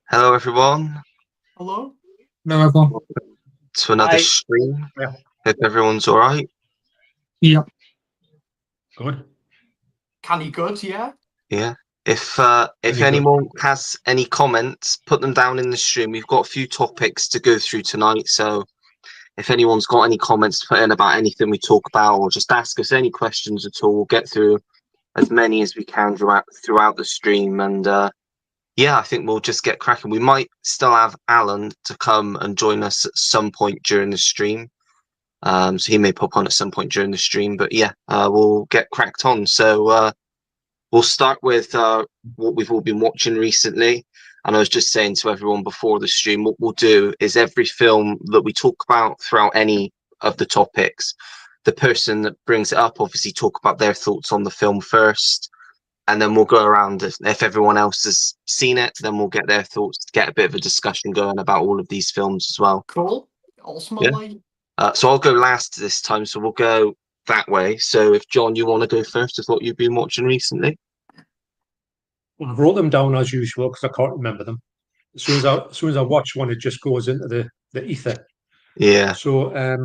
Hello, everyone. Hello? No, everyone. Welcome to another Hi. stream. Yeah. Hope everyone's all right. Yeah. Good. Canny good, yeah? Yeah. If Any anyone has any comments, put them down in the stream. We've got a few topics to go through tonight, so if anyone's got any comments to put in about anything we talk about, or just ask us any questions at all, we'll get through as many as we can throughout the stream. And yeah, I think we'll just get cracking. We might still have Alan to come and join us at some point during the stream. So he may pop on at some point during the stream, but yeah, we'll get cracked on. So we'll start with what we've all been watching recently. And I was just saying to everyone before the stream, what we'll do is every film that we talk about throughout any of the topics, the person that brings it up obviously talk about their thoughts on the film first. And then we'll go around. If everyone else has seen it, then we'll get their thoughts, get a bit of a discussion going about all of these films as well. Cool. Awesome. Yeah. So I'll go last this time. So we'll go that way. So if John, you want to go first of what you've been watching recently? Well, I've wrote them down as usual because I can't remember them. As soon as I watch one, it just goes into the ether. Yeah. So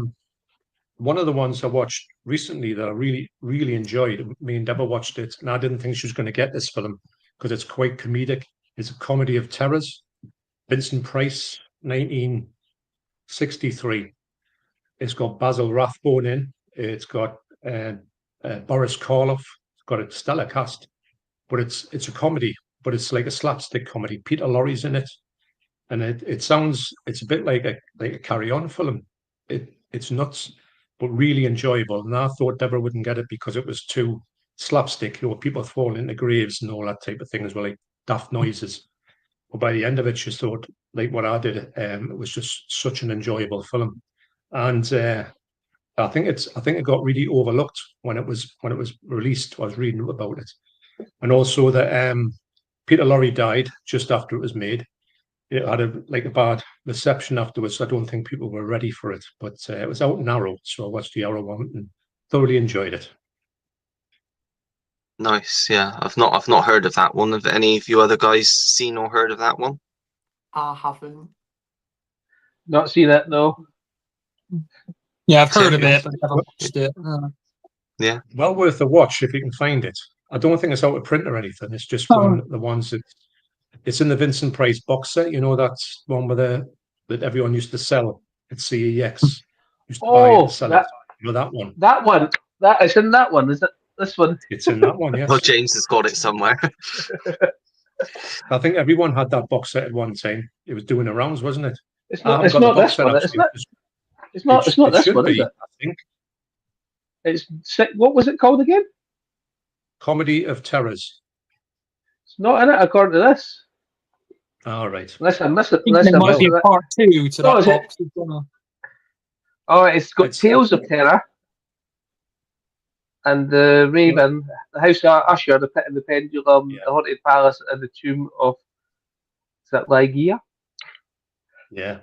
one of the ones I watched recently that I really enjoyed, me and Deborah watched it, and I didn't think she was going to get this film because it's quite comedic. It's a comedy of terrors. Vincent Price, 1963. It's got Basil Rathbone in. It's got Boris Karloff. It's got a stellar cast, but it's a comedy, but it's like a slapstick comedy. Peter Lorre's in it, and it's a bit like a Carry On film. It's nuts, but really enjoyable. And I thought Deborah wouldn't get it because it was too slapstick. People falling into graves and all that type of thing as well, like daft noises. But by the end of it, she thought, like what I did, it was just such an enjoyable film. And I think it got really overlooked when it was released. I was reading about it, and also that Peter Lorre died just after it was made. It had a bad reception afterwards. So I don't think people were ready for it, but it was out in Arrow, so I watched the Arrow one and thoroughly enjoyed it. Nice. Yeah, I've not heard of that one. Have any of you other guys seen or heard of that one? I haven't. Not seen it, no. Yeah, I've heard of it, but never watched it. Yeah. Well worth a watch if you can find it. I don't think it's out of print or anything. It's just one of the ones that it's in the Vincent Price box set. You know, that's one that everyone used to sell at CEX. Used to buy it and sell it. You know that one. That one. It's in that one. Is it this one? It's in that one, yes. Oh, James has got it somewhere. I think everyone had that box set at one time. It was doing the rounds, wasn't it? It's not this one, isn't it? It's not this one, is it? I think. What was it called again? Comedy of Terrors. It's not in it according to this. All right. Unless There might be a part 2 to that box. Oh, it's got Tales of Terror and the Raven, the House of Usher, the Pit and the Pendulum, the Haunted Palace, and the Tomb of Ligeia. Yeah.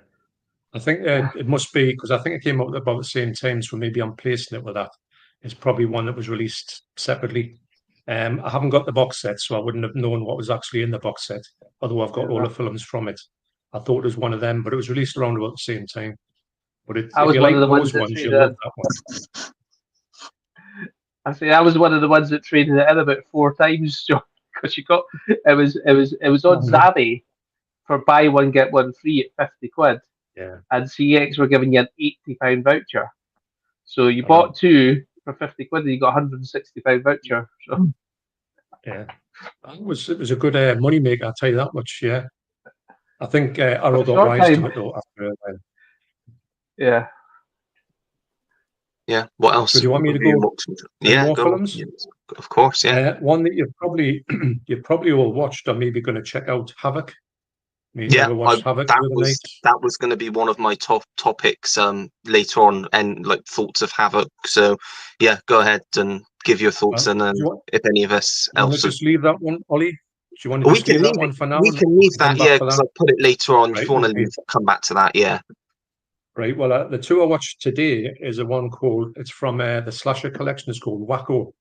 I think it must be because I think it came out about the same time, so maybe I'm placing it with that. It's probably one that was released separately. I haven't got the box set, so I wouldn't have known what was actually in the box set. Although I've got all the films from it, I thought it was one of them, but it was released around about the same time. But if you like those ones, you'll love that one. I say I was one of the ones that traded it in about 4 times, John, because it was on Zavi for buy one get one free at £50. Yeah. And CX were giving you an £80 voucher. So you bought 2 for £50 and you got £160 voucher. So. Yeah. It was a good money maker, I'll tell you that much, yeah. I think Arrow got rise to it though after a while. Yeah. Yeah. What else? So do you want me to go? Yeah, more go. Films? Yeah, of course, yeah. One that you've probably all watched or maybe going to check out, Havoc. That was going to be one of my top topics later on, and like thoughts of Havoc. So yeah, go ahead and give your thoughts, and then if any of us else just leave that one, Ollie. Do you want to leave that one for now? We can leave that, yeah, because I'll put it later on. Right, if you want to come back to that, yeah. Right. Well, the 2 I watched today is a one called. It's from the slasher collection. It's called Wacko,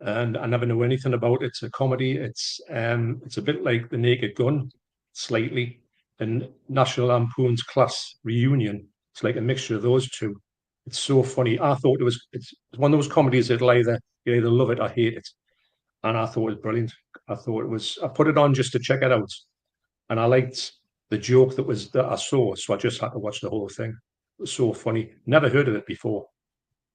and I never knew anything about it. It's a comedy. It's a bit like The Naked Gun. slightly, and National Lampoon's Class Reunion. It's like a mixture of those two. It's so funny. I thought it's one of those comedies that you either love it or hate it. And I thought it was brilliant. I put it on just to check it out. And I liked the joke that I saw, so I just had to watch the whole thing. It was so funny. Never heard of it before.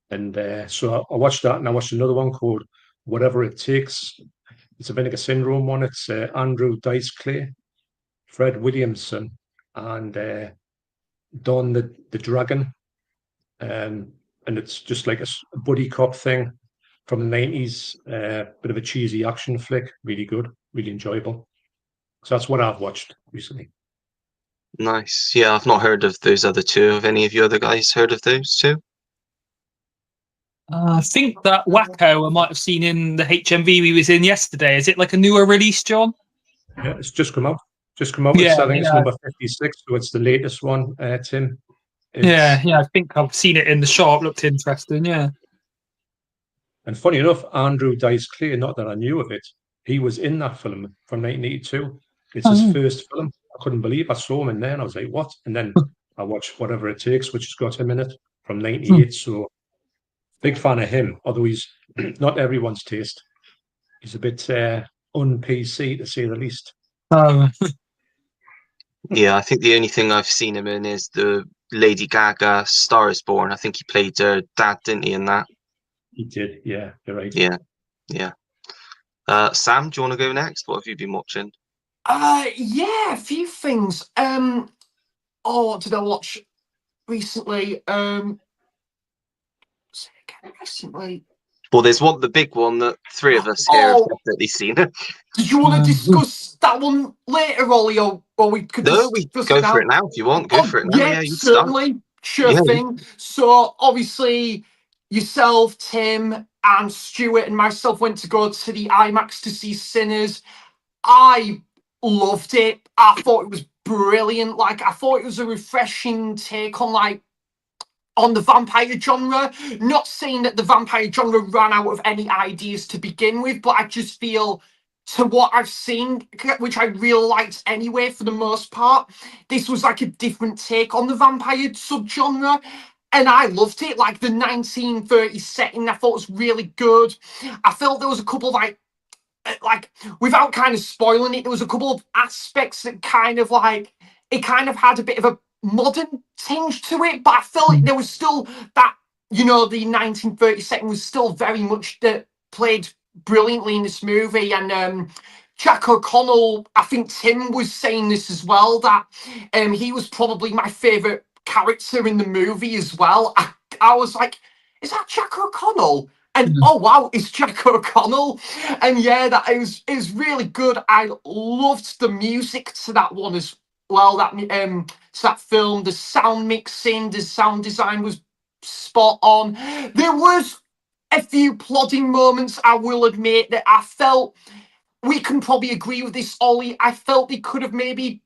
And so I watched that, and I watched another one called Whatever It Takes. It's a Vinegar Syndrome one. It's Andrew Dice Clay, Fred Williamson, and Don the Dragon. And it's just like a buddy cop thing from the 90s. Bit of a cheesy action flick. Really good, really enjoyable. So that's what I've watched recently. Nice. Yeah, I've not heard of those other two. Have any of you other guys heard of those two? I think that Wacko I might have seen in the HMV we was in yesterday. Is it like a newer release, John? Yeah, it's just come out. Yeah, I think it's number 56, so it's the latest one, Tim. Yeah, I think I've seen it in the shop. Looked interesting, yeah. And funny enough, Andrew Dice Clay, not that I knew of it, he was in that film from 1982. It's his first film. I couldn't believe I saw him in there, and I was like, what? And then I watched Whatever It Takes, which has got him in it, from 98. So big fan of him, although he's not everyone's taste. He's a bit un-PC, to say the least. Yeah, I think the only thing I've seen him in is the Lady Gaga Star is Born. I think he played her dad, didn't he, in that? He did, yeah, you're right. Yeah. Sam, do you want to go next? What have you been watching? Yeah, a few things. What did I watch recently? Recently. Well, there's the big one that three of us here have definitely seen. Did you want to discuss that one later, Ollie, or we could we go for it now if you want. Go for it now. Yeah, you certainly. start. Sure thing. So obviously, yourself, Tim, and Stuart, and myself went to go to the IMAX to see Sinners. I loved it. I thought it was brilliant. Like, I thought it was a refreshing take on the vampire genre. Not saying that the vampire genre ran out of any ideas to begin with, but I just feel, to what I've seen, which I really liked anyway for the most part, this was like a different take on the vampire subgenre. And I loved it. Like, the 1930s setting, I thought was really good. I felt there was a couple of like, without kind of spoiling it, there was a couple of aspects that kind of had a bit of a modern tinge to it, but I felt like there was still that, the 1930 setting was still very much that played brilliantly in this movie. And Jack O'Connell, I think Tim was saying this as well, that he was probably my favorite character in the movie as well. I was like, is that Jack O'Connell? And oh wow, it's Jack O'Connell. And yeah, that it was really good. I loved the music to that one as well. To that film, the sound mixing, the sound design was spot on. There was a few plodding moments, I will admit, that I felt, we can probably agree with this, Ollie, I felt they could have maybe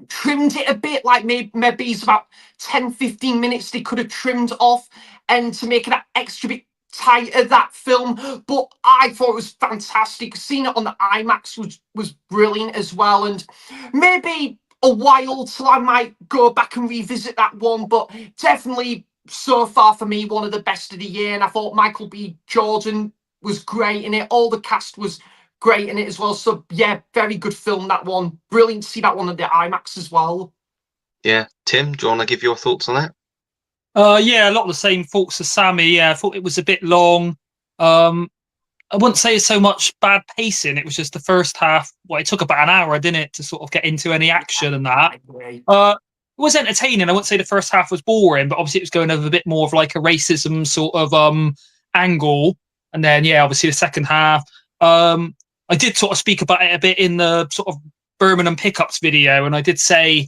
trimmed it a bit, like maybe it's about 10-15 minutes they could have trimmed off, and to make it that extra bit tighter, that film. But I thought it was fantastic. Seeing it on the IMAX was brilliant as well, and maybe a while till I might go back and revisit that one, but definitely so far for me one of the best of the year. And I thought Michael B. Jordan was great in it. All the cast was great in it as well. So yeah, very good film, that one. Brilliant to see that one at the IMAX as well. Yeah, Tim, do you want to give your thoughts on that? Yeah, a lot of the same thoughts as Sammy. Yeah, I thought it was a bit long. I wouldn't say it's so much bad pacing. It was just the first half. Well, it took about an hour, didn't it, to sort of get into any action and that. It was entertaining. I wouldn't say the first half was boring, but obviously it was going over a bit more of like a racism sort of angle. And then, yeah, obviously the second half. I did sort of speak about it a bit in the sort of Birmingham Pickups video, and I did say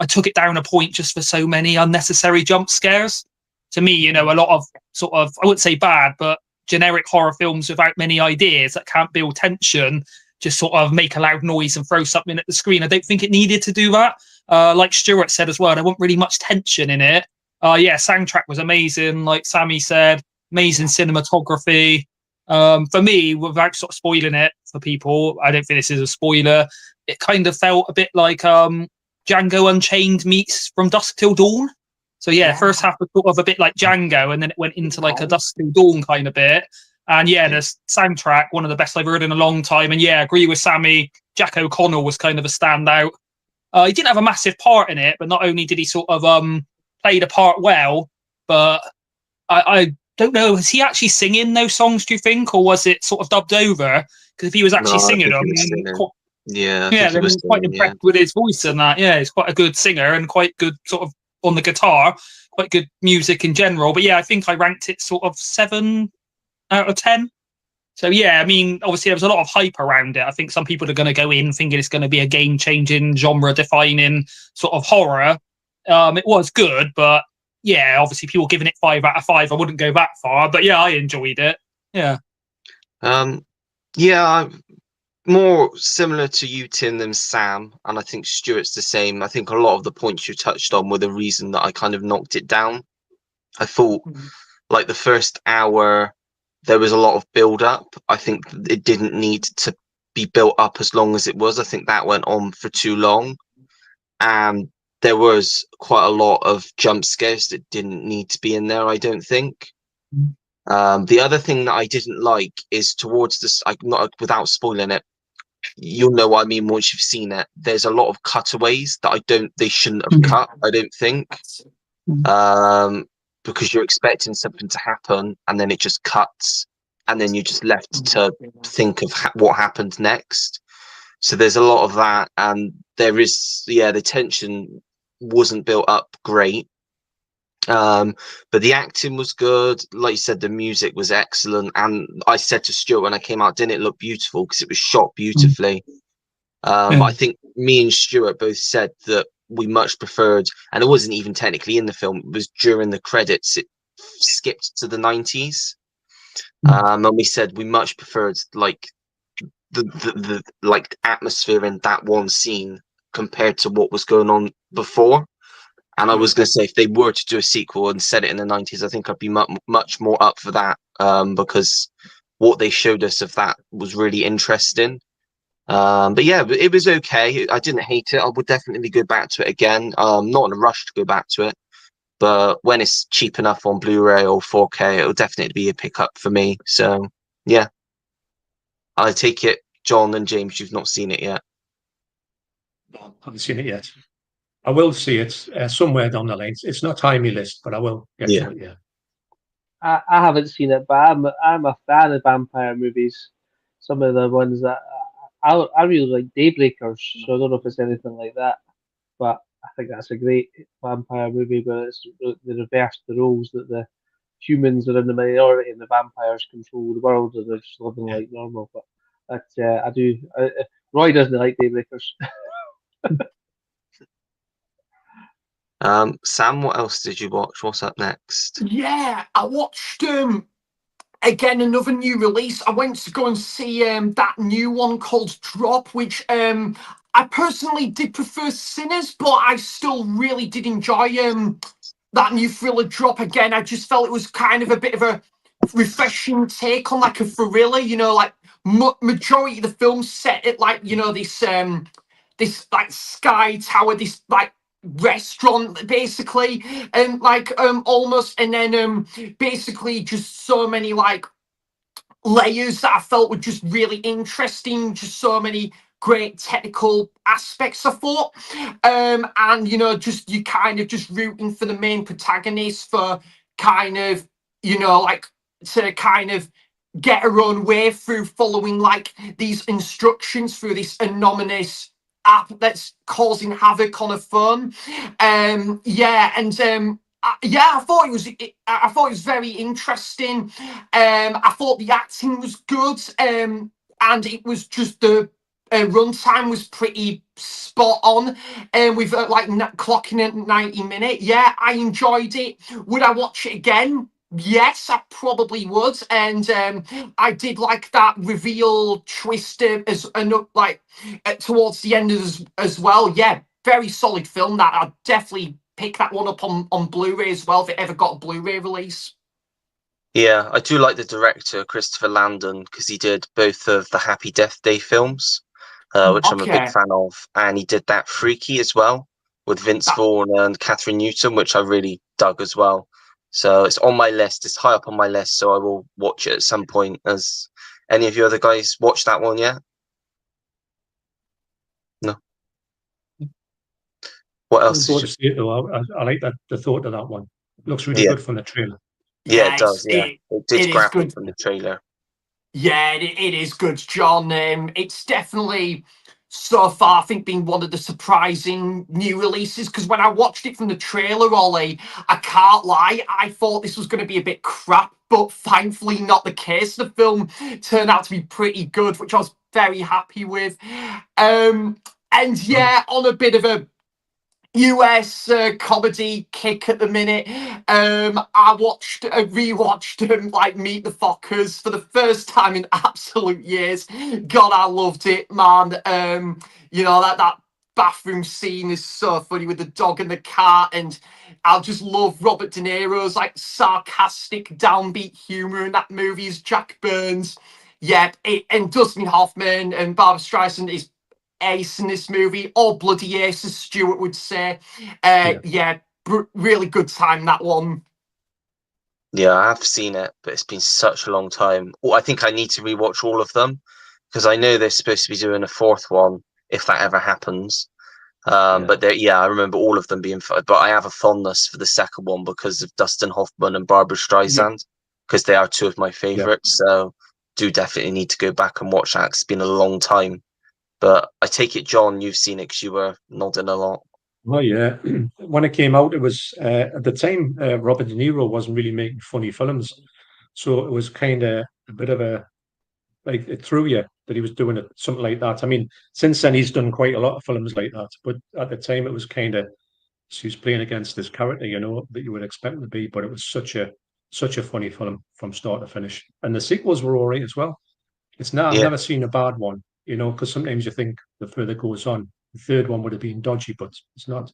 I took it down a point just for so many unnecessary jump scares. To me, a lot of sort of, I wouldn't say bad, but generic horror films without many ideas that can't build tension, just sort of make a loud noise and throw something at the screen. I don't think it needed to do that. Like Stuart said as well, there wasn't really much tension in it. Yeah, soundtrack was amazing. Like Sammy said, amazing cinematography. For me, without sort of spoiling it for people, I don't think this is a spoiler. It kind of felt a bit like Django Unchained meets From Dusk Till Dawn. So yeah, first half was sort of a bit like Django, and then it went into like a Dusk Till Dawn kind of bit. And yeah, the soundtrack, one of the best I've heard in a long time. And yeah, I agree with Sammy. Jack O'Connell was kind of a standout. He didn't have a massive part in it, but not only did he sort of play the part well, but I don't know, was he actually singing those songs, do you think, or was it sort of dubbed over? Because if he was actually singing them, then I'm quite impressed with his voice and that. Yeah, he's quite a good singer and quite good sort of on the guitar, quite good music in general. But yeah, I think I ranked it sort of 7 out of 10. So yeah, I mean, obviously there was a lot of hype around it. I think some people are going to go in thinking it's going to be a game-changing, genre-defining sort of horror. It was good, but yeah, obviously people giving it 5 out of 5. I wouldn't go that far, but yeah, I enjoyed it. Yeah. Yeah, more similar to you, Tim, than Sam, and I think Stuart's the same. I think a lot of the points you touched on were the reason that I kind of knocked it down. I thought, like, the first hour, there was a lot of build-up. I think it didn't need to be built up as long as it was. I think that went on for too long. And there was quite a lot of jump scares that didn't need to be in there, I don't think. The other thing that I didn't like is towards this, not without spoiling it, you'll know what I mean once you've seen it. There's a lot of cutaways that they shouldn't have cut, I don't think. Because you're expecting something to happen and then it just cuts and then you're just left to think of what happened next. So there's a lot of that, and there is, the tension wasn't built up great. But the acting was good. Like you said, the music was excellent. And I said to Stuart when I came out, didn't it look beautiful? Because it was shot beautifully. I think me and Stuart both said that we much preferred, and it wasn't even technically in the film, it was during the credits, it skipped to the 90s. And we said we much preferred like the like atmosphere in that one scene compared to what was going on before. And I was going to say, if they were to do a sequel and set it in the 90s, I think I'd be much more up for that, because what they showed us of that was really interesting. But yeah, it was okay. I didn't hate it. I would definitely go back to it again. Not in a rush to go back to it, but when it's cheap enough on Blu-ray or 4K, it'll definitely be a pickup for me. So yeah, I take it, John and James, you've not seen it yet. No, I haven't seen it yet. I will see it somewhere down the line. It's not high on my list, but I will get to it. Yeah. I haven't seen it, but I'm a fan of vampire movies. Some of the ones that I really like, Daybreakers. So I don't know if it's anything like that, but I think that's a great vampire movie. But it's they reverse the roles, that the humans are in the minority and the vampires control the world, and they're just living like normal. But I do. Roy doesn't like Daybreakers. Sam, what else did you watch? What's up next? Yeah, I watched again another new release. I went to go and see that new one called Drop, which I personally did prefer Sinners, but I still really did enjoy that new thriller Drop. Again, I just felt it was kind of a bit of a refreshing take on like a thriller, like majority of the film set at like, this like sky tower, this like restaurant basically, and like almost, and then basically just so many like layers that I felt were just really interesting, just so many great technical aspects, I thought. And just you kind of just rooting for the main protagonist for kind of, like to kind of get her own way through following like these instructions through this anonymous app that's causing havoc on a phone. I thought it was very interesting. I thought the acting was good, and it was just the runtime was pretty spot on, and with like clocking at 90 minutes. Yeah, I enjoyed it. Would I watch it again? Yes, I probably would, and I did like that reveal twist towards the end as well. Yeah, very solid film. That I'd definitely pick that one up on Blu-ray as well if it ever got a Blu-ray release. Yeah, I do like the director, Christopher Landon, because he did both of the Happy Death Day films, which I'm a big Okay. fan of. And he did that Freaky as well with Vince That- Vaughn and Catherine Newton, which I really dug as well. So it's on my list. It's high up on my list, so I will watch it at some point. Has any of you other guys watched that one yet? No. What else Go is to just... see it though. I like the thought of that one. Looks really Yeah, good from the trailer. yeah, it Yeah, does. Yeah, it did it is grab me good. from the trailer. Yeah, it is good, John. It's definitely so far, I think, been one of the surprising new releases. Because when I watched it from the trailer, Ollie, I can't lie, I thought this was going to be a bit crap, but thankfully not the case. The film turned out to be pretty good, which I was very happy with. And yeah, on a bit of a US comedy kick at the minute. I rewatched like Meet the Fockers for the first time in absolute years. God, I loved it, man. You know that bathroom scene is so funny with the dog and the cat, and I just love Robert De Niro's like sarcastic downbeat humor in that movie. Is Jack Burns. Yeah, and Dustin Hoffman and Barbara Streisand is ace in this movie, all bloody ace, as Stuart would say. Yeah, really good time, that one. Yeah, I have seen it, but it's been such a long time. Oh, I think I need to rewatch all of them because I know they're supposed to be doing a fourth one if that ever happens. Yeah. But yeah, I remember all of them being fun. But I have a fondness for the second one because of Dustin Hoffman and Barbara Yeah. Streisand, because they are two of my Yeah. favorites. So do definitely need to go back and watch that. 'Cause it's been a long time. But I take it, John, you've seen it because you were nodding a lot. Well, yeah. When it came out, it was at the time Robert De Niro wasn't really making funny films, so it was kind of a bit of a like it threw you that he was doing it something like that. I mean, since then he's done quite a lot of films like that, but at the time it was kind of he was playing against this character, you know, that you would expect him to be. But it was such a funny film from start to finish, and the sequels were all right as well. It's not I've Yeah, never seen a bad one, you know, because sometimes you think the further it goes on, the third one would have been dodgy, but it's not.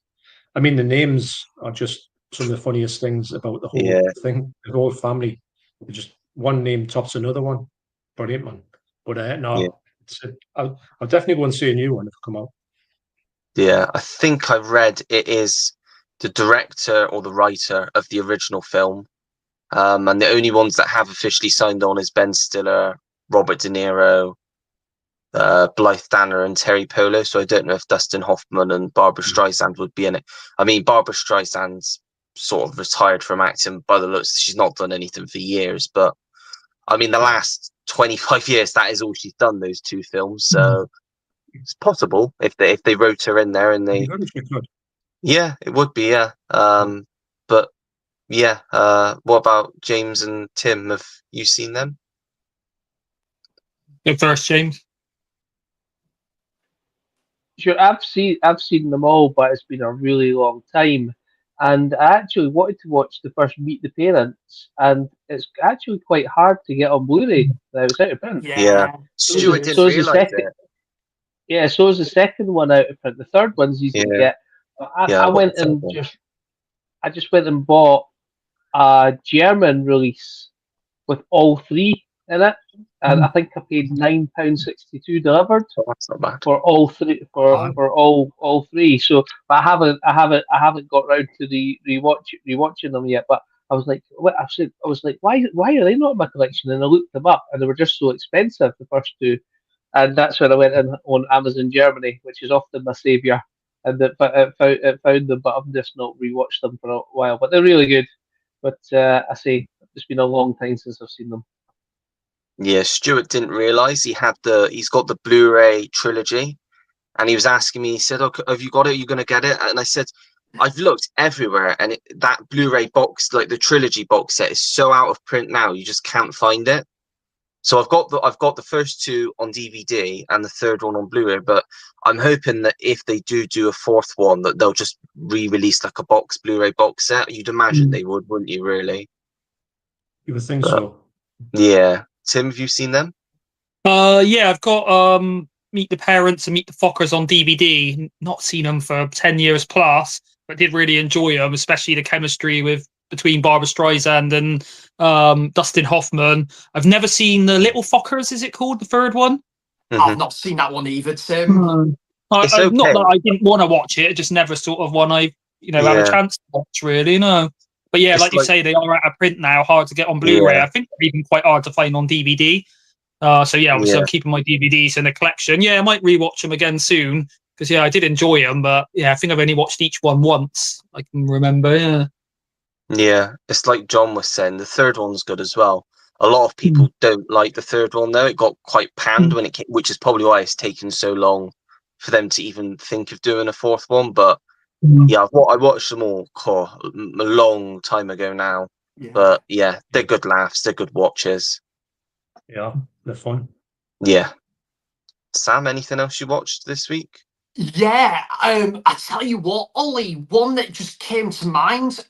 I mean, the names are just some of the funniest things about the whole yeah, thing. The whole family, just one name tops another one. Brilliant one. But yeah. no, I'll definitely go and see a new one if it come out. Yeah, I think I've read it is the director or the writer of the original film. And the only ones that have officially signed on is Ben Stiller, Robert De Niro, Blythe Danner, and Terry Polo. So I don't know if Dustin Hoffman and Barbara Streisand would be in it. I mean, Barbara Streisand's sort of retired from acting by the looks. She's not done anything for years, but I mean, the Yeah. last 25 years, that is all she's done, those two films. So it's possible if they wrote her in there and It'd be they, good if you could. yeah, it would be, yeah. But yeah, what about James and Tim? Have you seen them? Go first, James. Sure, I've seen them all, but it's been a really long time. And I actually wanted to watch the first Meet the Parents, and it's actually quite hard to get on Blu-ray. Now it's out of print. Yeah, Yeah, it Stuart is. didn't So is the realize second. it. Yeah, so is the second one out of print. The third one's easy to Yeah, get. But yeah, I I got the went third and one. I just went and bought a German release with all three in it, and I think I paid £9.62 delivered Oh, that's not bad. for all three Wow. for all three. So, but I haven't got round to the rewatching them yet. But I was like, I was like, why are they not in my collection? And I looked them up, and they were just so expensive, the first two, and that's when I went in on Amazon Germany, which is often my savior. And it found them, but I've just not rewatched them for a while. But they're really good. But I say it's been a long time since I've seen them. Yeah, Stuart didn't realize he's got the Blu-ray trilogy, and he was asking me. He said, "Okay, have you got it? Are you going to get it?" And I said, "I've looked everywhere, and that Blu-ray box, like the trilogy box set, is so out of print now. You just can't find it." So I've got the first two on DVD and the third one on Blu-ray, but I'm hoping that if they do a fourth one, that they'll just re-release like a Blu-ray box set. You'd imagine they would, wouldn't you? Really? You would think But so. yeah, Tim, have you seen them? Yeah, I've got Meet the Parents and Meet the Fockers on DVD. Not seen them for 10 years plus, but did really enjoy them, especially the chemistry with between Barbara Streisand and Dustin Hoffman. I've never seen the Little Fockers. Is it called the third one? Mhm. I've not seen that one either, Tim. It's Not okay. that I didn't want to watch it. It just never sort of one I had a Yeah. chance to watch. Really, no. But yeah, It's like you like- say, they are out of print now. Hard to get on Blu-ray. Yeah. I think they're even quite hard to find on DVD. So yeah, obviously Yeah. I'm keeping my DVDs in the collection. Yeah, I might rewatch them again soon because I did enjoy them. But yeah, I think I've only watched each one once. I can remember. Yeah. Yeah, it's like John was saying. The third one's good as well. A lot of people don't like the third one though. It got quite panned when it came, which is probably why it's taken so long for them to even think of doing a fourth one. But yeah, I watched them all a long time ago now. Yeah. But yeah, they're good laughs. They're good watches. Yeah, they're fun. Yeah. Sam, anything else you watched this week? Yeah, I tell you what, Ollie, one that just came to mind.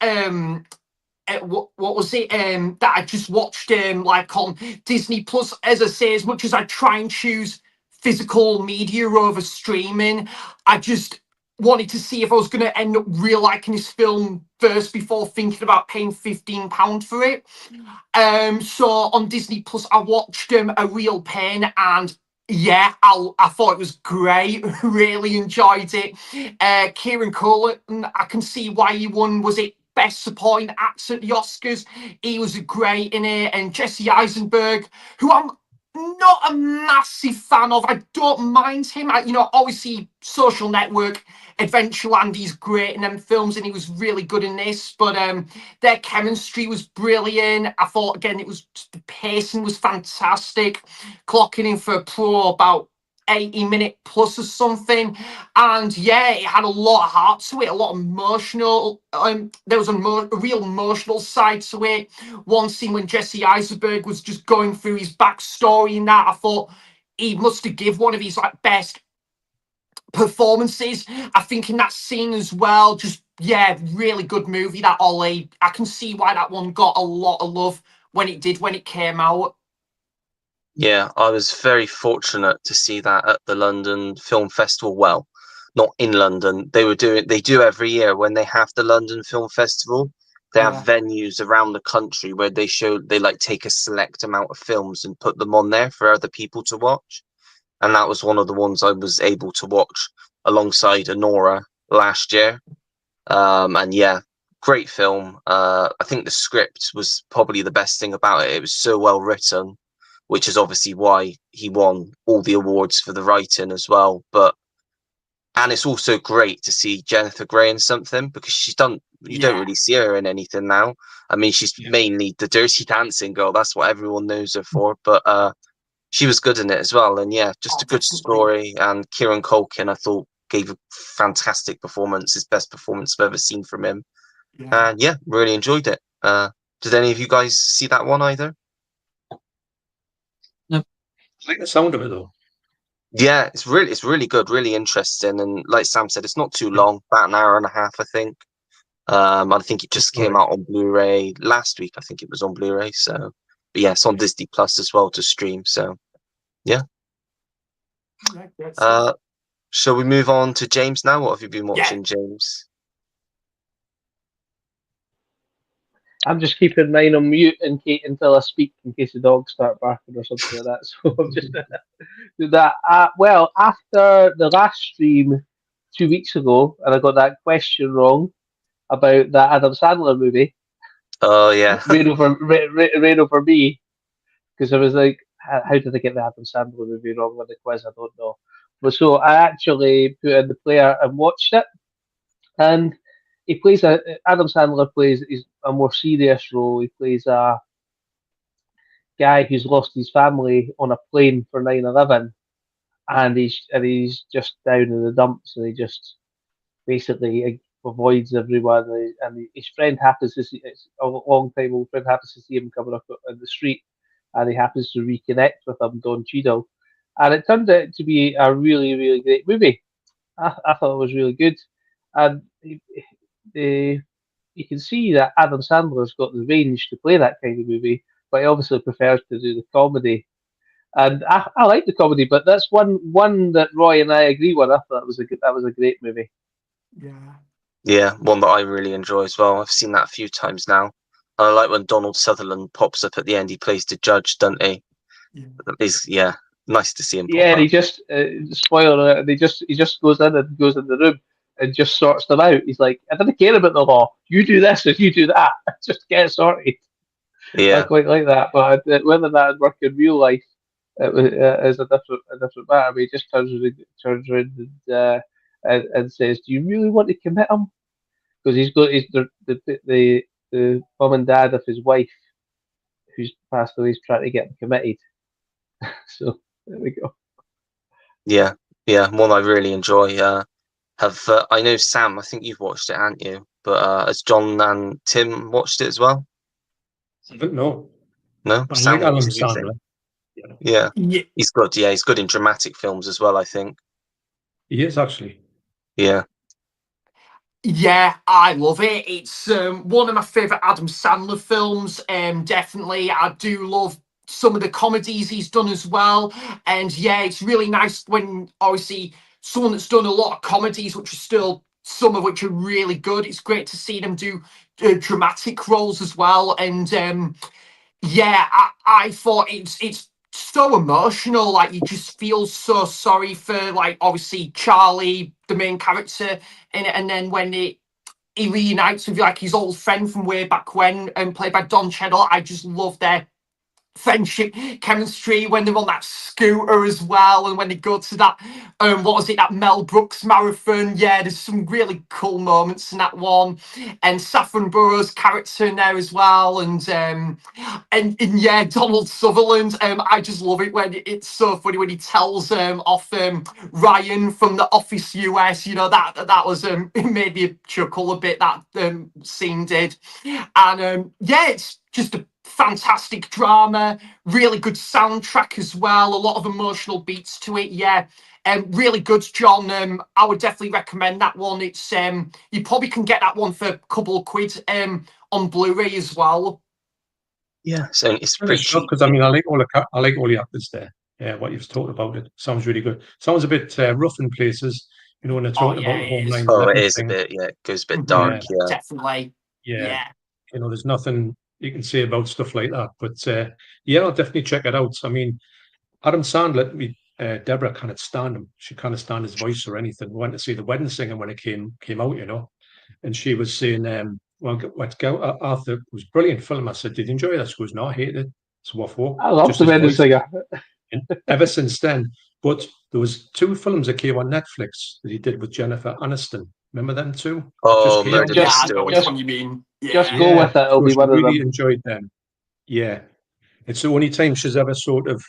What was it? That I just watched like on Disney Plus. As I say, as much as I try and choose physical media over streaming, I just wanted to see if I was going to end up real liking this film first before thinking about paying £15 for it. So on Disney Plus, I watched A Real Pain, and yeah, I thought it was great. Really enjoyed it. Kieran Culkin, I can see why he won. Was it Best Supporting Actor at the Oscars? He was great in it. And Jesse Eisenberg, who I'm not a massive fan of. I don't mind him. Obviously, Social Network, Adventureland, he's great in them films, and he was really good in this. But their chemistry was brilliant. I thought, again, the pacing was fantastic. Clocking in for a pro about 80-minute plus or something, and yeah, it had a lot of heart to it, a lot of emotional. There was a real emotional side to it. One scene when Jesse Eisenberg was just going through his backstory, and that I thought he must have given one of his best performances. I think in that scene as well, just really good movie, that Ollie. I can see why that one got a lot of love when it came out. Yeah, I was very fortunate to see that at the London Film Festival. Well, not in London. They do every year when they have the London Film Festival. They have venues around the country where they take a select amount of films and put them on there for other people to watch. And that was one of the ones I was able to watch alongside Honora last year. And yeah, great film. I think the script was probably the best thing about it. It was so well written, which is obviously why he won all the awards for the writing as well. And it's also great to see Jennifer Grey in something, because you don't really see her in anything now. I mean, she's mainly the Dirty Dancing girl. That's what everyone knows her for. But she was good in it as well. And yeah, just a good story. And Kieran Culkin, I thought, gave a fantastic performance, his best performance I've ever seen from him. And yeah, really enjoyed it. Did any of you guys see that one either? I like the sound of it though. Yeah, it's really good, really interesting, and like Sam said, it's not too long, about an hour and a half, I think. I think it just came out on Blu-ray last week. I think it was on Blu-ray. So, but yeah, it's on Disney Plus as well to stream. So, yeah. Shall we move on to James now? What have you been watching, James? I'm just keeping mine on mute until I speak, in case the dogs start barking or something like that. So I'm just do that. Well, after the last stream 2 weeks ago, and I got that question wrong about that Adam Sandler movie. Oh yeah, rain over me, because I was like, how did I get the Adam Sandler movie wrong with the quiz? I don't know. But so I actually put in the player and watched it, and Adam Sandler plays a more serious role. He plays a guy who's lost his family on a plane for 9/11, and he's just down in the dumps, and he just basically avoids everyone. And his friend happens to see, it's a long time old friend, happens to see him coming up in the street, and he happens to reconnect with him, Don Cheadle, and it turned out to be a really, really great movie. I thought it was really good, and you can see that Adam Sandler's got the range to play that kind of movie, but he obviously prefers to do the comedy. And I like the comedy, but that's one that Roy and I agree on. I thought that was a great movie. Yeah. Yeah, one that I really enjoy as well. I've seen that a few times now. I like when Donald Sutherland pops up at the end. He plays the judge, doesn't he? Yeah, nice to see him Yeah, pop and up. he just spoiler alert, he just goes in the room and just sorts them out. He's like, I don't care about the law. You do this or you do that. Just get it sorted. I Yeah, quite like that, but whether that would work in real life is a different matter. But he just turns around and says, "Do you really want to commit him?" Because he's the mum and dad of his wife who's passed away is trying to get him committed. So there we go. yeah, yeah. One I really enjoy. I know Sam. I think you've watched it, haven't you? But has John and Tim watched it as well? I don't know. No, But I like Sam. What Adam did you think? Sandler. Yeah, Yeah, Yeah, he's good. Yeah, he's good in dramatic films as well, I think. he is actually. Yeah, yeah, I love it. It's one of my favorite Adam Sandler films. Definitely, I do love some of the comedies he's done as well. And yeah, it's really nice when obviously someone that's done a lot of comedies, which are still some of which are really good. It's great to see them do dramatic roles as well. And yeah, I thought it's so emotional. Like you just feel so sorry for like obviously Charlie, the main character in it, and then when he reunites with like his old friend from way back when, and played by Don Cheadle, I just love their friendship chemistry when they're on that scooter as well, and when they go to that what was it, that Mel Brooks marathon. Yeah, there's some really cool moments in that one, and Saffron Burrows' character in there as well, and yeah, Donald Sutherland. I just love it when it's so funny when he tells off Ryan from The Office US. You know that was it made me chuckle a bit, that scene did, and yeah, it's just a fantastic drama, really good soundtrack as well, a lot of emotional beats to it. Yeah, really good, John. I would definitely recommend that one. It's you probably can get that one for a couple of quid on Blu-ray as well. yeah. So it's Kind of pretty shocked cheap. because I mean I like all the actors there. Yeah, what you've talked about it sounds really good. Sounds a bit rough in places, you know, when they're Oh talking yeah, about the whole it is. Oh, it 9/11 is a thing. bit. Yeah, it goes a bit Mhm. dark. Yeah, Yeah, Definitely. yeah. Yeah. You know, there's nothing you can say about stuff like that. But yeah, I'll definitely check it out. I mean, Adam Sandler, Deborah can't stand him. She can't stand his voice or anything. We went to see The Wedding Singer when it came out, you know, and she was saying, "Well, let's go." Arthur, it was a brilliant film. I said, "Did you enjoy that?" She goes, "No, I hated it. It's what for?" I love Just the his Wedding voice. Singer. And ever since then, but there was two films that came on Netflix that he did with Jennifer Aniston. Remember them two? That just Oh, came Murder out Yeah, I recently. know which Mystery. one you mean. Just Yeah. go Yeah, with it. It'll so be she one of really them. enjoyed them. Yeah, it's the only time she's ever sort of,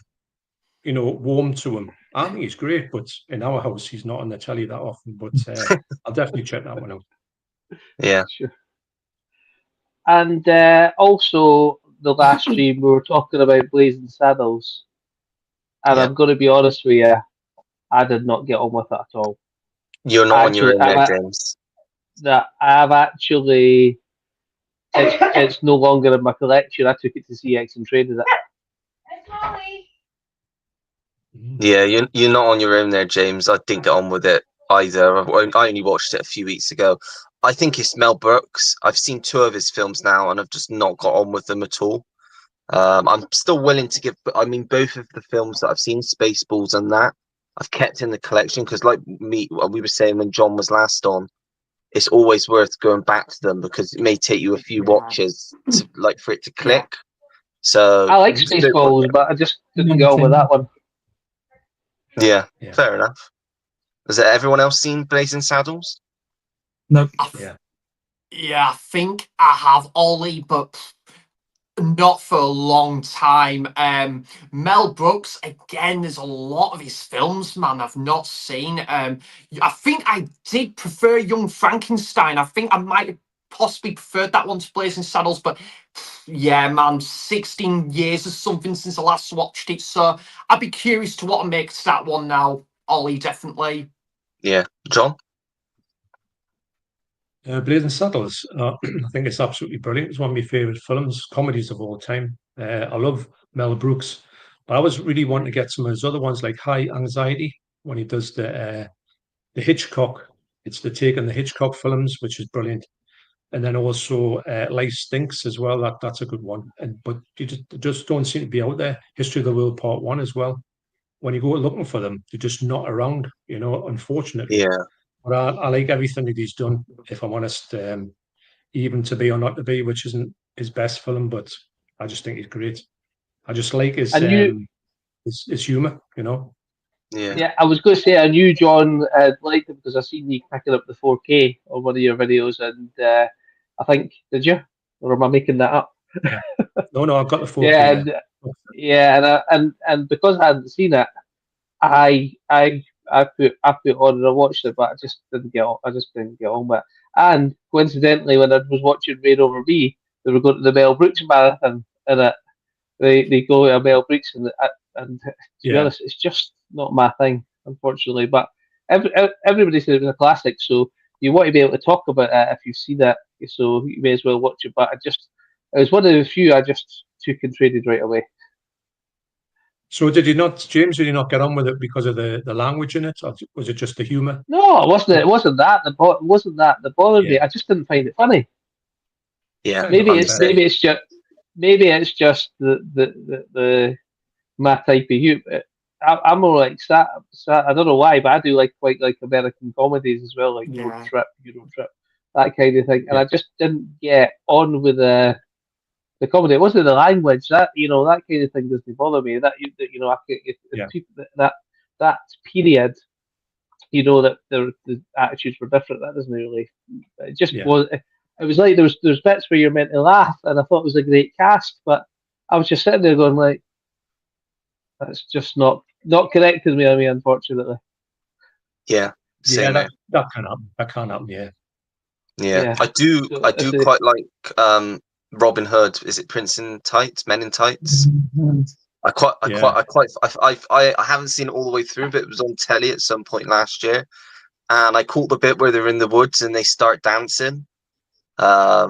you know, warmed to him. I think he's great, but in our house, he's not on the telly that often. But I'll definitely check that one out. Yeah, Sure. And also the last stream we were talking about Blazing Saddles, and yeah. I'm going to be honest with you, I did not get on with it at all. You're not on your Actually, own there, James. I've actually it's no longer in my collection. I took it to CX and traded it. Yeah, you're not on your own there, James. I didn't get on with it either. I only watched it a few weeks ago. I think it's Mel Brooks. I've seen two of his films now, and I've just not got on with them at all. I'm still willing to give. I mean, both of the films that I've seen, Spaceballs and that, I've kept in the collection because, like we were saying when John was last on, it's always worth going back to them because it may take you a few Yeah. watches to like for it to Yeah. click. So I like still worth Spaceballs, it. but I just couldn't get on with that one. Yeah, Yeah, fair enough. Has everyone else seen Blazing Saddles? No. yeah. Yeah, I think I have Ollie, but not for a long time. Mel Brooks, again, there's a lot of his films, man, I've not seen. I think I did prefer Young Frankenstein. I think I might have possibly preferred that one to Blazing Saddles, but yeah, man, 16 years or something since I last watched it. So I'd be curious to what makes that one now. Ollie, definitely. Yeah, John. Blazing Saddles, I think it's absolutely brilliant. It's one of my favourite films, comedies of all time. I love Mel Brooks, but I was really wanting to get some of his other ones like High Anxiety when he does the Hitchcock It's the take on the Hitchcock films, which is brilliant. And then also Life Stinks as well. That's a good one. But they just don't seem to be out there. History of the World Part 1 as well. When you go looking for them, they're just not around, unfortunately. Yeah. But I like everything that he's done, if I'm honest. Even To Be or Not to Be, which isn't his best film, but I just think he's great. I just like his humour, Yeah. Yeah, I was going to say I knew John liked it because I seen you picking up the 4K on one of your videos, and I think did you, or am I making that up? Yeah. No, I've got the 4K. And because I hadn't seen it, I put it on and I watched it, but I just didn't get on with it. And coincidentally, when I was watching Rain Over Me, they were going to the Mel Brooks marathon, and they go to a Mel Brooks, and to be honest, it's just not my thing, unfortunately. But everybody said it was a classic, so you want to be able to talk about it if you've seen it, so you may as well watch it. But it was one of the few I just took and traded right away. So did you not, James? Did you not get on with it because of the language in it, or was it just the humour? No, it wasn't. It wasn't that. It wasn't that that bothered me. I just didn't find it funny. Yeah, maybe it's just the my type of humor. I'm more like I don't know why, but I do quite like American comedies as well, like Road Trip, Euro Trip, that kind of thing. And I just didn't get on with the comedy. It wasn't the language that kind of thing doesn't bother me. People that period, that the attitudes were different. That doesn't really. It just was. It was like there's bits where you're meant to laugh, and I thought it was a great cast, but I was just sitting there going like, that's just not connected with me, unfortunately. Yeah. Same that can happen. That can happen. Yeah. I do quite like Robin Hood. Is it Prince in Tights? Men in Tights? I haven't seen it all the way through, but it was on telly at some point last year, and I caught the bit where they're in the woods and they start dancing. I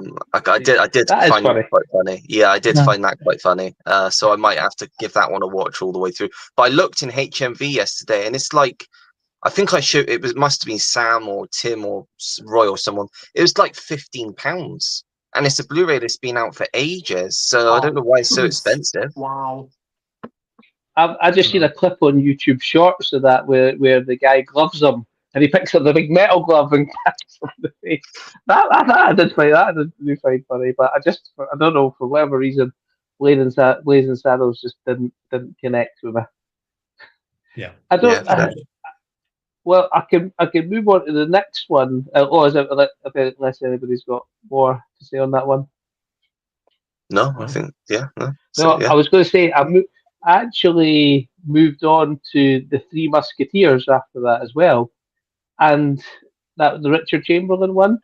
did find that quite funny. Yeah, I did find that quite funny. So I might have to give that one a watch all the way through. But I looked in HMV yesterday, and it's like, I think must have been Sam or Tim or Roy or someone. It was like £15, and it's a Blu-ray that's been out for ages. So I don't know why it's so expensive. Wow. I just seen a clip on YouTube Shorts of that where the guy gloves him and he picks up the big metal glove and catches him in the face. I did find that. I did find funny, but I don't know, for whatever reason, Blazing Saddles just didn't connect with me. Yeah. I don't. Well, I can move on to the next one. Unless anybody's got more to say on that one. No, I think no. I was going to say I actually moved on to the Three Musketeers after that as well, and that the Richard Chamberlain one.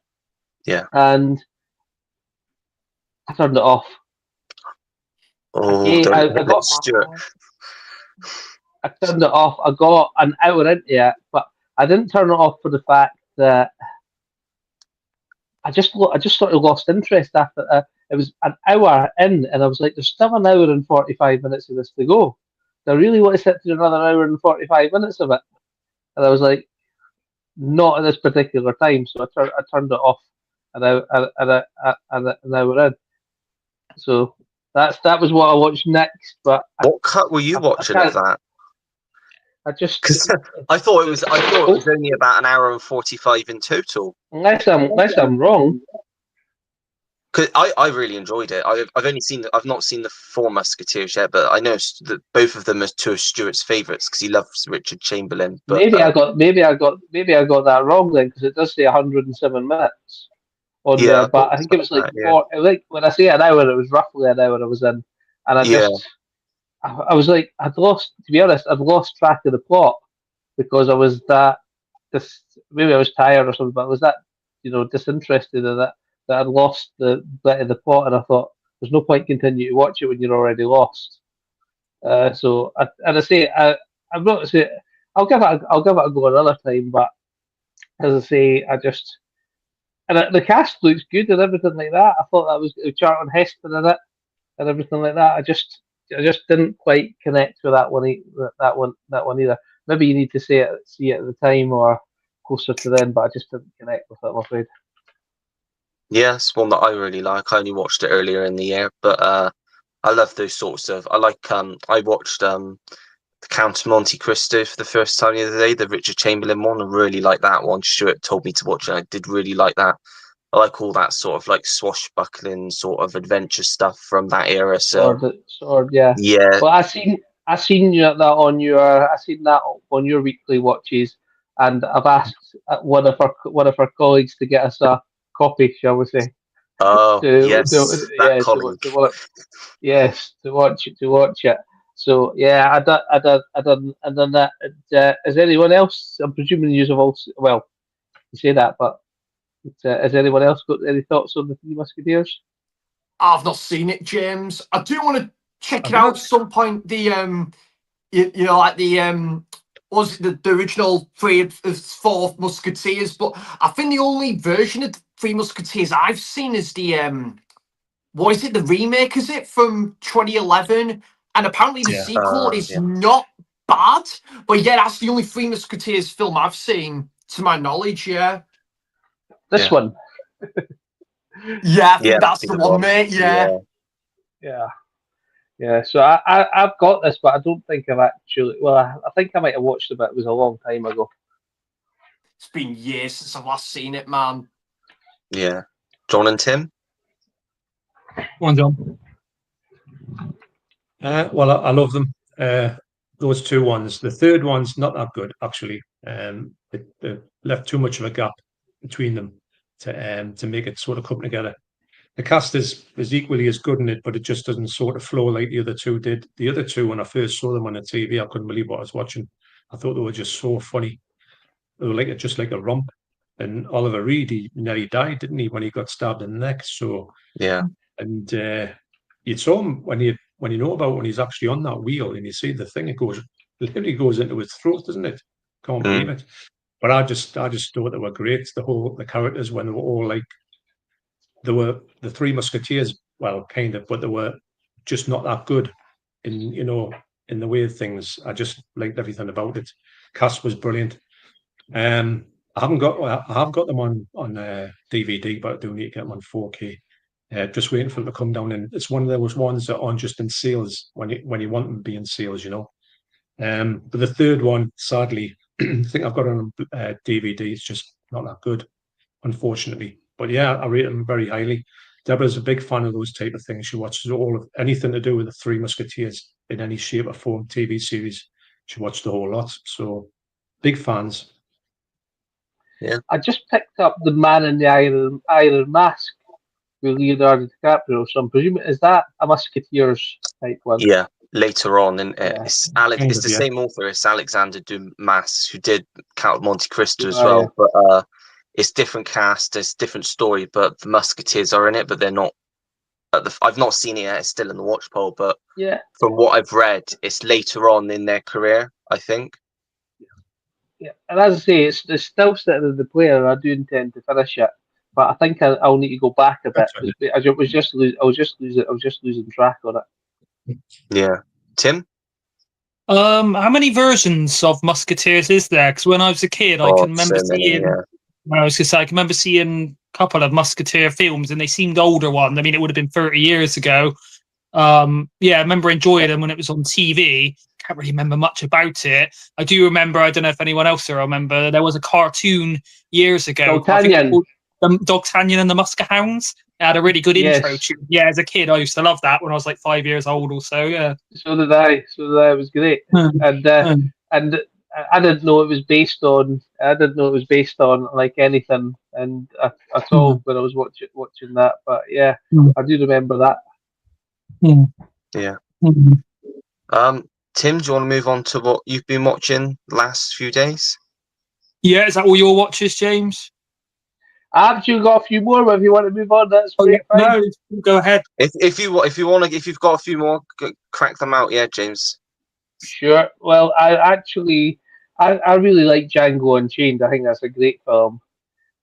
Yeah. And I turned it off. Oh, I got Stuart. I turned it off. I got an hour into it, but I didn't turn it off for the fact that I just sort of lost interest after it was an hour in, and I was like, "There's still an hour and 45 minutes of this to go. Do I really want to sit through another hour and 45 minutes of it?" And I was like, "Not at this particular time." So I turned it off, and an hour in. So that was what I watched next. But what cut were you watching of that? Because I thought it was only about an hour and 45 in total. Unless I'm wrong. Cause I really enjoyed it. I've not seen the Four Musketeers yet, but I know that both of them are two of Stuart's favourites because he loves Richard Chamberlain. But maybe I got that wrong then, because it does say 107 minutes on there. But I think it was like when I say an hour, it was roughly an hour I was in, and I was like, I'd lost track of the plot because I was maybe I was tired or something, but I was that disinterested in it that I'd lost the bit of the plot, and I thought there's no point continuing to watch it when you're already lost. So I'm not saying I'll give it a go another time, but as I say, the cast looks good and everything like that. I thought that was Charlton Heston in it and everything like that. I just didn't quite connect with that one either. Maybe you need to see it at the time, or closer to then, but I just didn't connect with it, I'm afraid. Yeah, it's one that I really like. I only watched it earlier in the year, but I love those sorts of. I like. I watched The Count of Monte Cristo for the first time the other day, the Richard Chamberlain one. I really like that one. Stuart told me to watch it. I did really like that. I like all that sort of like swashbuckling sort of adventure stuff from that era. So Sword, yeah. yeah, Well, I seen that on your weekly watches, and I've asked one of our colleagues to get us a copy, shall we say? oh yes, that colleague. To watch, yes, to watch it. So yeah, I done that. And, is anyone else? I'm presuming you have also. Well, you say that, but has anyone else got any thoughts on the Three Musketeers? I've not seen it, James. I do want to check it I've out not- at some point. The you know, like the was it the original four Musketeers, but I think the only version of the Three Musketeers I've seen is the what is it, the remake, is it, from 2011? And apparently the Yeah. sequel is Yeah. not bad. But yeah, that's the only Three Musketeers film I've seen, to my knowledge, yeah. This Yeah. one. Yeah, I think Yeah, that's the one, mate, yeah. Yeah. Yeah, so I've got this, but I don't think I've actually. Well, I think I might have watched it, but it was a long time ago. It's been years since I've last seen it, man. Yeah. John and Tim. Go on, John. Well, I love them. Those two ones. The third one's not that good, actually. It left too much of a gap between them to make it sort of come together. The cast is equally as good in it, but it just doesn't sort of flow like the other two did. The other two, when I first saw them on the TV, I couldn't believe what I was watching. I thought they were just so funny. They were just like a romp. And Oliver Reed, he nearly died, didn't he, when he got stabbed in the neck? So Yeah. and you saw him when you know about when he's actually on that wheel and you see the thing, it literally goes into his throat, doesn't it? Can't believe it. But I just thought they were great. The characters, when they were all like, they were the Three Musketeers, well, kind of, but they were just not that good in the way of things. I just liked everything about it. Cast was brilliant. I have got them on DVD, but I do need to get them on 4K. Just waiting for them to come down, and it's one of those ones that aren't just in sales when you want them to be in sales, But the third one, sadly, I think I've got it on DVD. It's just not that good, unfortunately. But yeah, I rate them very highly. Deborah's a big fan of those type of things. She watches anything to do with the Three Musketeers in any shape or form, TV series. She watched the whole lot. So big fans. Yeah. I just picked up The Man in the Iron Mask with Leonardo DiCaprio. So I'm presuming, is that a Musketeers type one? Yeah. Later on, and Yeah. it's Alex. Kind It's of, the yeah. same author. It's Alexander Dumas who did Count of Monte Cristo as Oh, well. yeah. But it's different cast. It's different story. But the Musketeers are in it, but they're not. I've not seen it yet. It's still in the watch poll. But Yeah. from what I've read, it's later on in their career, I think. Yeah, and as I say, it's still sitting in the player, and I do intend to finish it. But I think I'll need to go back a bit. I was just losing track on it. Yeah. Tim? How many versions of Musketeers is there? Because when I was a kid, I can remember seeing. When I was just, I can remember seeing a couple of Musketeer films, and they seemed older ones. I mean, it would have been 30 years ago. Yeah, I remember enjoying them when it was on TV. Can't really remember much about it. I do remember, I don't know if anyone else will remember, there was a cartoon years ago. D'Artagnan. D'Artagnan and the Muskehounds. It had a really good intro Yes. tune. Yeah, as a kid, I used to love that when I was like 5 years old or so. Yeah. So did I. It was great. And I didn't know it was based on. I didn't know it was based on like anything and at all when I was watching that. But yeah, I do remember that. Yeah. Tim, do you want to move on to what you've been watching the last few days? Yeah, is that all your watches, James? I've actually got a few more, but if you want to move on, that's great. No, go ahead. If you want to, if you've got a few more, crack them out. Yeah, James. Sure. Well, I really like Django Unchained. I think that's a great film.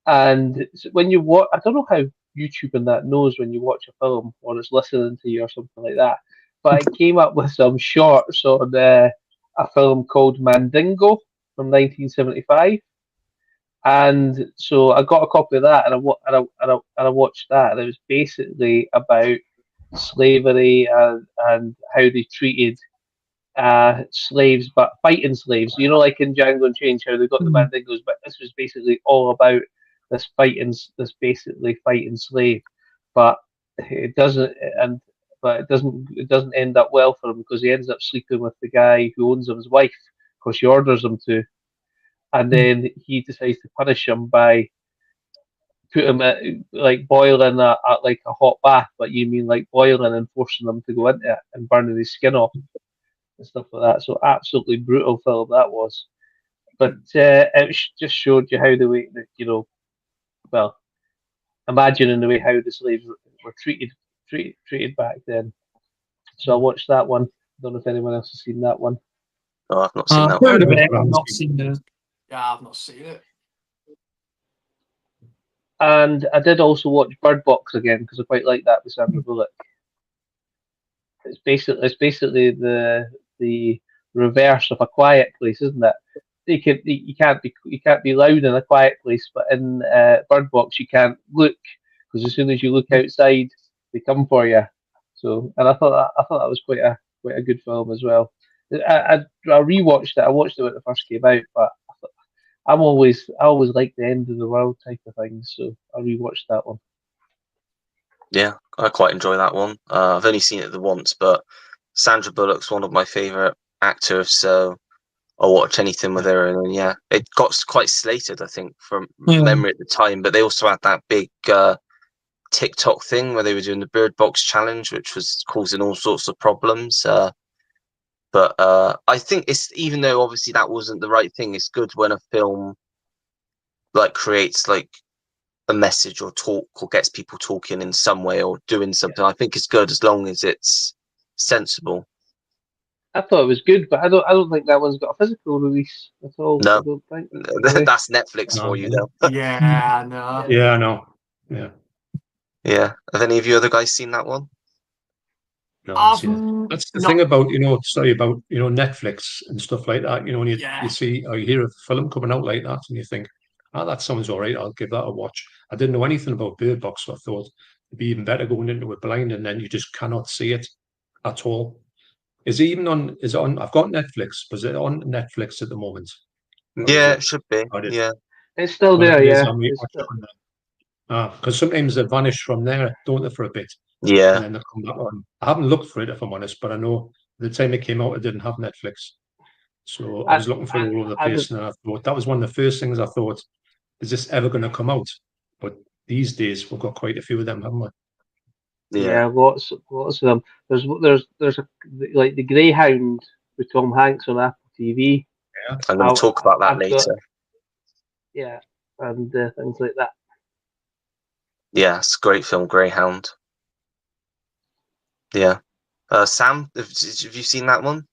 And when you watch, I don't know how YouTube and that knows when you watch a film or it's listening to you or something like that. But it came up with some shorts on a film called Mandingo from 1975. And so I got a copy of that, and I watched that, and it was basically about slavery and how they treated slaves, but fighting slaves. You know, like in Django Unchained, how they got the Mandingos, but this was basically all about this basically fighting slave. But it doesn't, and but it doesn't end up well for him because he ends up sleeping with the guy who owns him, his wife, because she orders him to, and then he decides to punish him by put him at, like boiling like a hot bath, but you mean like boiling and forcing him to go into it and burning his skin off and stuff like that. So absolutely brutal film that was. But it just showed you how the way that well, imagining the way how the slaves were treated back then. So I watched that one. Don't know if anyone else has seen that one. Oh, I've not seen that Heard one. of it, I've not seen it. Yeah, I've not seen it. And I did also watch Bird Box again because I quite like that with Sandra Bullock. It's basically the reverse of A Quiet Place, isn't it? You can't be loud in A Quiet Place, but in Bird Box you can't look because as soon as you look outside, they come for you. So, and I thought that was quite a good film as well. I rewatched it. I watched it when it first came out, but I always like the end of the world type of things, so I rewatched that one. Yeah, I quite enjoy that one. I've only seen it the once, but Sandra Bullock's one of my favourite actors, so I'll watch anything with her. And yeah, it got quite slated, I think, from memory at the time. But they also had that big TikTok thing where they were doing the Bird Box challenge, which was causing all sorts of problems. But I think it's, even though obviously that wasn't the right thing, it's good when a film like creates like a message or talk or gets people talking in some way or doing something. I think it's good as long as it's sensible. I thought it was good, but I don't think that one's got a physical release at all. No. I don't think. That's Netflix for you, though. Yeah, no. Yeah, I know. Yeah. Yeah. Have any of you other guys seen that one? No, I've that's the not- thing about, about, Netflix and stuff like that. When you Yeah. see or you hear a film coming out like that and you think, that sounds all right, I'll give that a watch. I didn't know anything about Bird Box, so I thought it'd be even better going into it blind, and then you just cannot see it at all. Is it on, I've got Netflix, but is it on Netflix at the moment? Yeah, it should be. Yeah. It's still Well, if there, it is, yeah. I may watch it on there. Because sometimes they vanish from there, don't they, for a bit? Yeah. And then they come back on. I haven't looked for it, if I'm honest, but I know the time it came out, it didn't have Netflix. So I was looking for it all over the place, and I thought that was one of the first things I thought, is this ever going to come out? But these days, we've got quite a few of them, haven't we? Yeah, lots of them. There's like the Greyhound with Tom Hanks on Apple TV. Yeah. I'm going to talk about that later. And things like that. Yeah, it's a great film, Greyhound. Yeah. Sam, have you seen that one?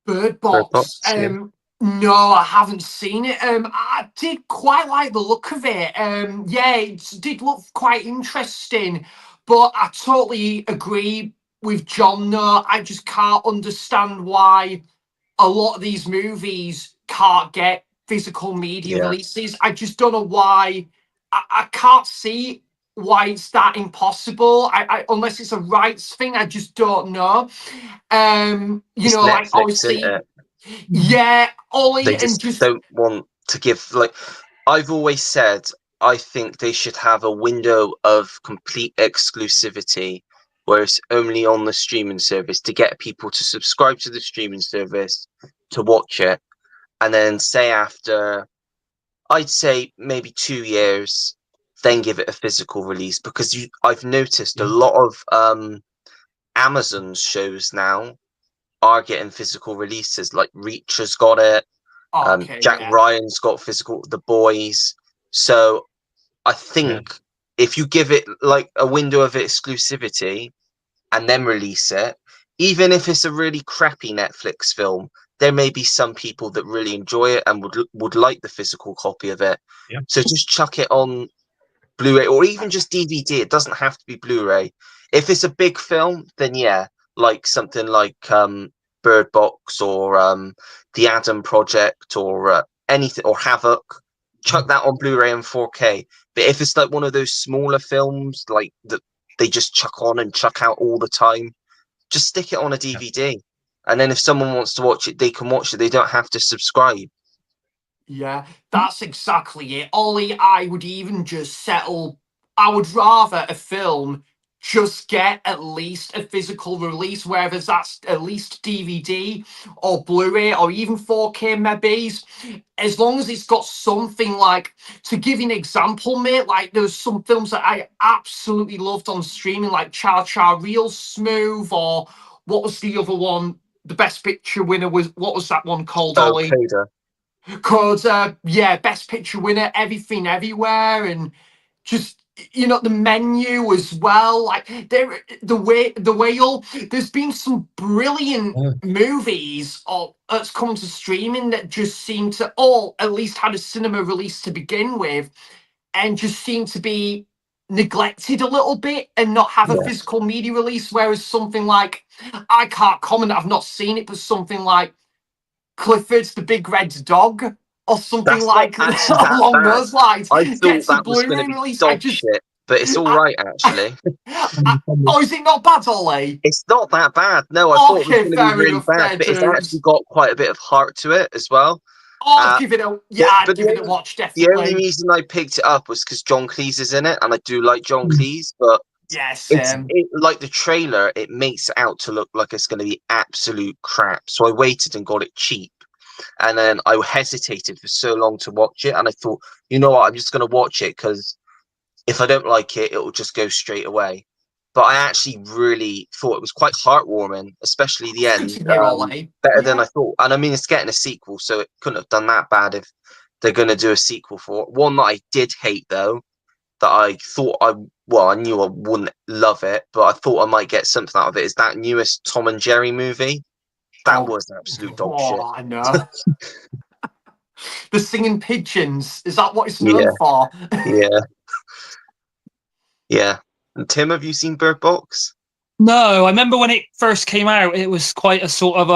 Bird Box. Yeah. No, I haven't seen it. I did quite like the look of it. Yeah, it did look quite interesting, but I totally agree with John. No, I just can't understand why a lot of these movies can't get physical media releases. I just don't know why. I can't see why it's that impossible. I unless it's a rights thing, I just don't know. It's like Netflix, obviously, isn't it? yeah, Ollie, They just don't want to give, like, I've always said, I think they should have a window of complete exclusivity where it's only on the streaming service to get people to subscribe to the streaming service to watch it, and then say after, I'd say maybe 2 years, then give it a physical release, because I've noticed a lot of Amazon's shows now are getting physical releases. Like Reach has got it. Jack Ryan's got physical. The Boys. So I think if you give it like a window of exclusivity and then release it, even if it's a really crappy Netflix film, there may be some people that really enjoy it and would like the physical copy of it. Yeah. So just chuck it on Blu-ray or even just DVD. It doesn't have to be Blu-ray. If it's a big film, then yeah, like something like Bird Box or The Adam Project or anything, or Havoc, chuck that on Blu-ray and 4K. But if it's like one of those smaller films, like that they just chuck on and chuck out all the time, just stick it on a DVD. And then if someone wants to watch it, they can watch it. They don't have to subscribe. Yeah, that's exactly it. Ollie, I would even just settle. I would rather a film just get at least a physical release, whether that's at least DVD or Blu-ray or even 4K maybe. As long as it's got something like, to give you an example, mate, like there's some films that I absolutely loved on streaming, like Cha Cha Real Smooth, or what was the other one? The Best Picture winner was, what was that one called, Ollie? Coda. Because yeah, Best Picture winner, Everything Everywhere, and just, you know, The Menu as well. Like there, the Whale. There's been some brilliant movies that's come to streaming that just seem to all at least had a cinema release to begin with, and just seem to be neglected a little bit and not have a physical media release. Whereas something like, I can't comment, I've not seen it, but something like Clifford's the Big Red Dog or something That's like not actually that along bad. those lines. I thought Gets a that was going Blu-ray to be release. dog shit, but it's all right actually. Oh, is it not bad, Ollie? It's not that bad. No, I thought it was Okay, going to be fair really enough bad, then, but it's dude. actually got quite a bit of heart to it as well. Oh, I'd give it a, yeah, I'd but give it a watch, the definitely. only reason I picked it up was because John Cleese is in it, and I do like John Cleese, but Yes, like the trailer, it makes it out to look like it's going to be absolute crap. So I waited and got it cheap. And then I hesitated for so long to watch it. And I thought, you know what, I'm just going to watch it because if I don't like it, it will just go straight away. But I actually really thought it was quite heartwarming, especially the end. Better than I thought. And I mean, it's getting a sequel, so it couldn't have done that bad if they're going to do a sequel for it. One that I did hate, though, that I thought I knew I wouldn't love it, but I thought I might get something out of it, is that newest Tom and Jerry movie. That was absolute dog shit. I know. The singing pigeons, is that what it's known for? Yeah. Yeah. And Tim, have you seen Bird Box? No, I remember when it first came out, it was quite a sort of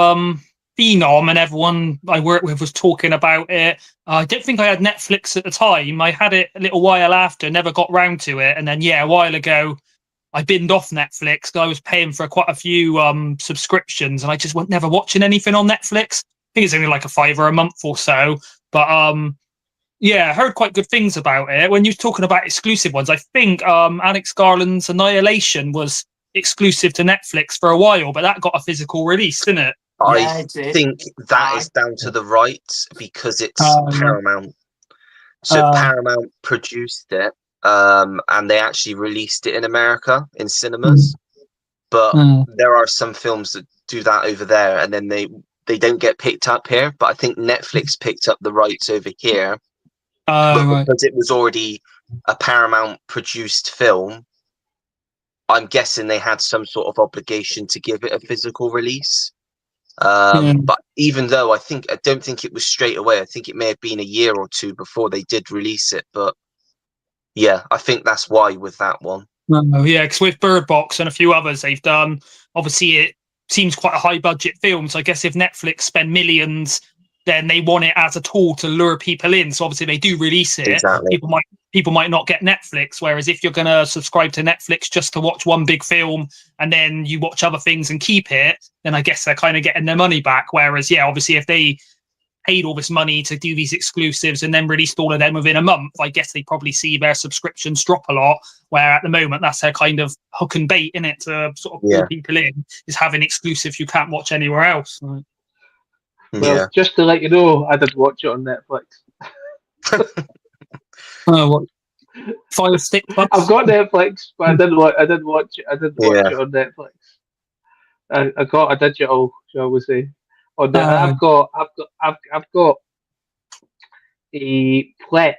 phenom, and everyone I worked with was talking about it. I don't think I had Netflix at the time. I had it a little while after, never got round to it. And then, a while ago, I binned off Netflix because I was paying for quite a few subscriptions, and I just never watching anything on Netflix. I think it's only like $5 a month or so. But I heard quite good things about it. When you were talking about exclusive ones, I think Alex Garland's Annihilation was exclusive to Netflix for a while, but that got a physical release, didn't it? I think that is down to the rights because it's Paramount. So Paramount produced it, and they actually released it in America in cinemas. But there are some films that do that over there, and then they don't get picked up here. But I think Netflix picked up the rights over here. But because it was already a Paramount produced film, I'm guessing they had some sort of obligation to give it a physical release. But even though I don't think it was straight away. I think it may have been a year or two before they did release it. But yeah, I think that's why with that one. Because with Bird Box and a few others they've done, obviously it seems quite a high budget film. So I guess if Netflix spend millions, then they want it as a tool to lure people in. So obviously they do release it. Exactly. People might not get Netflix. Whereas if you're going to subscribe to Netflix just to watch one big film and then you watch other things and keep it, then I guess they're kind of getting their money back. Whereas, obviously if they paid all this money to do these exclusives and then released all of them within a month, I guess they probably see their subscriptions drop a lot. Where at the moment, that's their kind of hook and bait in it to sort of pull people in, is having exclusives you can't watch anywhere else. Well, just to let you know, I did watch it on Netflix. What? Fire Stick Club? I've got Netflix, but I didn't watch it. I didn't watch it on Netflix. I got a digital, shall we say? On that, I've got a Plex.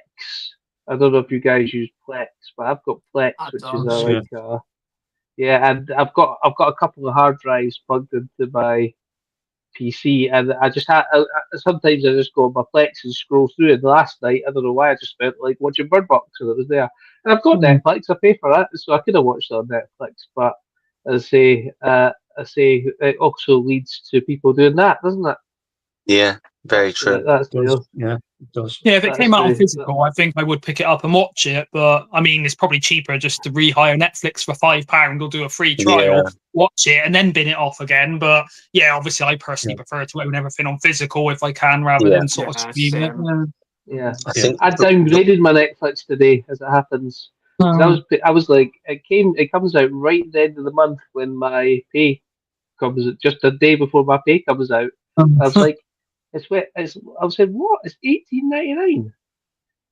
I don't know if you guys use Plex, but I've got Plex, which is and I've got a couple of hard drives plugged into my PC, and I just sometimes I just go on my Plex and scroll through it. Last night, I don't know why, I just felt like watching Bird Box, and it was there. And I've got Netflix, I pay for that, so I could have watched it on Netflix. But as I say, it also leads to people doing that, doesn't it? Yeah, very true. That's the deal. Yeah. It does. Yeah, if it That's came out on true. physical, I think I would pick it up and watch it. But I mean, it's probably cheaper just to rehire Netflix for £5 or do a free trial, watch it, and then bin it off again. But yeah, obviously, I personally prefer to own everything on physical if I can, rather than sort of stream it. Yeah, I think I downgraded my Netflix today, as it happens. 'Cause I was like, it comes out right at the end of the month when my pay comes, just a day before my pay comes out. I was like, I was saying, what? It's $18.99.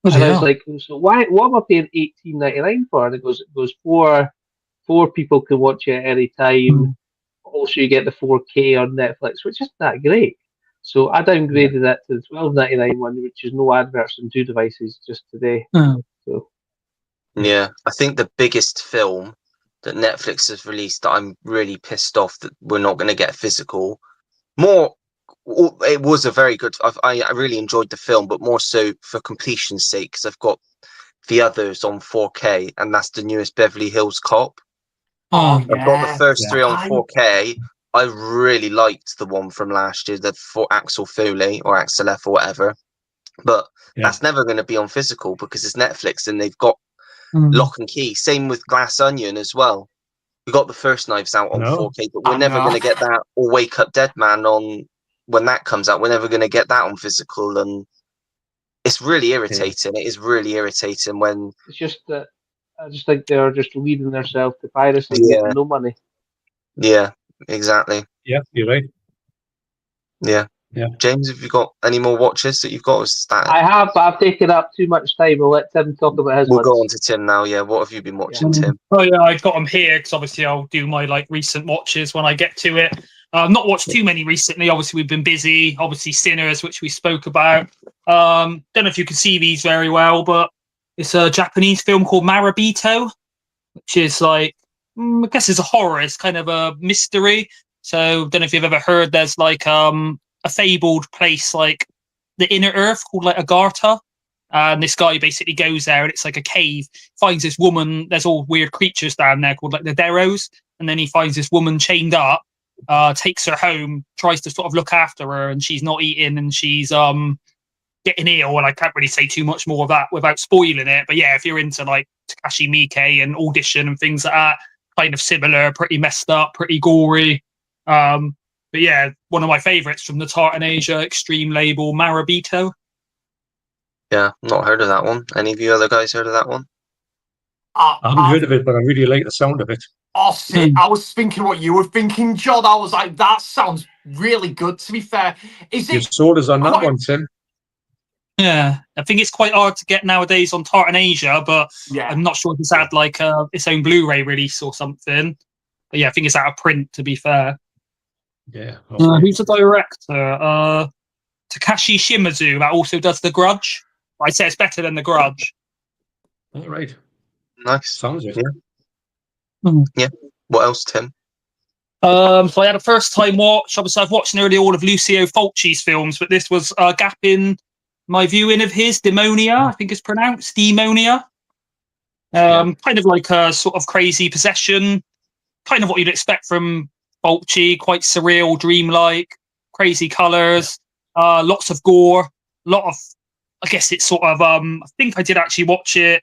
And I was like, so why? What am I paying $18.99 for? And it goes four people can watch it at any time. Also, you get the 4K on Netflix, which isn't that great. So I downgraded that to the $12.99 one, which is no adverts on 2 devices, just today. So yeah, I think the biggest film that Netflix has released that I'm really pissed off that we're not going to get physical. It was a very good. I really enjoyed the film, but more so for completion's sake, because I've got the others on 4K, and that's the newest Beverly Hills Cop. Oh, I've got the first 3 on I- 4K. I really liked the one from last year, the for Axel Foley or Axel F or whatever. But that's never going to be on physical because it's Netflix and they've got lock and key. Same with Glass Onion as well. We got the first Knives Out on 4K, but we're never going to get that, or Wake Up Dead Man on when that comes out. We're never going to get that on physical, and it's really irritating. It is really irritating when it's just that I just think they're just leading themselves to piracy and making no money. Yeah, exactly. Yeah, you're right. Yeah. James, have you got any more watches that you've got? I have, but I've taken up too much time. I'll let Tim talk about his We'll go ones. on to Tim now. Yeah, what have you been watching, Tim? Oh yeah, I've got them here because obviously I'll do my recent watches when I get to it. Not watched too many recently. Obviously we've been busy. Obviously Sinners, which we spoke about. Don't know if you can see these very well, but it's a Japanese film called Marabito, which is I guess it's a horror. It's kind of a mystery. So don't know if you've ever heard. There's a fabled place like the Inner Earth called Agartha. And this guy basically goes there and it's like a cave, finds this woman. There's all weird creatures down there called the Deros. And then he finds this woman chained up, takes her home, tries to sort of look after her, and she's not eating and she's getting ill. And I can't really say too much more of that without spoiling it. But yeah, if you're into Takashi Miike and Audition and things like that, kind of similar, pretty messed up, pretty gory. But yeah, one of my favourites from the Tartan Asia Extreme label, Marabito. Yeah, not heard of that one. Any of you other guys heard of that one? I haven't heard of it, but I really like the sound of it. I was thinking what you were thinking, John. I was like, that sounds really good, to be fair. Is Your it sold us on that one, Tim. Yeah, I think it's quite hard to get nowadays on Tartan Asia, but I'm not sure if it's had its own Blu-ray release or something. But yeah, I think it's out of print, to be fair. Yeah. Who's the director? Takashi Shimizu, that also does The Grudge. I'd say it's better than The Grudge. All right. Nice. Sounds it. Yeah. What else, Tim? So I had a first time watch. Obviously, I've watched nearly all of Lucio Fulci's films, but this was a gap in my viewing of his Demonia, I think it's pronounced Demonia. Kind of like a sort of crazy possession, kind of what you'd expect from Fulci, quite surreal, dreamlike, crazy colours, lots of gore, I guess it's sort of I think I did actually watch it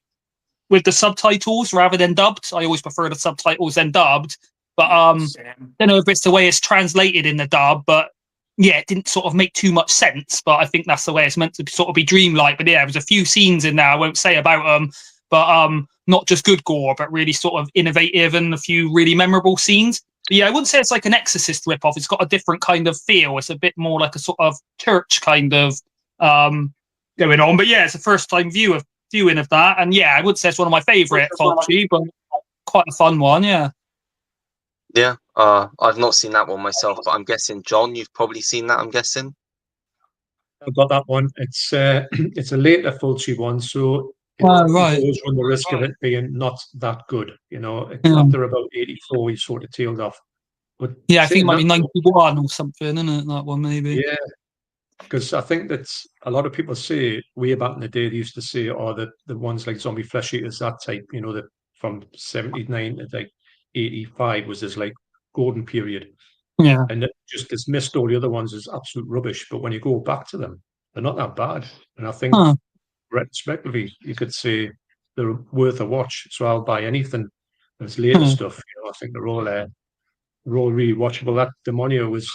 with the subtitles rather than dubbed. I always prefer the subtitles than dubbed, but don't know if it's the way it's translated in the dub, but yeah, it didn't sort of make too much sense, but I think that's the way it's meant to sort of be dreamlike. But yeah, there was a few scenes in there I won't say about them, but not just good gore, but really sort of innovative and a few really memorable scenes. But yeah, I wouldn't say it's like an Exorcist ripoff. It's got a different kind of feel. It's a bit more like a sort of church kind of going on. But yeah, it's a first time viewing of that, and yeah, I would say it's one of my favourite Fulci, but quite a fun one. Yeah. Yeah, I've not seen that one myself, but I'm guessing, John, you've probably seen that, I'm guessing. I've got that one. It's a later Fulci one, so it does run the risk of it being not that good. After about 84, he sort of tailed off. But yeah, I think it might be 91 or something, isn't it? That one, maybe. Yeah, because I think that a lot of people say way back in the day, they used to say, the ones like Zombie Flesh Eaters, that type, that from 79 to 85 was this golden period. Yeah. And it just dismissed all the other ones as absolute rubbish. But when you go back to them they're not that bad, and I think Huh. retrospectively you could say they're worth a watch. So I'll buy anything that's later Hmm. stuff. I think they're all really watchable. That Demonio was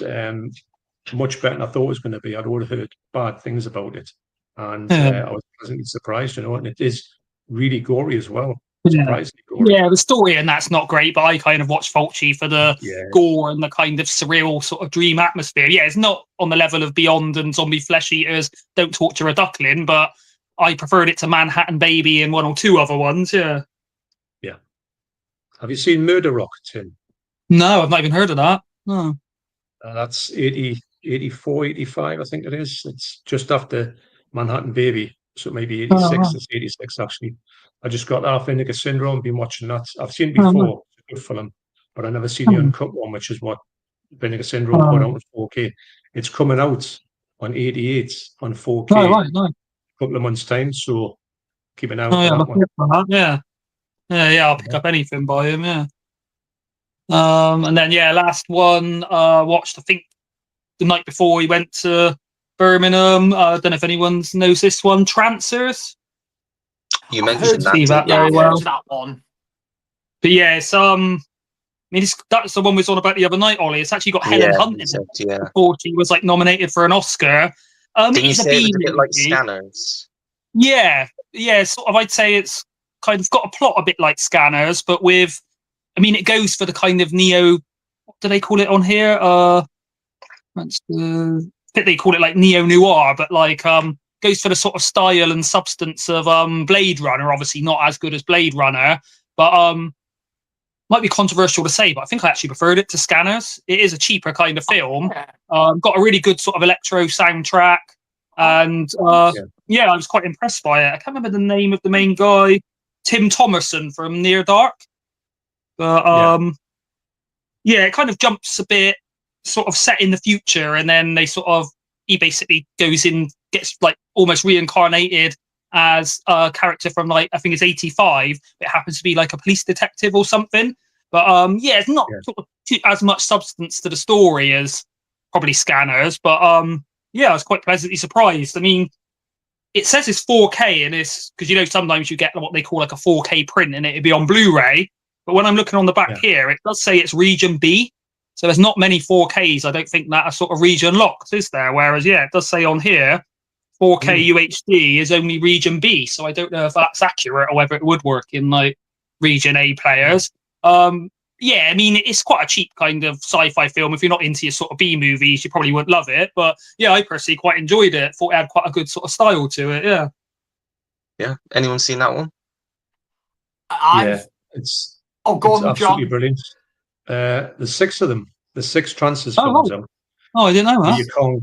much better than I thought it was going to be. I'd already heard bad things about it, and Yeah. I was pleasantly surprised. And it is really gory as well. Yeah. Surprisingly gory. Yeah, the story and that's not great, but I kind of watch Fulci for the Yeah, gore and the kind of surreal sort of dream atmosphere. Yeah, it's not on the level of Beyond and Zombie Flesh Eaters, Don't Torture a Duckling, but I preferred it to Manhattan Baby and one or two other ones. Yeah. yeah. Have you seen Murder Rock, Tim? No, I've not even heard of that. No. That's 80, 84, 85, I think it is. It's just after Manhattan Baby. So maybe Oh, 86. wow. It's 86, actually. I just got off Vinegar Syndrome, been watching that. I've seen it Oh, wow. before. It's a good film. But I never seen the Hmm. uncut one, which is what Vinegar Syndrome put out in 4K. It's coming out on 88 on 4K Oh, right, nice. a couple of months' time. So keep an eye out Oh, for yeah, that I'll one. look for that. Yeah. Yeah, I'll pick Yeah. up anything by him, yeah. And then yeah, last one watched I think the night before he went to Birmingham. I don't know if anyone knows this one, Trancers. You I've mentioned heard, that, See that didn't you? yeah, very I've Yeah. heard well. of that one. But yeah, it's I mean that's the one we was on about the other night, Ollie. It's actually got Helen Yeah, Hunt you in said, it. yeah. Before she was like nominated for an Oscar. Didn't you It's a say it B was a bit like movie. Scanners? Yeah, yeah, sort of. I'd say it's kind of got a plot a bit like Scanners, but with, I mean, it goes for the kind of neo. What do they call it on here? That's the. I think they call it like neo noir, but like goes for the sort of style and substance of Blade Runner. Obviously, not as good as Blade Runner, but might be controversial to say, but I think I actually preferred it to Scanners. It is a cheaper kind of film. Yeah. Got a really good sort of electro soundtrack, and Yeah. yeah, I was quite impressed by it. I can't remember the name of the main guy, Tim Thomerson from Near Dark, but yeah, it kind of jumps a bit, sort of set in the future, and then he basically goes in, gets like almost reincarnated as a character from like I think it's 85. It happens to be like a police detective or something. But yeah, it's not Yeah. sort of as much substance to the story as probably Scanners. But yeah, I was quite pleasantly surprised. I mean, it says it's 4K and it's because sometimes you get what they call like a 4K print and it'd be on Blu-ray. But when I'm looking on the back Yeah. here, it does say it's region B. So there's not many 4Ks. I don't think that are sort of region locked, is there? Whereas yeah, it does say on here 4K UHD is only region B. So I don't know if that's accurate or whether it would work in like region A players. Yeah, I mean, it's quite a cheap kind of sci-fi film. If you're not into your sort of B movies, you probably wouldn't love it. But yeah, I personally quite enjoyed it. Thought it had quite a good sort of style to it. Yeah. Yeah. Anyone seen that one? I've. It's Go it's on, absolutely John. brilliant. There's 6 of them. There's 6 Trances Oh, films right. out. Oh, I didn't know that.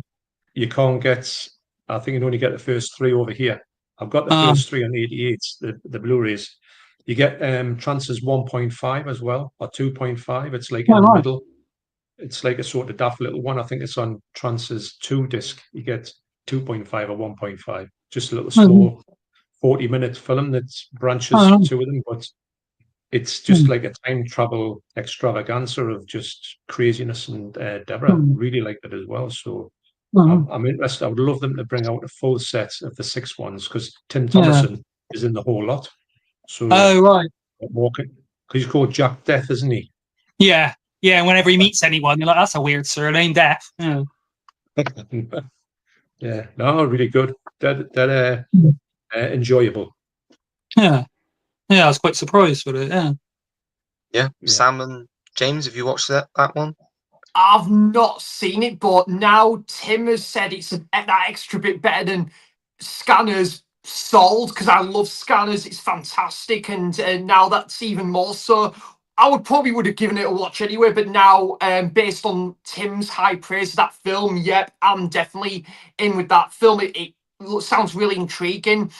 You can't get. I think you can only get the first 3 over here. I've got the Um, first 3 on 88, the Blu-rays. You get Trances 1.5 as well, or 2.5. It's like in oh, the right. middle. It's like a sort of daft little one. I think it's on Trances 2 disc. You get 2.5 or 1.5. Just a little small 40-minute film that branches Oh, two of them, but it's just hmm, like a time travel extravaganza of just craziness. And Deborah really liked it as well. So I'm interested. I would love them to bring out a full set of the 6 ones because Tim yeah. Thomerson is in the whole lot. So Oh, right. walking because he's called Jack Death, isn't he? Yeah. Yeah. Whenever he meets anyone, you're like, that's a weird surname, Death. Yeah. Yeah, no, really good. That enjoyable. Yeah. Yeah. I was quite surprised with it. Yeah. Yeah. Yeah. Sam and James, have you watched that one? I've not seen it, but now Tim has said it's that extra bit better than Scanners. Sold, because I love Scanners. It's fantastic, and now that's even more so. I would have given it a watch anyway, but now, based on Tim's high praise of that film, yep, I'm definitely in with that film. It sounds really intriguing.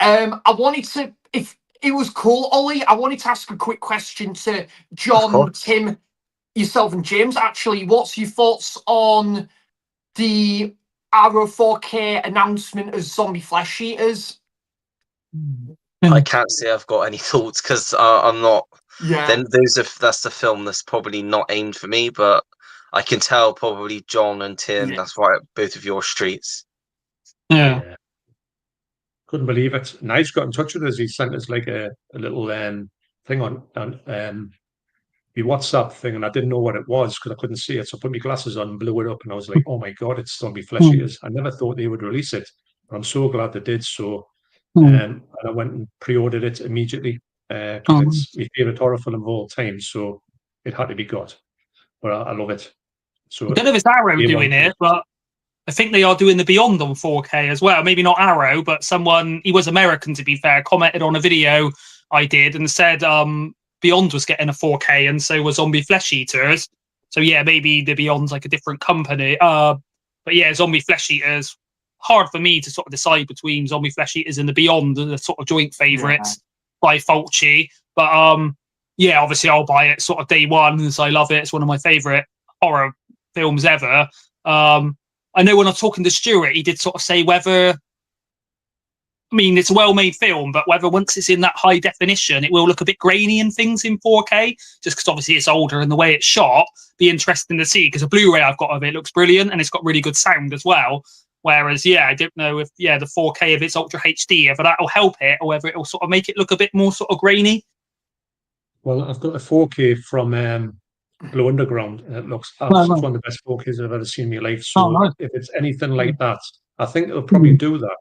I wanted to, if it was cool, Ollie, I wanted to ask a quick question to John, course. Tim, yourself, and James. Actually, what's your thoughts on the Arrow 4K announcement as Zombie Flesh Eaters? I can't say I've got any thoughts because I'm not. Yeah. Then that's the film that's probably not aimed for me, but I can tell probably John and Tim, Yeah. that's right up both of your streets. Yeah. Couldn't believe it. Nige got in touch with us. He sent us like a little thing on the WhatsApp thing, and I didn't know what it was because I couldn't see it. So I put my glasses on and blew it up, and I was like, "Oh my god, it's zombie flesh eaters!" I never thought they would release it, but I'm so glad they did. So, and I went and pre-ordered it immediately because it's my favorite horror film of all time. So it had to be got. But I love it. So I don't know if it's Arrow A1 doing it, but I think they are doing the Beyond on 4K as well. Maybe not Arrow, but someone, he was American to be fair, commented on a video I did and said Beyond was getting a 4K and so was Zombie Flesh Eaters. So yeah, maybe the Beyond's like a different company. But yeah, Zombie Flesh Eaters, hard for me to sort of decide between Zombie Flesh Eaters and the Beyond, the sort of joint favourites by Fulci. But yeah, obviously I'll buy it sort of day one as I love it. It's one of my favourite horror films ever. I know when I was talking to Stuart, he did sort of say whether, I mean, it's a well-made film, but whether once it's in that high definition, it will look a bit grainy and things in 4K, just because obviously it's older and the way it's shot. Be interesting to see, because the Blu-ray I've got of it looks brilliant and it's got really good sound as well. Whereas, yeah, I don't know if, yeah, the 4K of it's Ultra HD, whether that'll help it or whether it'll sort of make it look a bit more sort of grainy. Well, I've got a 4K from Blue Underground, and it looks it's one of the best 4Ks I've ever seen in my life. So if it's anything like that, I think it'll probably do that.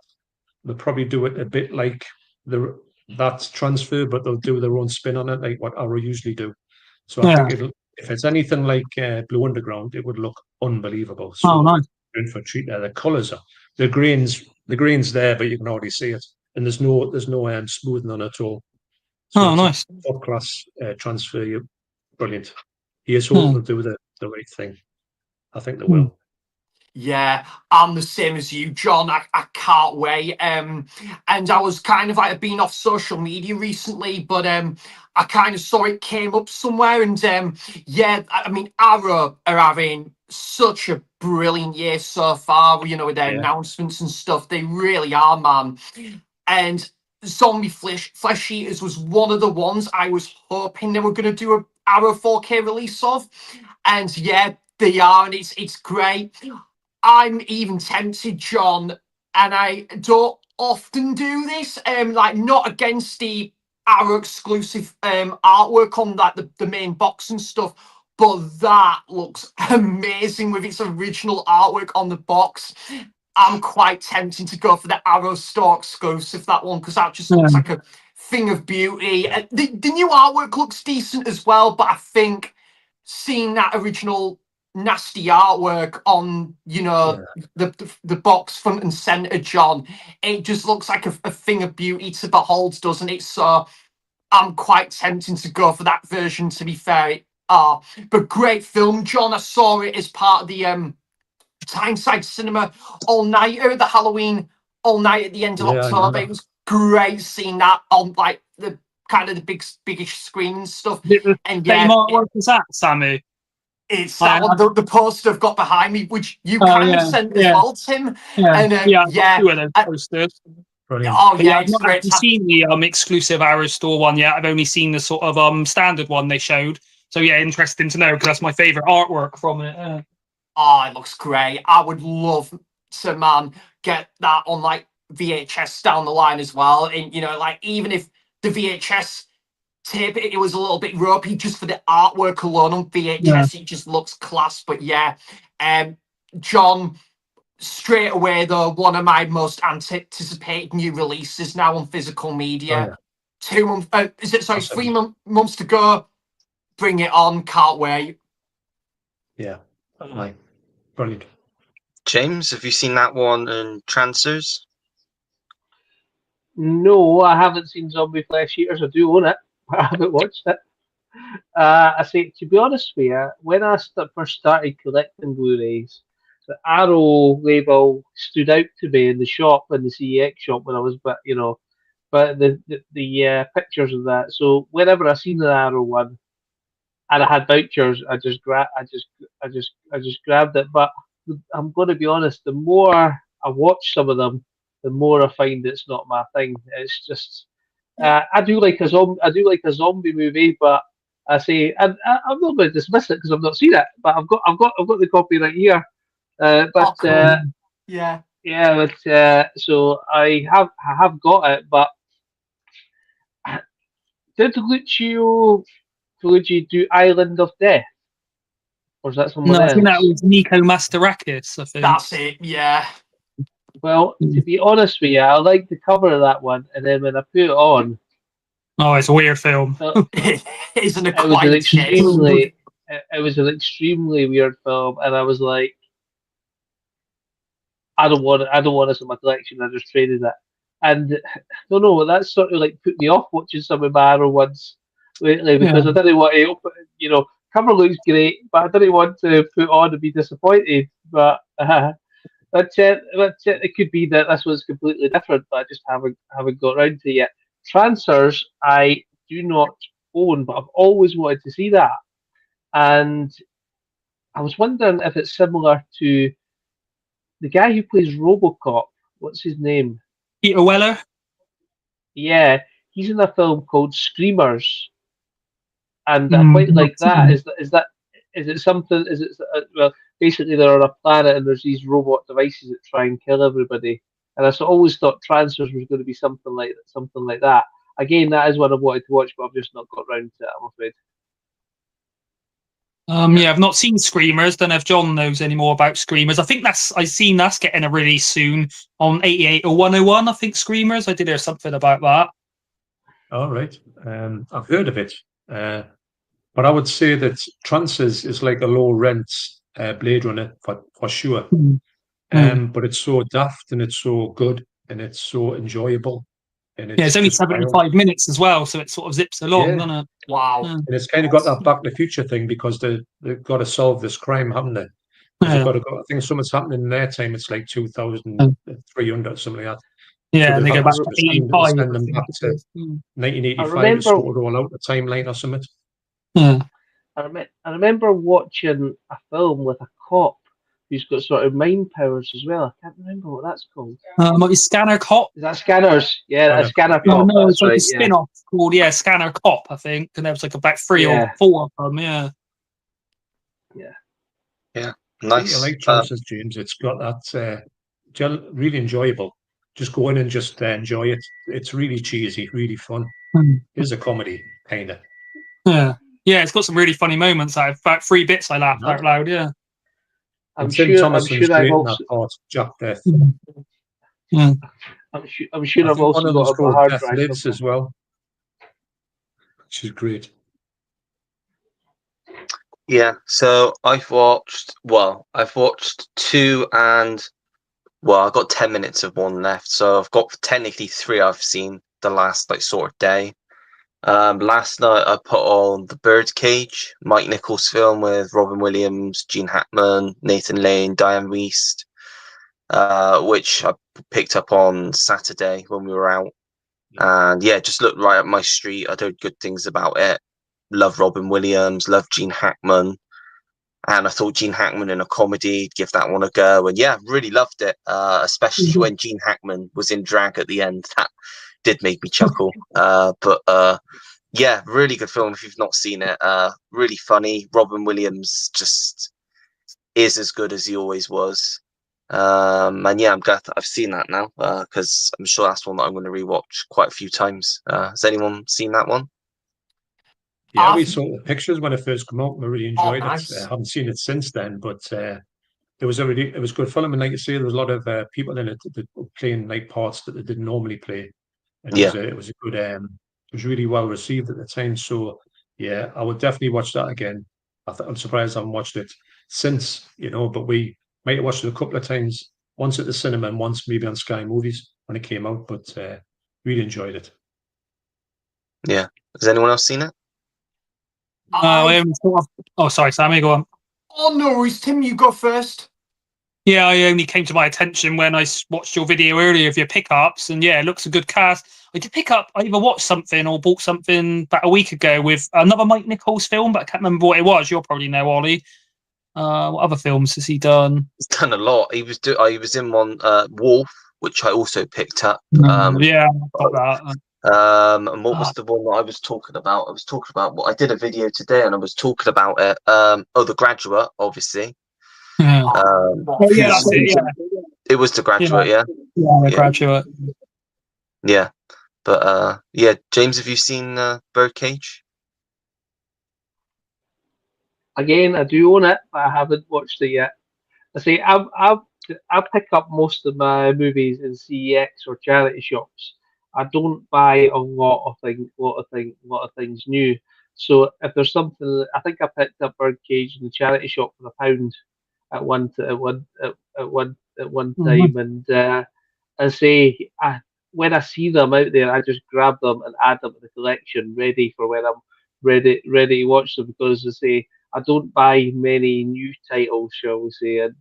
They'll probably do it a bit like that transfer, but they'll do their own spin on it, like what Arrow usually do. So I think if it's anything like Blue Underground, it would look unbelievable. So in for a treat there. The colours are the grains there, but you can already see it, and there's no smoothing on it at all. So nice. Top class transfer. Brilliant. Here's hoping they'll do the right thing. I think they will. Yeah, I'm the same as you, John. I can't wait. And I was kind of like, I've been off social media recently, but I kind of saw it came up somewhere. And yeah, I mean, Arrow are having such a brilliant year so far, you know, with their announcements and stuff. They really are, man. And Zombie Flesh Eaters was one of the ones I was hoping they were going to do a Arrow 4K release of. And yeah, they are, and it's great. I'm even tempted, John, and I don't often do this, like not against the Arrow exclusive artwork on like the main box and stuff, but that looks amazing with its original artwork on the box. I'm quite tempted to go for the Arrow store exclusive, that one, because that just looks like a thing of beauty. The new artwork looks decent as well, but I think seeing that original nasty artwork on, you know, the box front and center, John, it just looks like a thing of beauty to behold, doesn't it? So I'm quite tempted to go for that version, to be fair. But great film, John. I saw it as part of the Tyneside Cinema all-nighter, the Halloween all-night at the end of October. It was great seeing that on like the kind of the biggest screen and stuff. And yeah, what was that, Sammy? It's that one, the poster I've got behind me, which you kind of sent as well, Tim. And two of those posters. Oh yeah, I've not actually seen the exclusive Arrow store one yet. I've only seen the sort of standard one they showed. So yeah, interesting to know because that's my favourite artwork from it. Oh, it looks great. I would love to, get that on like VHS down the line as well. And you know, like even if the VHS tape it was a little bit ropey, just for the artwork alone on VHS, it just looks class. But yeah, John, straight away though, one of my most anticipated new releases now on physical media. 2 months, is it? Sorry, 3 months to go. Bring it on! Can't wait. Yeah, brilliant. James, have you seen that one in Transers? No, I haven't seen Zombie Flesh Eaters. I do own it, but I haven't watched it. I say, to be honest with you, when I first started collecting Blu-rays, the Arrow label stood out to me in the shop, in the CEX shop when I was, but the pictures of that. So whenever I seen an Arrow one, and I had vouchers, I just grabbed it. But I'm going to be honest, the more I watch some of them, the more I find it's not my thing. It's just I do like a zombie movie, but I say I'm not going to dismiss it because I've not seen it. But I've got the copy right here. Cool. Yeah. Yeah, but so I have got it, but did Lucio do Island of Death, or is that someone No, I think that else? was Nico Mastorakis, I think. That's it. Yeah. Well, to be honest with you, I like the cover of that one, and then when I put it on, Oh, it's a weird film. Isn't it it was an quite shit? extremely weird film, and I was like, I don't want this in my collection. I just traded it, and I don't know. That sort of like put me off watching some of my other ones lately because Yeah. I didn't want to open. Cover looks great, but I didn't want to put on and be disappointed. But that's it. That's it. It could be that this was completely different, but I just haven't got around to it yet. Transfers, I do not own, but I've always wanted to see that, and I was wondering if it's similar to the guy who plays RoboCop. What's his name? Peter Weller. Yeah, he's in a film called Screamers, and I quite Not like that. seen. Is it something? Is it well? Basically, they're on a planet and there's these robot devices that try and kill everybody. And always thought Transfers was going to be something like that. Again, that is one I've wanted to watch, but I've just not got round to it. I'm afraid. Yeah, I've not seen Screamers. Don't know if John knows any more about Screamers. I think I've seen that's getting a release soon on 88 or 101. I think Screamers. I did hear something about that. All right. I've heard of it. But I would say that Transfers is like a low rent Blade Runner for sure. But it's so daft and it's so good and it's so enjoyable. And Yeah, it's only just wild. 75 minutes as well, so it sort of zips along, Yeah. doesn't it? Wow. Yeah. And it's kind of got that Back to the Future thing because they've got to solve this crime, haven't they? Because they've got to go. I think something's happening in their time. It's like 2,300 or something like that. Yeah, So and they've they go had back to to sort of 85. send them I back think to it is. 1985 to sort it all out, the timeline or something. Yeah. I remember watching a film with a cop who's got sort of mind powers as well. I can't remember what that's called. Might be Scanner Cop. Is that Scanners? Yeah, that's Scanner No, Cop. no, That's it's like right. a spin-off called Scanner Cop, I think. And there was like about 3 or 4 of them, yeah. Yeah. Nice. I like Transfers, James. It's got that really enjoyable. Just go in and just enjoy it. It's really cheesy, really fun. It's a comedy, kind of. Yeah. Yeah, it's got some really funny moments. About 3 bits I laughed out loud, yeah. I'm Tim sure Thomason's I've great in also. that part, Jack Death. Yeah. I'm sure I I've think one also of got them's a called hard Death drive. Lives as well, which is great. Yeah, so I've watched 2 and I've got 10 minutes of one left. So I've got technically 3 I've seen the last sort of day. Last night I put on The Birdcage, Mike Nichols film with Robin Williams, Gene Hackman, Nathan Lane, Diane Wiest, which I picked up on Saturday when we were out. And yeah, just looked right up my street. I'd heard good things about it. Love Robin Williams, love Gene Hackman. And I thought Gene Hackman in a comedy, give that one a go. And yeah, really loved it, especially when Gene Hackman was in drag at the end. That did make me chuckle. Yeah, really good film if you've not seen it. Really funny. Robin Williams just is as good as he always was. And yeah, I'm glad that I've seen that now because I'm sure that's one that I'm going to rewatch quite a few times. Has anyone seen that one? Yeah, we saw the pictures when it first came out. We really enjoyed nice. it. I haven't seen it since then, but it was good film. And like you say, there was a lot of people in it that were playing like parts that they didn't normally play. And it was a good. It was really well received at the time. So yeah, I would definitely watch that again. I'm surprised I haven't watched it since, but we might have watched it a couple of times. Once at the cinema and once maybe on Sky Movies when it came out. But really enjoyed it. Yeah. Has anyone else seen it? Oh, sorry, Sammy, go on. Oh, no worries. Tim, you go first. Yeah, I only came to my attention when I watched your video earlier of your pickups, and yeah, it looks a good cast. I did pick up, I either watched something or bought something about a week ago with another Mike Nichols film, but I can't remember what it was. You'll probably know, Ollie. What other films has he done? He's done a lot. He was in one, Wolf, which I also picked up. Yeah, got that. And what was the one that I was talking about? I was talking about I did a video today, and I was talking about it. The Graduate, obviously. Yeah. Yeah, that's it. Yeah. It was The Graduate, yeah. Yeah, The Yeah. Graduate. Yeah. But yeah, James, have you seen Birdcage? Again, I do own it, but I haven't watched it yet. I say I pick up most of my movies in CEX or charity shops. I don't buy a lot of things new. So if there's something, I think I picked up Birdcage in the charity shop for £1 at one time, and I say when I see them out there, I just grab them and add them to the collection, ready for when I'm ready to watch them. Because I say I don't buy many new titles, shall we say, and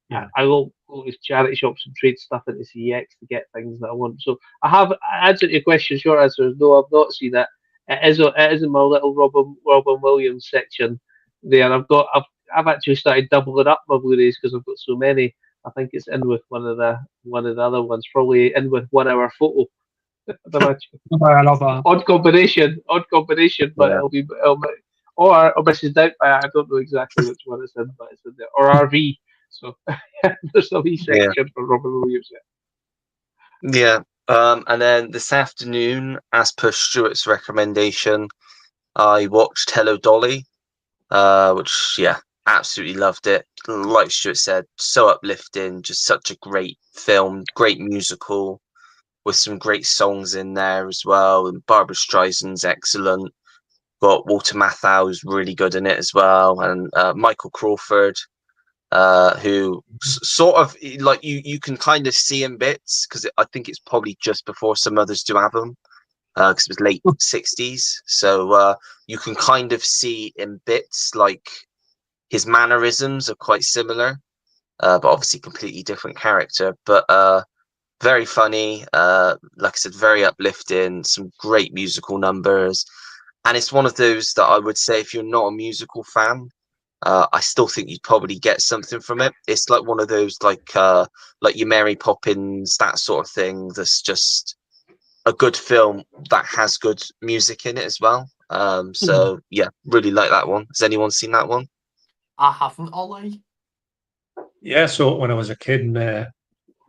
Yeah. I will go to charity shops and trade stuff into CEX to get things that I want. So I have answered your question. Short answer is no, I've not seen it. It is in my little Robin Williams section there. I've actually started doubling up my Blu-rays because I've got so many. I think it's in with one of the other ones, probably in with 1 hour photo. I'd imagine. I love that. Odd combination, but Yeah. or Mrs. Doubtfire. I don't know exactly which one it's in, but it's in there. Or RV. So there's a wee section for Robin Williams. Yeah. And then this afternoon, as per Stuart's recommendation, I watched Hello Dolly, which, yeah, absolutely loved it. Like Stuart said, so uplifting, just such a great film, great musical with some great songs in there as well. And Barbara Streisand's excellent. Got Walter Matthau's really good in it as well, and Michael Crawford, who sort of like you can kind of see in bits because I think it's probably just before some others do have them because it was late 60s, so you can kind of see in bits like his mannerisms are quite similar, but obviously completely different character, but very funny, like I said, very uplifting, some great musical numbers. And it's one of those that I would say if you're not a musical fan, I still think you'd probably get something from it. It's like one of those like your Mary Poppins, that sort of thing. That's just a good film that has good music in it as well. So yeah, really like that one. Has anyone seen that one? I haven't, Ollie. Yeah, so when I was a kid,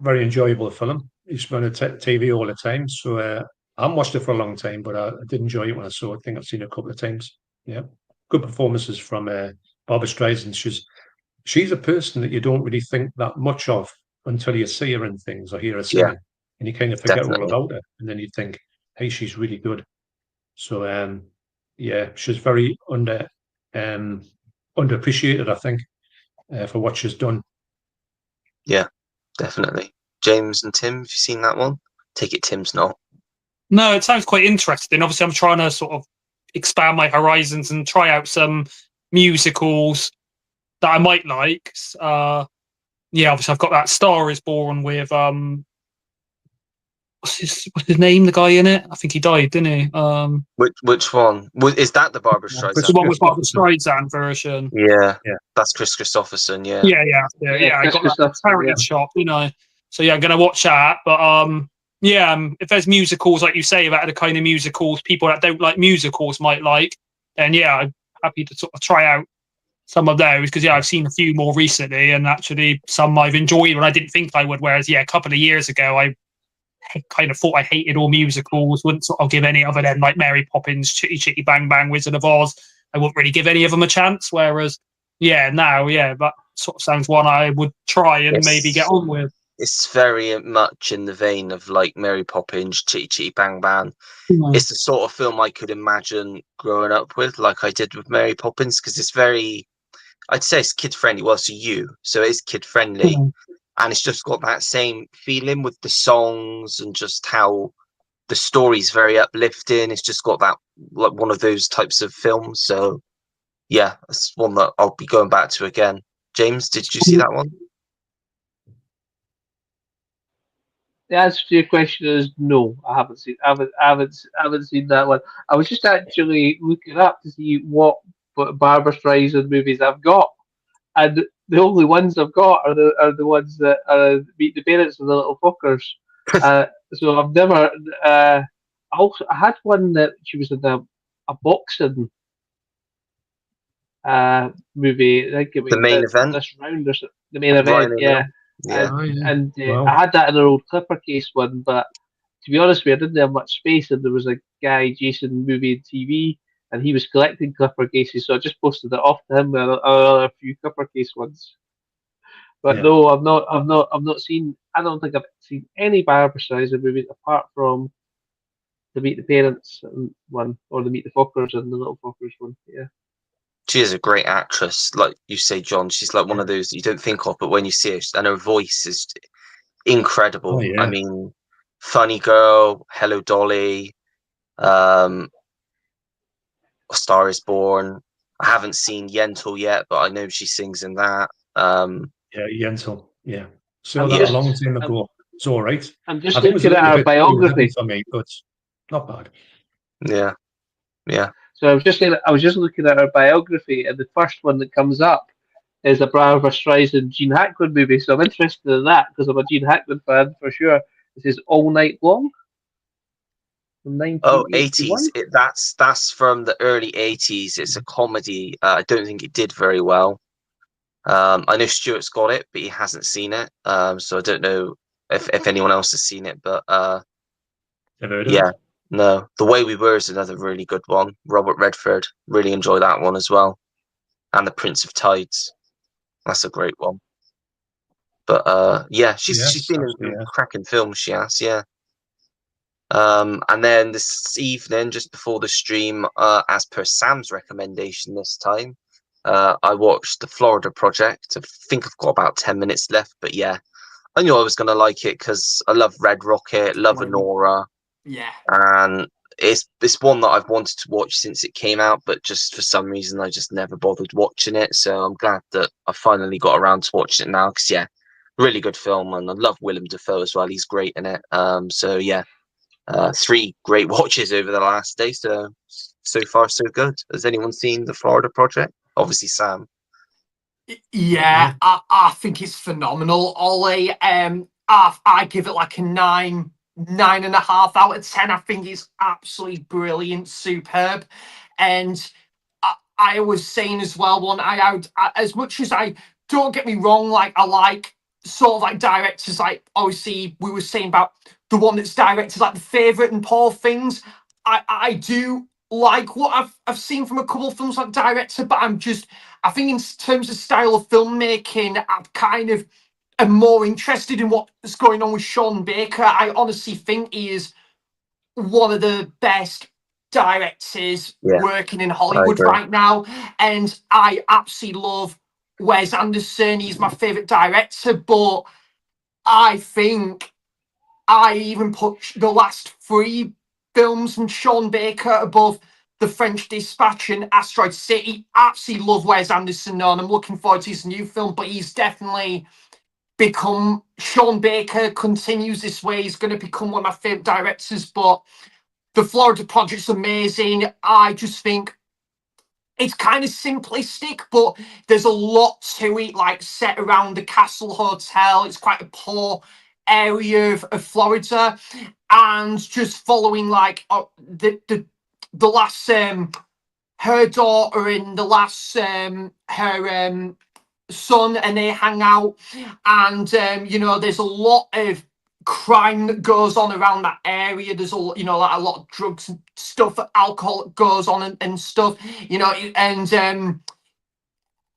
very enjoyable film. Used to be on the TV all the time. So I haven't watched it for a long time, but I did enjoy it when I saw it. I think I've seen it a couple of times. Yeah, good performances from Barbara Streisand. She's a person that you don't really think that much of until you see her in things or hear her singing, and you kind of forget all Definitely. about her, and then you think, hey, she's really good. So yeah, she's very underappreciated, I think, for what she's done. Yeah, definitely. James and Tim, have you seen that one? Take it Tim's not. No, it sounds quite interesting. Obviously, I'm trying to sort of expand my horizons and try out some musicals that I might like. Yeah, obviously, I've got that Star Is Born with what's his name? The guy in it? I think he died, didn't he? Which one? Is that the Barbara Streisand? It's the one with Barbara Streisand version. Yeah, Yeah. That's Chris Christopherson. Yeah. Yeah. I got that heritage shop, you know. So yeah, I'm gonna watch that. But yeah, if there's musicals like you say about the kind of musicals people that don't like musicals might like, then yeah, I'm happy to sort of try out some of those because yeah, I've seen a few more recently, and actually some I've enjoyed when I didn't think I would. Whereas yeah, a couple of years ago, I kind of thought I hated all musicals. Wouldn't sort of give any other than like Mary Poppins, Chitty Chitty Bang Bang, Wizard of Oz. I wouldn't really give any of them a chance. Whereas yeah, now yeah, that sort of sounds one I would try and maybe get on with. It's very much in the vein of like Mary Poppins, Chitty Chitty Bang Bang. It's the sort of film I could imagine growing up with, like I did with Mary Poppins, because it's very, I'd say it's kid friendly. Well, to you, so it is kid friendly, and it's just got that same feeling with the songs and just how the story's very uplifting. It's just got that like one of those types of films. So yeah, it's one that I'll be going back to again. James, did you see that one? The answer to your question is no. I haven't seen. I haven't seen that one. I was just actually looking up to see what Barbara Streisand movies I've got, and the only ones I've got are the ones that are Meet the Parents and the Little Fuckers. So I've never. I had one that she was in a boxing movie. I think it was The main event. this round or something. The main event, yeah. Yeah. And Wow. I had that in an old Clipper case one, but to be honest with you, I didn't have much space, and there was a guy, Jason Movie and TV, and he was collecting Clipper cases, so I just posted it off to him with a few Clipper case ones. But Yeah. no, I've not seen. I don't think I've seen any Barbra Streisand movies apart from the Meet the Parents one, or the Meet the Fockers and the Little Fockers one. Yeah. She is a great actress, like you say, John. She's like one of those that you don't think of, but when you see her, and her voice is incredible. Oh, yeah. I mean, Funny Girl, Hello Dolly, A Star Is Born. I haven't seen Yentl yet, but I know she sings in that. Yeah, Yentl. Yeah. So I'm that just- a long time I'm- ago. It's all right. I'm just I think it was a looking at little her bit too heavy biography. for me, but not bad. Yeah, yeah. So I was just looking at her biography, and the first one that comes up is a Barbra Streisand Gene Hackman movie. So I'm interested in that because I'm a Gene Hackman fan for sure. This is All Night Long from Oh, 1981. 80s. That's from the early 80s. It's a comedy. I don't think it did very well. I know Stuart's got it, but he hasn't seen it. So I don't know if anyone else has seen it. But Never heard of yeah, it. no. The Way We Were is another really good one. Robert Redford, really enjoy that one as well. And The Prince of Tides, that's a great one. But yeah, she's Yes, been in actually, some yeah. cracking films. She has, yeah. And then this evening, just before the stream, as per Sam's recommendation this time, I watched The Florida Project. I think I've got about 10 minutes left, but yeah, I knew I was going to like it because I love Red Rocket, love Honora, Yeah. and it's one that I've wanted to watch since it came out, but just for some reason I just never bothered watching it. So I'm glad that I finally got around to watching it now because yeah, really good film, and I love Willem Dafoe as well. He's great in it. So yeah. 3 great watches over the last day, so far so good. Has anyone seen The Florida Project? Obviously, Sam. Yeah, I think it's phenomenal, Ollie. I give it like a 9.5 out of 10. I think it's absolutely brilliant, superb. And I was saying as well, as much as don't get me wrong, like I like sort of like directors, like obviously we were saying about the one that's directed like The Favourite and Poor Things. I do like what I've seen from a couple of films like director, but I think in terms of style of filmmaking, I'm kind of am more interested in what's going on with Sean Baker. I honestly think he is one of the best directors working in Hollywood right now, and I absolutely love Wes Anderson. He's my favorite director, but I think I even put the last 3 films from Sean Baker above The French Dispatch and Asteroid City. Absolutely love Wes Anderson now, and I'm looking forward to his new film, but he's definitely become, Sean Baker continues this way, he's going to become one of my favorite directors. But The Florida Project's amazing. I just think it's kind of simplistic, but there's a lot to it, like set around the Castle Hotel. It's quite a poor area of Florida, and just following like the last her daughter and the last her son, and they hang out, and there's a lot of crime that goes on around that area. There's like a lot of drugs and stuff, alcohol that goes on and stuff,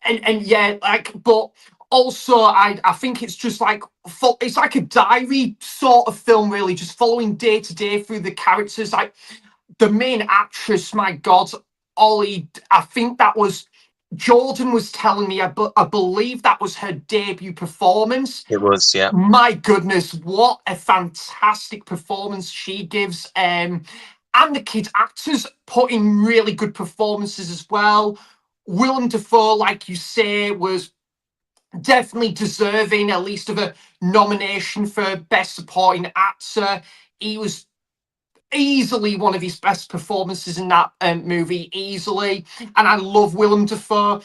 and yeah, like, but also I think it's just like it's like a diary sort of film, really, just following day to day through the characters. Like the main actress, my God, Ollie, I think that was Jordan was telling me, I believe that was her debut performance. It was, yeah. My goodness, what a fantastic performance she gives. And the kid actors put in really good performances as well. Willem Dafoe, like you say, was definitely deserving at least of a nomination for Best Supporting Actor. He was easily one of his best performances in that movie, easily. And I love Willem Dafoe.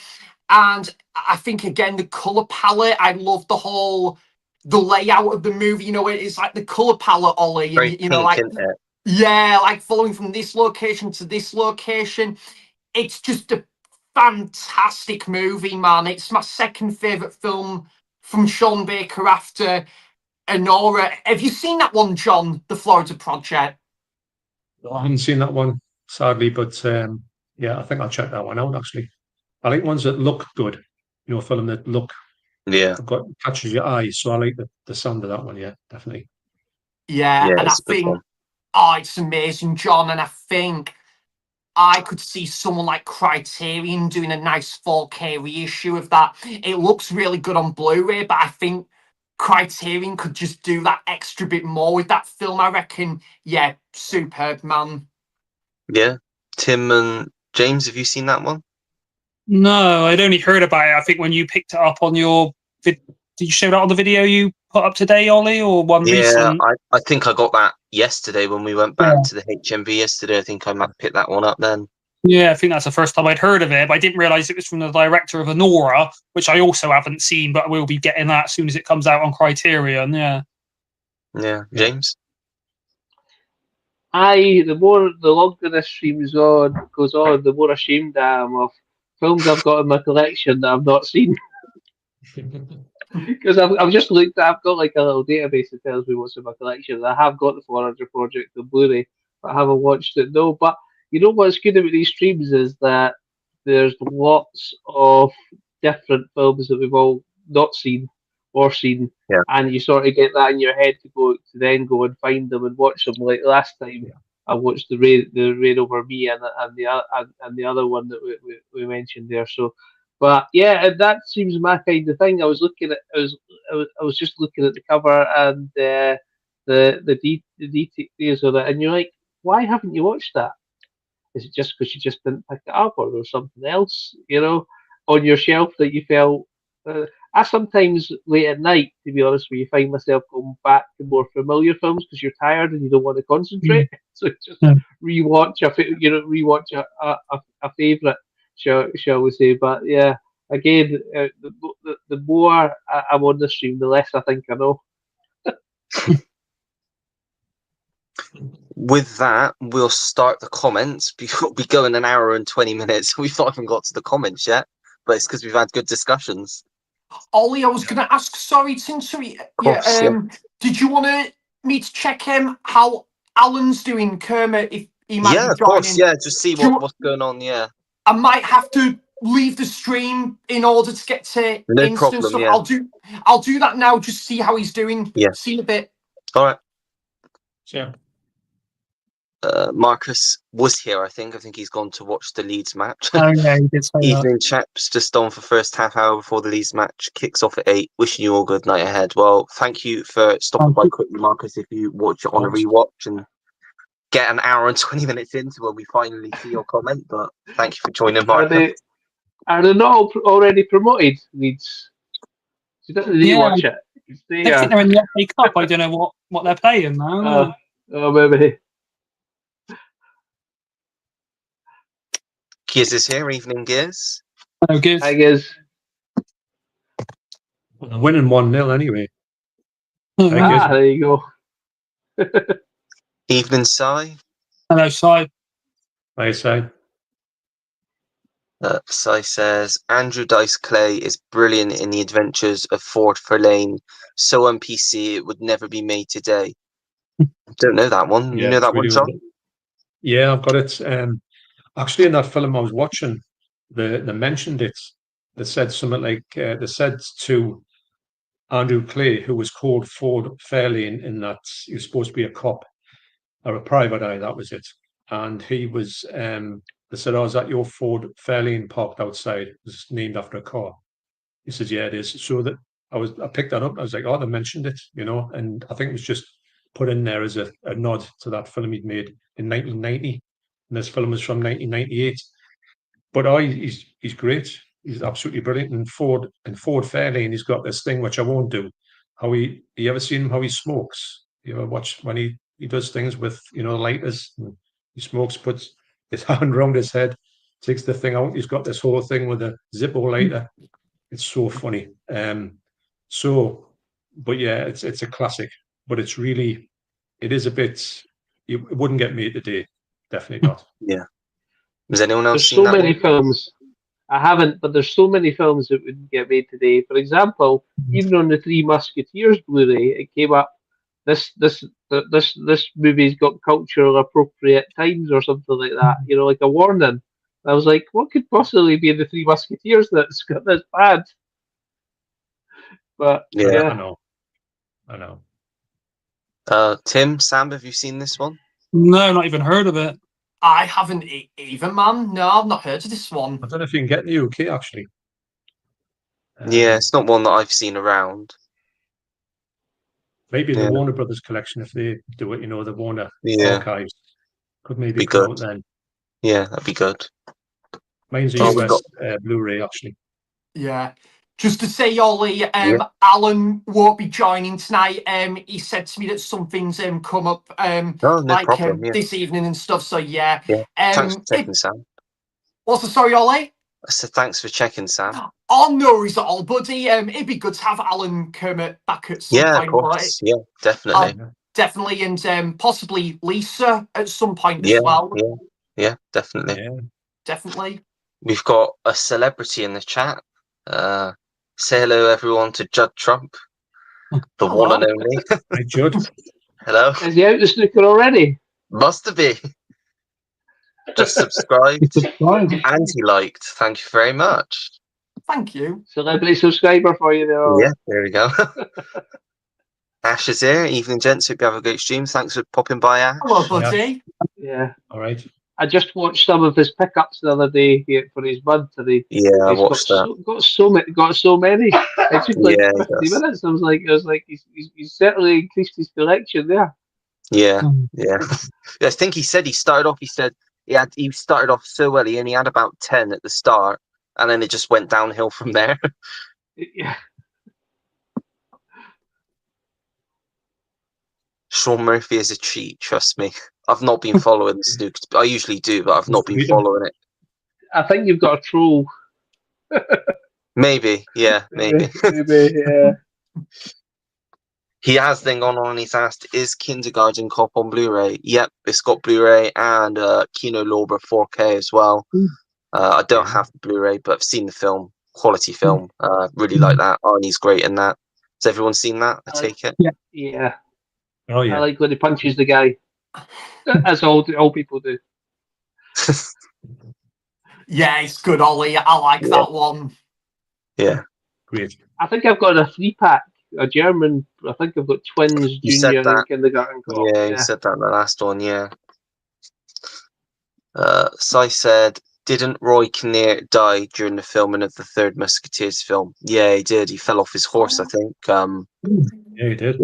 And I think, again, the colour palette, I love the layout of the movie. It's like the colour palette, Ollie. Very And, pink, like, isn't it? yeah, like following from this location to this location. It's just a fantastic movie, man. It's my second favourite film from Sean Baker after Honora. Have you seen that one, John? The Florida Project? I haven't seen that one, sadly, but yeah, I think I'll check that one out, actually. I like ones that look good, film that look catches your eye. So I like the sound of that one. Yeah, definitely. Yeah, and I it's a good think, one. it's amazing, John. And I think I could see someone like Criterion doing a nice 4K reissue of that. It looks really good on Blu-ray, but I think Criterion could just do that extra bit more with that film. I reckon, yeah, superb, man. Yeah. Tim and James, have you seen that one? No, I'd only heard about it. I think when you picked it up on your did you show that on the video you put up today, Ollie, or one recent? I think I got that yesterday when we went back to the HMV yesterday. I think I might pick that one up then. Yeah, I think that's the first time I'd heard of it, but I didn't realise it was from the director of Honora, which I also haven't seen, but I will be getting that as soon as it comes out on Criterion. Yeah. Yeah, James. The longer this stream goes on, the more ashamed I am of films I've got in my collection that I've not seen. Because I've just looked, I've got like a little database that tells me what's in my collection. I have got the 400 Project on Blu-ray, but I haven't watched it. No, but you know what's good about these streams is that there's lots of different films that we've all not seen or seen, and you sort of get that in your head to then go and find them and watch them. Like last time, I watched the Raid Over Me and the other one that we mentioned there. So. But yeah, that seems my kind of thing. I was just looking at the cover and the details of it, and you're like, why haven't you watched that? Is it just because you just didn't pick it up, or there's something else, on your shelf that you felt? I sometimes late at night, to be honest, where you find myself going back to more familiar films because you're tired and you don't want to concentrate, so just rewatch a favorite. Shall we say? But yeah, again, the more I'm on the stream, the less I think I know. With that, we'll start the comments. We'll be going an hour and 20 minutes. We've not even got to the comments yet, but it's because we've had good discussions. Ollie, I was going to ask, sorry to interrupt. Did you want me to check how Alan's doing, Kermit, if he might be joining? Of course, just see what's going on, I might have to leave the stream in order to get to instant stuff. I'll do that now, just see how he's doing. See you in a bit. All right. Sure. Marcus was here, I think. I think he's gone to watch the Leeds match. Oh, yeah, he did say Evening, chaps. Just on for first half hour before the Leeds match kicks off at 8. Wishing you all good night ahead. Well, thank you for stopping by quickly, Marcus. If you watch it on a rewatch and get an hour and 20 minutes into when we finally see your comment, but thank you for joining, Marcus. Are they not already promoted, Leeds? You don't rewatch it. I think they're in the FA Cup. I don't know what they're playing now. Maybe. Gears is here. Evening, Gears. Hello, Gears. Hi, Gears. Well, they're winning 1-0 anyway. There you go. Evening, Si. Hello, Si. Hi, Si. Si says, Andrew Dice Clay is brilliant in The Adventures of Ford Fairlane. So NPC, it would never be made today. Don't know that one. You know that one, John? Yeah, I've got it. Actually, in that film I was watching, they mentioned it. They said something like, they said to Andrew Clay, who was called Ford Fairlane, in that he was supposed to be a cop or a private eye, that was it. And he was, they said, oh, is that your Ford Fairlane parked outside? It was named after a car. He said, yeah, it is. So that I picked that up. I was like, oh, they mentioned it, and I think it was just put in there as a nod to that film he'd made in 1990. And this film was from 1998. But he's great. He's absolutely brilliant. And Ford Fairlane, he's got this thing which I won't do. You ever seen him how he smokes? You ever watch when he does things with lighters? And he smokes, puts his hand around his head, takes the thing out. He's got this whole thing with a Zippo lighter. It's so funny. But yeah, it's a classic. But it is a bit. It wouldn't get made today. Definitely not. Yeah. Has anyone else There's seen so that many one? films. I haven't, but there's so many films that wouldn't get made today. For example, even on the Three Musketeers Blu-ray, it came up. This movie's got cultural appropriate times or something like that. You know, like a warning. I was like, what could possibly be in the Three Musketeers that's got this bad? But Yeah. I know. Tim, Sam, have you seen this one? No, not even heard of it. I haven't even, man. No, I've not heard of this one. I don't know if you can get in the UK actually. Yeah, it's not one that I've seen around. Maybe the Yeah. Warner Brothers collection, if they do it, the Warner archives could maybe Be come good. out then. Yeah, that'd be good. Mine's a Oh, we US Blu-ray actually. Yeah. Just to say, Ollie, Alan won't be joining tonight. He said to me that something's come up No problem. this evening and stuff. So yeah. Yeah. Thanks for checking, Sam. What's the story, Ollie? I said thanks for checking, Sam. Oh, no worries at all, buddy. It'd be good to have Alan Kermit back at some point. Of course. Yeah, definitely. Definitely, and possibly Lisa at some point as well. Yeah, definitely. Yeah. Definitely. We've got a celebrity in the chat. Say hello, everyone, to Judd Trump, the one and only. Hi, Judd. Hello. is he out the snooker already? Must be. Just subscribed and he liked. Thank you very much. Thank you. Celebrity subscriber for you there. Ollie. Yeah, there we go. Ash is here. Evening, gents. Hope you have a great stream. Thanks for popping by, Ash. Hello, buddy. Yeah. All right. I just watched some of his pickups the other day for his bud today. Yeah, I watched that. Got so many. It took like Yeah, 50 minutes. I was like, he's certainly increased his collection there. Yeah. I think he said he started off. He said he started off so well. He only had about 10 at the start, and then it just went downhill from there. Yeah. Sean Murphy is a cheat. Trust me. I've not been following the Snooks. I usually do, but I've not been following it. I think you've got a troll. Maybe, yeah, maybe. Maybe, yeah. He has then gone on and he's asked, is Kindergarten Cop on Blu-ray? Yep, it's got Blu-ray and Kino Lorber 4K as well. I don't have the Blu-ray, but I've seen the film. Quality film. Really like that. Arnie's great in that. Has everyone seen that? I take it? Yeah. Oh, yeah. I like when he punches the guy. As all people do. Yeah, it's good, Ollie. I like that one. Yeah. Great. I think I've got a 3-pack. A German. I think I've got Twins, You said Junior, that. and Kindergarten Cop. Yeah, you said that in the last one, yeah. Sai said, didn't Roy Kinnear die during the filming of the Third Musketeers film? Yeah, he did. He fell off his horse, I think. Yeah, he did.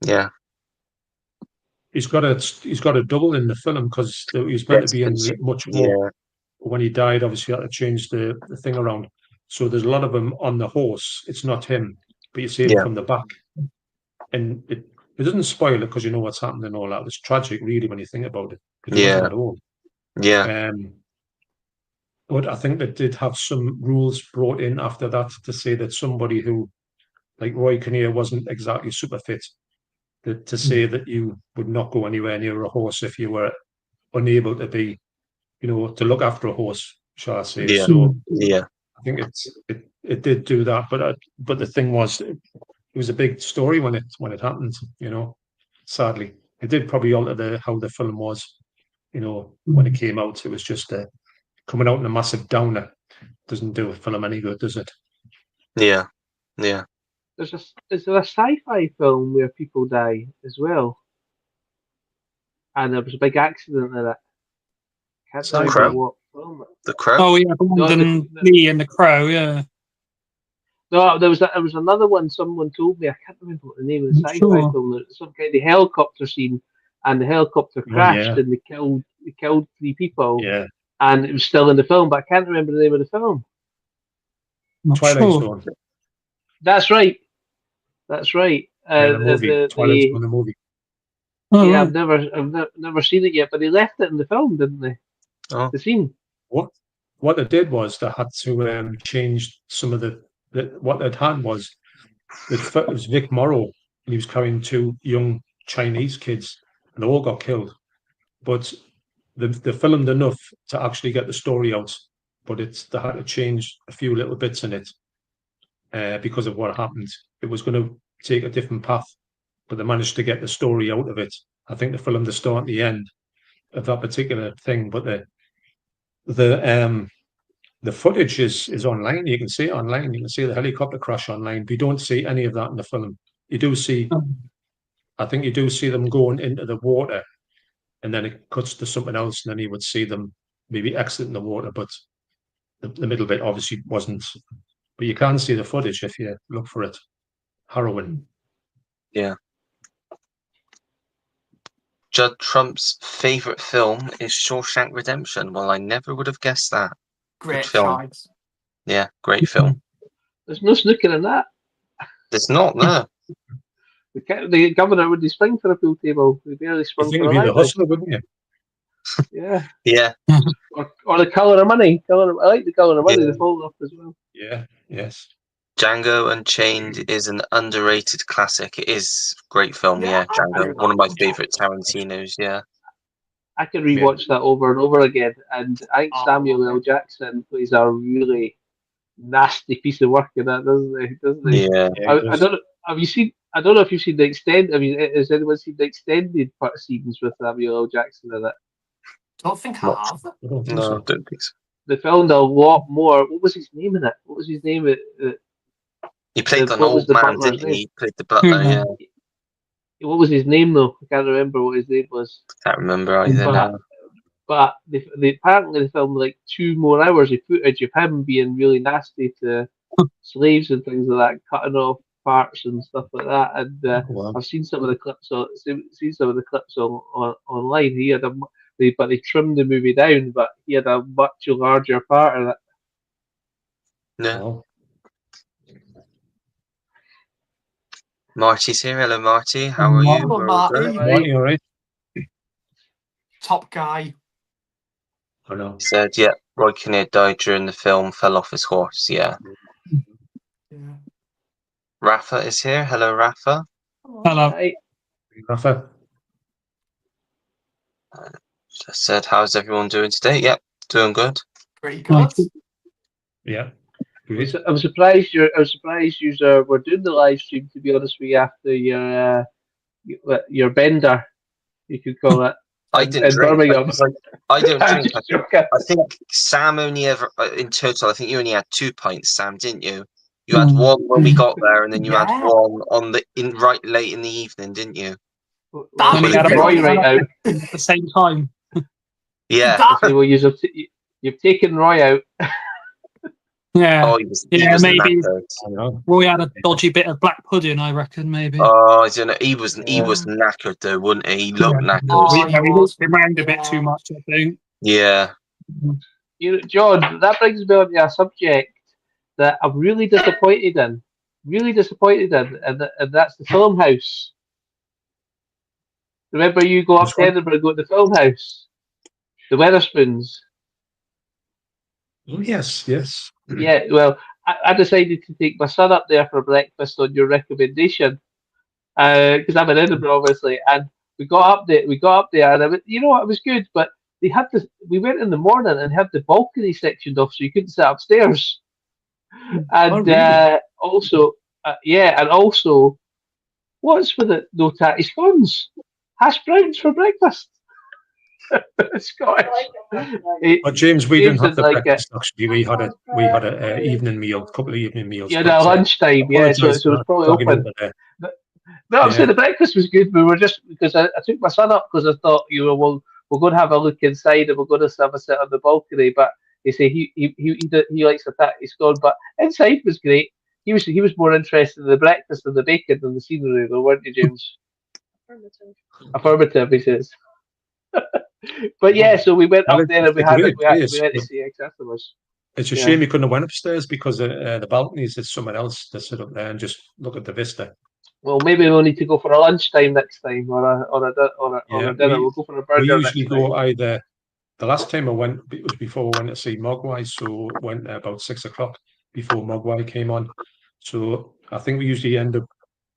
Yeah. He's got a double in the film because he was meant to be in much more. Yeah. When he died, obviously, he had to change the thing around. So there's a lot of him on the horse. It's not him, but you see him from the back. And it doesn't spoil it because you know what's happened and all that. It's tragic, really, when you think about it. Because he wasn't alone. Yeah. But I think they did have some rules brought in after that to say that somebody who, like Roy Kinnear, wasn't exactly super fit, to say that you would not go anywhere near a horse if you were unable to be, to look after a horse, shall I say. Yeah. So Yeah. I think it did do that, but the thing was, it was a big story when it happened. Sadly, it did probably alter how the film was. When it came out, it was just coming out in a massive downer. Doesn't do a film any good, does it? Yeah. Is there a sci-fi film where people die as well? And there was a big accident in it. Can't remember what film. The Crow? Oh, yeah, Brandon Lee and the Crow, yeah. No, there was another one. Someone told me. I can't remember what the name of the sci-fi film. There's some kind of helicopter scene, and the helicopter crashed and they killed 3 people. Yeah, and it was still in the film, but I can't remember the name of the film. Twilight Zone. That's right. The movie. Twilight Zone, the movie. Yeah, I've never seen it yet, but they left it in the film, didn't they? Oh. The scene. What they did was they had to change some of what they'd had was it was Vic Morrow, and he was carrying 2 young Chinese kids, and they all got killed. But they filmed enough to actually get the story out but they had to change a few little bits in it because of what happened. It was going to take a different path, but they managed to get the story out of it. I think they filmed the start and the end of that particular thing, but the footage is online. You can see it online. You can see the helicopter crash online. We don't see any of that in the film. You do see, I think you do see them going into the water, and then it cuts to something else, and then you would see them maybe exiting the water, but the middle bit obviously wasn't. But you can see the footage if you look for it. Harrowing. Yeah. Judd Trump's favorite film is Shawshank Redemption. Well, I never would have guessed that. Great film. choice. Yeah, great film. There's no snooker in that. There's not, no. The governor would spring for a pool table. He barely You sprung think for it'd a be the library. Hustler, wouldn't you? Yeah. Yeah. Or the Colour of Money. I like the Colour of Money. Yeah. The follow up as well. Yeah. Yes. Django Unchained is an underrated classic. It is a great film, yeah, Django. One of my favourite Tarantino's, yeah. I can rewatch that over and over again, and I think Oh, Samuel L. Jackson plays a really nasty piece of work in that, doesn't he? Yeah. I don't know. Have you seen? I don't know if you've seen the extended. Has anyone seen the extended part scenes with Samuel L. Jackson in it? Don't think I have. I don't think No, so. I don't think so. They found a lot more. What was his name in it? What was his name? He played an what was old the man, butler's didn't name? he? He played the butler, yeah. What was his name though? I can't remember what his name was. Can't remember either But now. but they apparently they filmed like 2 more hours of footage of him being really nasty to slaves and things like that, cutting off parts and stuff like that. And Wow. I've seen some of the clips. Seen some of the clips online. He had but they trimmed the movie down, but he had a much larger part in it. No. Wow. Marty's here. Hello, Marty. How are you? Hello, We're all Marty. good. Marty, all right? Top guy. I know. He said, yeah, Roy Kinnear died during the film, fell off his horse, yeah. Yeah. Rafa is here. Hello, Rafa. Hello. Right. Rafa. Just said, how's everyone doing today? Yep, doing good. Pretty good. Yeah. Great. I'm surprised you were doing the live stream. To be honest with you, after your bender, you could call it. I in didn't drink. Birmingham. I don't I'm drink. just joking. I think Sam only ever, in total, I think you only had 2 pints, Sam, didn't you? You had one when we got there, and then you had Yeah. one right late in the evening, didn't you? That Only was had a really Roy right out. At the same time. Yeah. That- Okay, well, you've taken Roy out. Yeah. Oh, he Yeah, was maybe. knackered. I know. Roy had a dodgy bit of black pudding, I reckon, maybe. Oh, I don't know. He was Yeah. knackered though, wasn't he? He looked knackered. Oh, we he walked was. around a bit Yeah. too much, I think. Yeah. John, that brings me on to a subject that I'm really disappointed in. And that's the film house. Remember, you go up Which to one? Edinburgh, go to the film house, the Weatherspoons. Oh, yes, yes. Yeah, well, I decided to take my son up there for breakfast on your recommendation, because I'm in Edinburgh, obviously. And we got up there, and you know what? It was good, but they had this. We went in the morning and had the balcony sectioned off, so you couldn't sit upstairs. And really? also, what's with it? No tatty scones, hash browns for breakfast. Scottish. But James, we James didn't have the didn't like breakfast. Actually, we had a evening meal, a couple of evening meals. Yeah, but, at lunchtime. Yeah, so apologise it was for probably talking open. over there. No, I'm Yeah. saying the breakfast was good. We were just because I took my son up because I thought we're going to have a look inside and we're going to have a sit on the balcony. But he said he likes the tatty scone, but inside was great. He was more interested in the breakfast and the bacon than the scenery, though, weren't you, James? Affirmative, he says. But yeah, so we went Well, up there and we it's a great we place, went to but see ex afterwards. it's a Yeah. shame you couldn't have went upstairs because the balconies is somewhere else to sit up there and just look at the vista. Well, maybe we'll need to go for a lunchtime next time, or Yeah, a dinner. We'll go for a burger We usually next time. go either. The last time I went, it was before we went to see Mogwai, so went about 6 o'clock before Mogwai came on. So I think we usually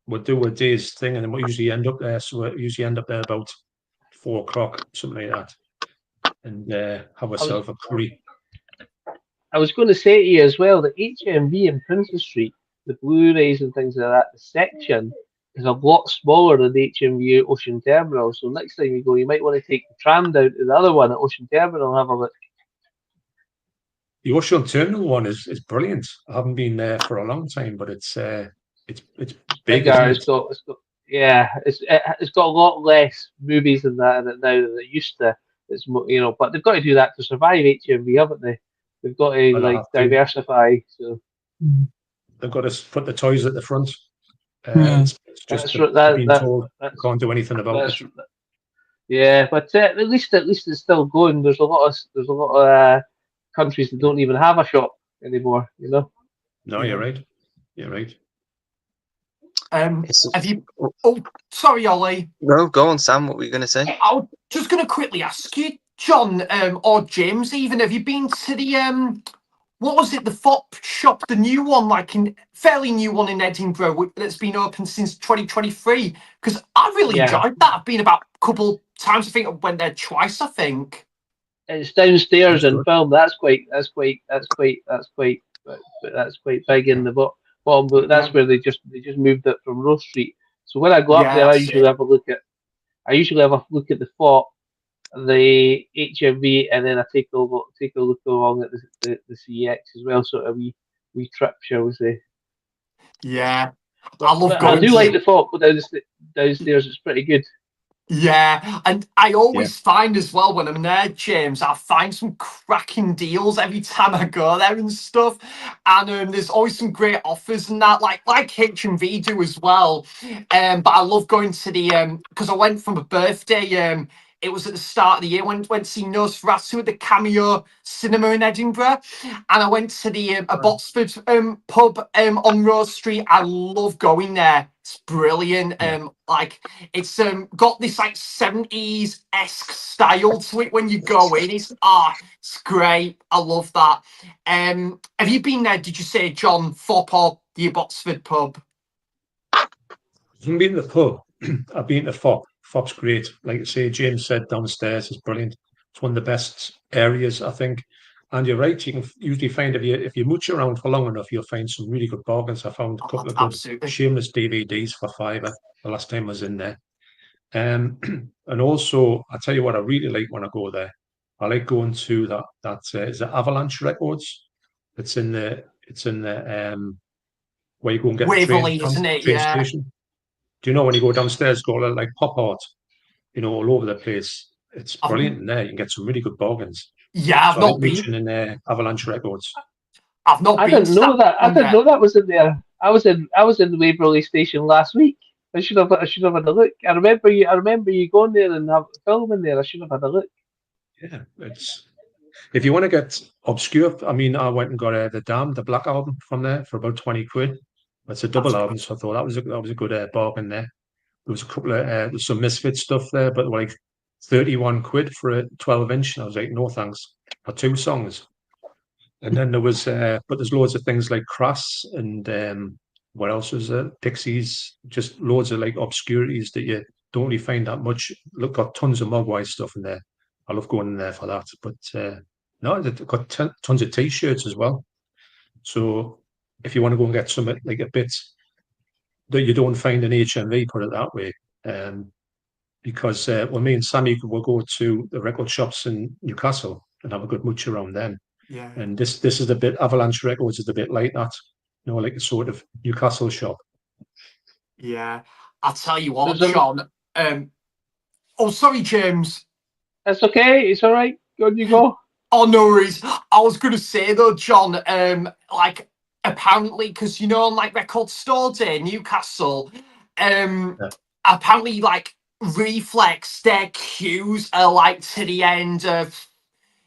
we'll do a day's thing, and then we usually end up there. So we usually end up there about 4 o'clock, something like that, and have ourselves a curry. I was going to say to you as well that HMV in Princess Street, the Blu-rays and things like that, the section is a lot smaller than the HMV Ocean Terminal. So next time you go, you might want to take the tram down to the other one at Ocean Terminal and have a look. The Ocean Terminal one is brilliant. I haven't been there for a long time, but it's big, Bigger, isn't it? it's got yeah, it's got a lot less movies than that in it now than it used to. It's but they've got to do that to survive HMV, haven't they? They've got to Well, I like have to. diversify. So They've got to put the toys at the front. Yeah. It's just that's they've been told that's can't do anything about that's it. yeah. But at least it's still going. There's a lot of countries that don't even have a shop anymore. No, you're right. You're right. Have you? Oh, sorry, Ollie. No, go on, Sam. What were you going to say? I was just going to quickly ask you, John, or James, even have you been to the what was it, the FOP shop, the new one, like fairly new one in Edinburgh that's been open since 2023? Because I really Yeah. enjoyed that. I've been about a couple times. I think I went there twice. I think. It's downstairs That's in good. film. That's quite big in the bottom. But that's Yeah. where they just moved it from Rose Street. So when I go up Yeah, there, I that's usually it. have a look at the FOP, the HMV, and then I take a look along at the CX as well. Sort of wee trip, shall we say? Yeah, But, I love but I going do to like the FOP, but downstairs it's pretty good. Yeah, and I always find as well when I'm there, James, I find some cracking deals every time I go there and stuff. And there's always some great offers and that, like H&V do as well. But I love going to the because I went from a birthday. It was at the start of the year. Went to see Nosferatu at the Cameo Cinema in Edinburgh, and I went to the a Botsford pub on Rose Street. I love going there. It's brilliant. Like it's got this like 70s esque style to it when you go in. It's great. I love that. Have you been there? Did you say, John, FOP or the Botsford pub? I haven't been to the pub. I've been to FOP. FOP's great. Like I say, James said downstairs is brilliant. It's one of the best areas, I think. And you're right, you can usually find if you mooch around for long enough, you'll find some really good bargains. I found a couple of good Absolutely. Shameless DVDs for £5 the last time I was in there. And also, I tell you what I really like when I go there. I like going to that is it Avalanche Records? It's in the where you go and get Waverley, the isn't it? train Yeah. station. Do you know when you go downstairs, go like pop art, all over the place. It's brilliant in there. You can get some really good bargains. Yeah, I've So I like not been. reaching in Avalanche Records. I've not I been. didn't know that. I didn't know that was in there. I was in the Waverley station last week. I should have had a look. I remember you going there and filming there. I should have had a look. Yeah, it's if you want to get obscure. I mean, I went and got the Damned, the Black album from there for about 20 quid. It's a double album, so I thought that was a good bargain there. There was a couple of some Misfit stuff there, but like 31 quid for a 12-inch. I was like, no thanks for 2 songs. And then there was, but there's loads of things like Crass and what else was there? Pixies, just loads of like obscurities that you don't really find that much. Look, got tons of Mogwai stuff in there. I love going in there for that. But no, they've got tons of T-shirts as well. So if you want to go and get something like a bit that you don't find in HMV, put it that way. Because me and Sammy will go to the record shops in Newcastle and have a good mooch around them. Yeah. And this is a bit Avalanche Records is a bit like that, like a sort of Newcastle shop. Yeah. I'll tell you what, There's a- John. Oh, sorry, James. That's okay. It's all right. Go on, you go. Oh, no worries. I was going to say, though, John, like, apparently, because, on, like, Record Store Day, Newcastle, apparently, like, Reflex, their queues are, like, to the end of,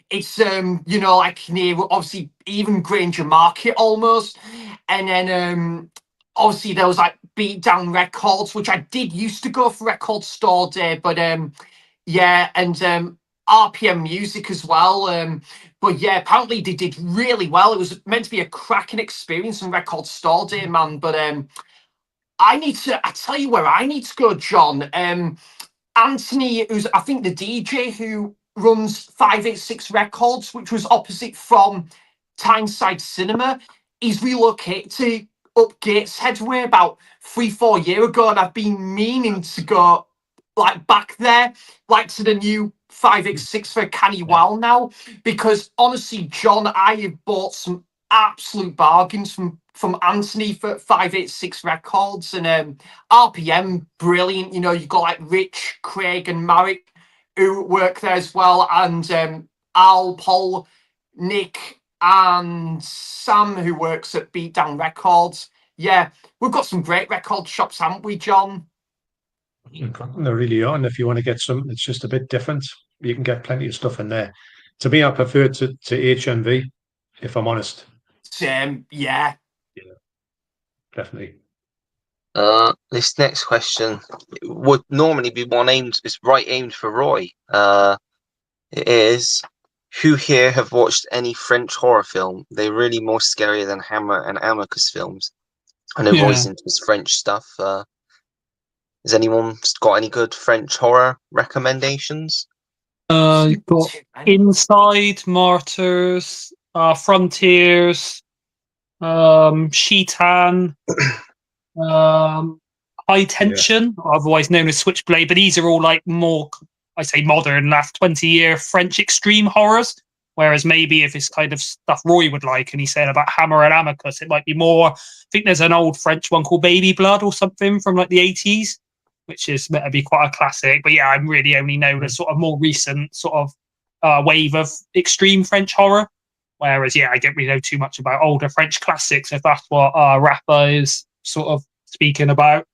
it's, like, near, obviously, even Granger Market, almost, and then, obviously, there was, like, Beatdown Records, which I did used to go for Record Store Day, but, yeah, and, RPM Music as well. But yeah, apparently they did really well. It was meant to be a cracking experience on Record Store Day, man. But I tell you where I need to go, John. Anthony, who's I think the DJ who runs 586 Records, which was opposite from Tyneside Cinema. He's relocated to up Gateshead way about 3-4 years ago, and I've been meaning to go like back there, like to the new 5x6 for a canny while now, because honestly, John, I have bought some absolute bargains from Anthony for 586 records, and RPM brilliant. You know, you've got like Rich, Craig, and Marek who work there as well, and Al, Paul, Nick, and Sam who works at Beatdown Records. Yeah, we've got some great record shops, haven't we, John? They really are. And if you want to get something that's just a bit different, you can get plenty of stuff in there. To me, I prefer to HMV, if I'm honest. Same, yeah. Yeah, definitely. This next question would normally be one aimed, it's right aimed for Roy. It is, who here have watched any French horror film? They're really more scary than Hammer and Amicus films. I know Roy's into his French stuff. Has anyone got any good French horror recommendations? You've got Inside, Martyrs, Frontiers, Sheetan, High Tension, otherwise known as Switchblade, but these are all like more, I say modern, last 20-year French extreme horrors, whereas maybe if it's kind of stuff Roy would like, and he said about Hammer and Amicus, it might be more, I think there's an old French one called Baby Blood or something from like the 80s, which is meant to be quite a classic. But yeah, I really only know the sort of more recent sort of wave of extreme French horror. Whereas, yeah, I don't really know too much about older French classics, if that's what Rapper is sort of speaking about.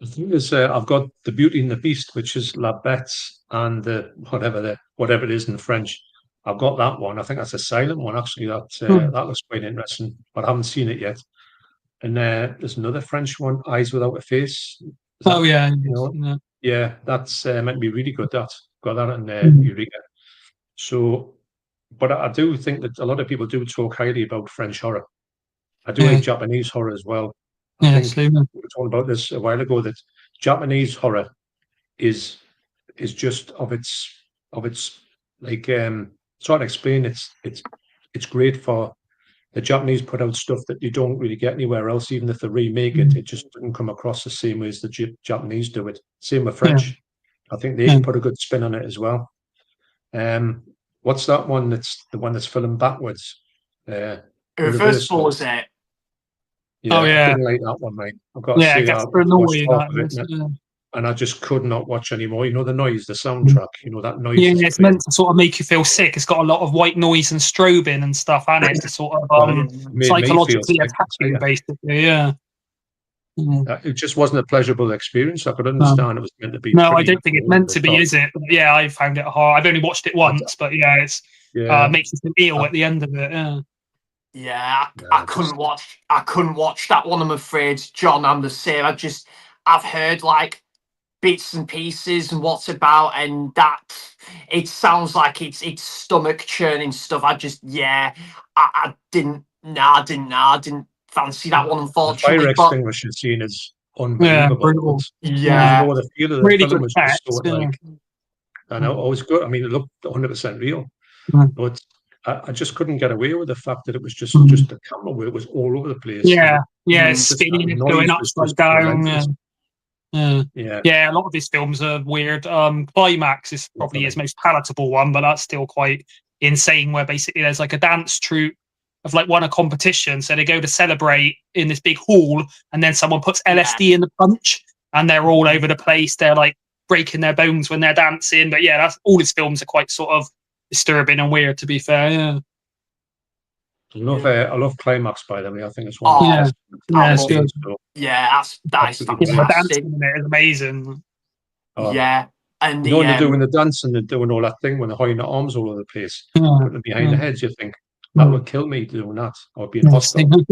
The thing is, I've got The Beauty and the Beast, which is La Bête, and whatever it is in French. I've got that one. I think that's a silent one, actually. That looks quite interesting, but I haven't seen it yet. And there's another French one, Eyes Without a Face. Yeah, that's meant to be really good. Got that in Eureka. So, but I do think that a lot of people do talk highly about French horror. I do like Japanese horror as well. I think we were talking about this a while ago, that Japanese horror is just of its like trying to explain, it's great for the Japanese put out stuff that you don't really get anywhere else. Even if they remake it, it just doesn't come across the same way as the Japanese do it. Same with French. I think they put a good spin on it as well. What's that one? That's the one that's filmed backwards. Reversal, is it? Yeah, I didn't like that one, mate. I've got to say, I watched half of it, and I just could not watch anymore. You know, the noise, the soundtrack, you know, that noise. Yeah, it's meant to sort of make you feel sick. It's got a lot of white noise and strobing and stuff, and it's to sort of psychologically attacking, basically. Yeah. It just wasn't a pleasurable experience. I could understand it was meant to be. No, I don't think it's meant to be, is it? But yeah, I found it hard. I've only watched it once, but yeah, it's makes you feel ill at the end of it. Yeah. Yeah, I couldn't watch that one, I'm afraid, John. I'm the same. I've heard like bits and pieces and what's about, and that it sounds like it's stomach churning stuff. I didn't fancy that one, unfortunately. The fire extinguisher scene is unbelievable. Yeah, the feel of the really film good was effects, just so like, and it was good. I mean, it looked 100% real, but I just couldn't get away with the fact that it was just the camera where it was all over the place. Spinning and going upside down. Yeah, a lot of his films are weird. Climax is probably his most palatable one, but that's still quite insane, where basically there's like a dance troupe of like won a competition, so they go to celebrate in this big hall, and then someone puts LSD in the punch, and they're all over the place. They're like breaking their bones when they're dancing. But yeah, that's all his films are quite sort of disturbing and weird, to be fair. I love Climax, by the way. I think it's one of the best. That's good. That's fantastic. The dancing in it is amazing. And when they're doing the dance and they're doing all that thing when they're holding their arms all over the place, putting them behind the heads, you think that would kill me doing that, or be in hospital.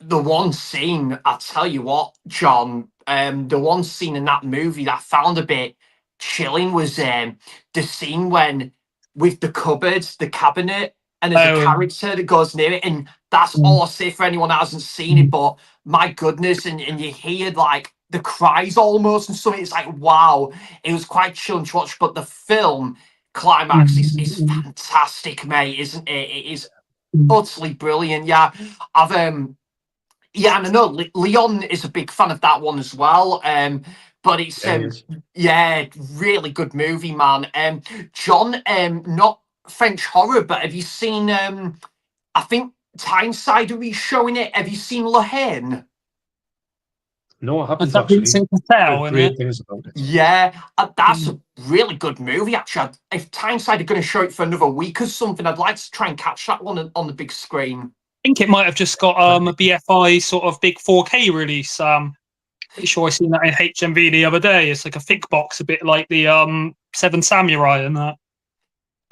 The one scene, I tell you what, John, the one scene in that movie that I found a bit chilling was the scene when with the cupboard, the cabinet, and there's a character that goes near it, and that's all I say for anyone that hasn't seen it. But my goodness, and you hear like the cries almost and something. It's like, wow, it was quite chilling to watch. But the film climax is fantastic, mate, isn't it? It is utterly brilliant. Yeah, I've yeah, and I know Leon is a big fan of that one as well. But it's Yeah, he is. yeah, really good movie, man. John, not French horror, but have you seen? I think Tyneside are showing it. Have you seen La Haine? No, I Is haven't that actually. Vincent Cassel, Heard isn't great it? things about it. Yeah, that's a really good movie. Actually, if Tyneside are going to show it for another week or something, I'd like to try and catch that one on the big screen. I think it might have just got a BFI sort of big 4K release. Pretty sure I seen that in HMV the other day. It's like a thick box, a bit like the Seven Samurai and that.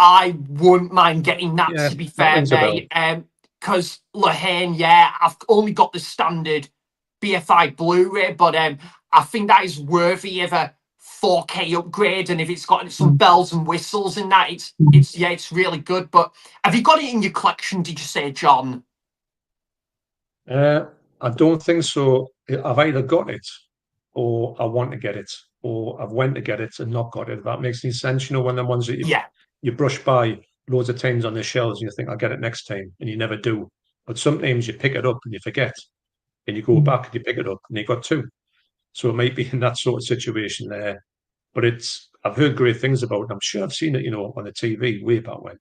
I wouldn't mind getting that, Yeah, to be that fair, rings a bell. mate. Because La Haine, yeah, I've only got the standard BFI Blu-ray, but I think that is worthy of a 4K upgrade, and if it's got some bells and whistles in that, it's really good. But have you got it in your collection? Did you say, John? I don't think so. I've either got it or I want to get it, or I've went to get it and not got it. If that makes any sense. You know, when the ones that Yeah, you brush by loads of times on the shelves and you think I'll get it next time and you never do. But sometimes you pick it up and you forget and you go back and you pick it up and you got two. So it might be in that sort of situation there. But I've heard great things about it. I'm sure I've seen it, you know, on the TV way back when.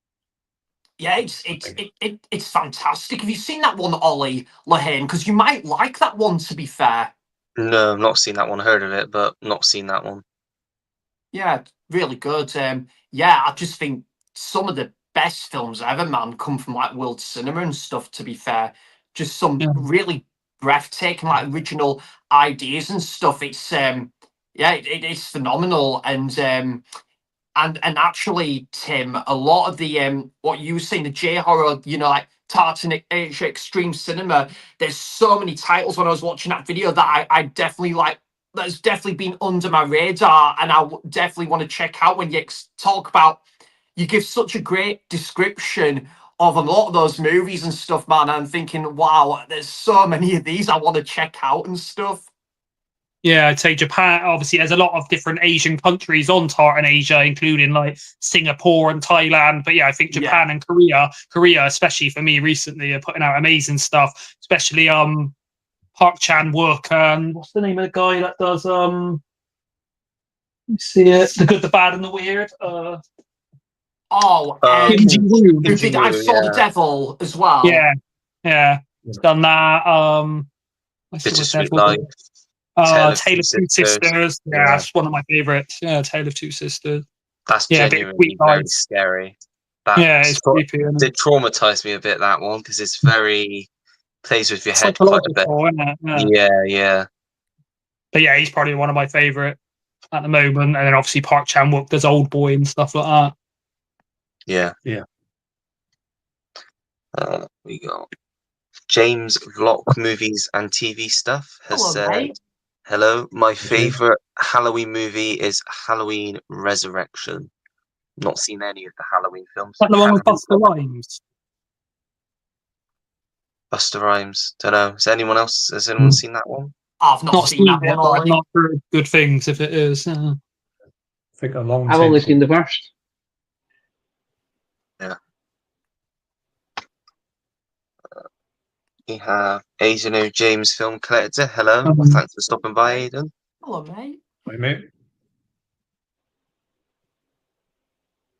yeah, it's fantastic. Have you seen that one, Ollie La Haine? Because you might like that one, to be fair. No, I've not seen that one. Heard of it, but not seen that one. Yeah, really good. Yeah, I just think some of the best films ever, man, come from like world cinema and stuff. To be fair, just some Yeah. really breathtaking, like original ideas and stuff. It's yeah, it's phenomenal. And actually, Tim, a lot of the what you were saying, the J horror, you know, like Tartan extreme cinema. There's so many titles when I was watching that video that I definitely like. That's definitely been under my radar, and I definitely want to check out when you talk about. You give such a great description of a lot of those movies and stuff, man. I'm thinking, wow, there's so many of these I want to check out and stuff. Yeah, I'd say Japan. Obviously, there's a lot of different Asian countries on Tartan Asia, including like Singapore and Thailand. But yeah, I think Japan and Korea, especially for me recently, are putting out amazing stuff. Especially Park Chan Wook and what's the name of the guy that does let me see it, The Good, the Bad, and the Weird. Kim Kim Ji-woon. who did I Saw the Devil as well. Yeah, he's done that. I Saw the Bittersweet Devil. Life. Tale of Two Sisters. Yeah, that's one of my favorites. Yeah, Tale of Two Sisters. That's Yeah, genuinely very scary. Yeah, it's creepy. It traumatized me a bit, that one, because it's very plays with your head quite a bit. Isn't it? Yeah. But yeah, he's probably one of my favorite at the moment. And then obviously Park Chan Wook does Old Boy and stuff like that. Yeah. We got James Vlog Movies and TV Stuff has Hello, said, mate. hello, my favorite Halloween movie is Halloween Resurrection. Not seen any of the Halloween films. Is that the one with Buster Rhymes? Buster Rhymes. Don't know. Has anyone seen that one? I've not seen that one, but I've Ollie. not heard good things if it is. I think a long I've time only ago. seen the first. Yeah. We have Aidan James Film Collector. Hello. Thanks for stopping by, Aidan. Hello, mate. Hi, mate.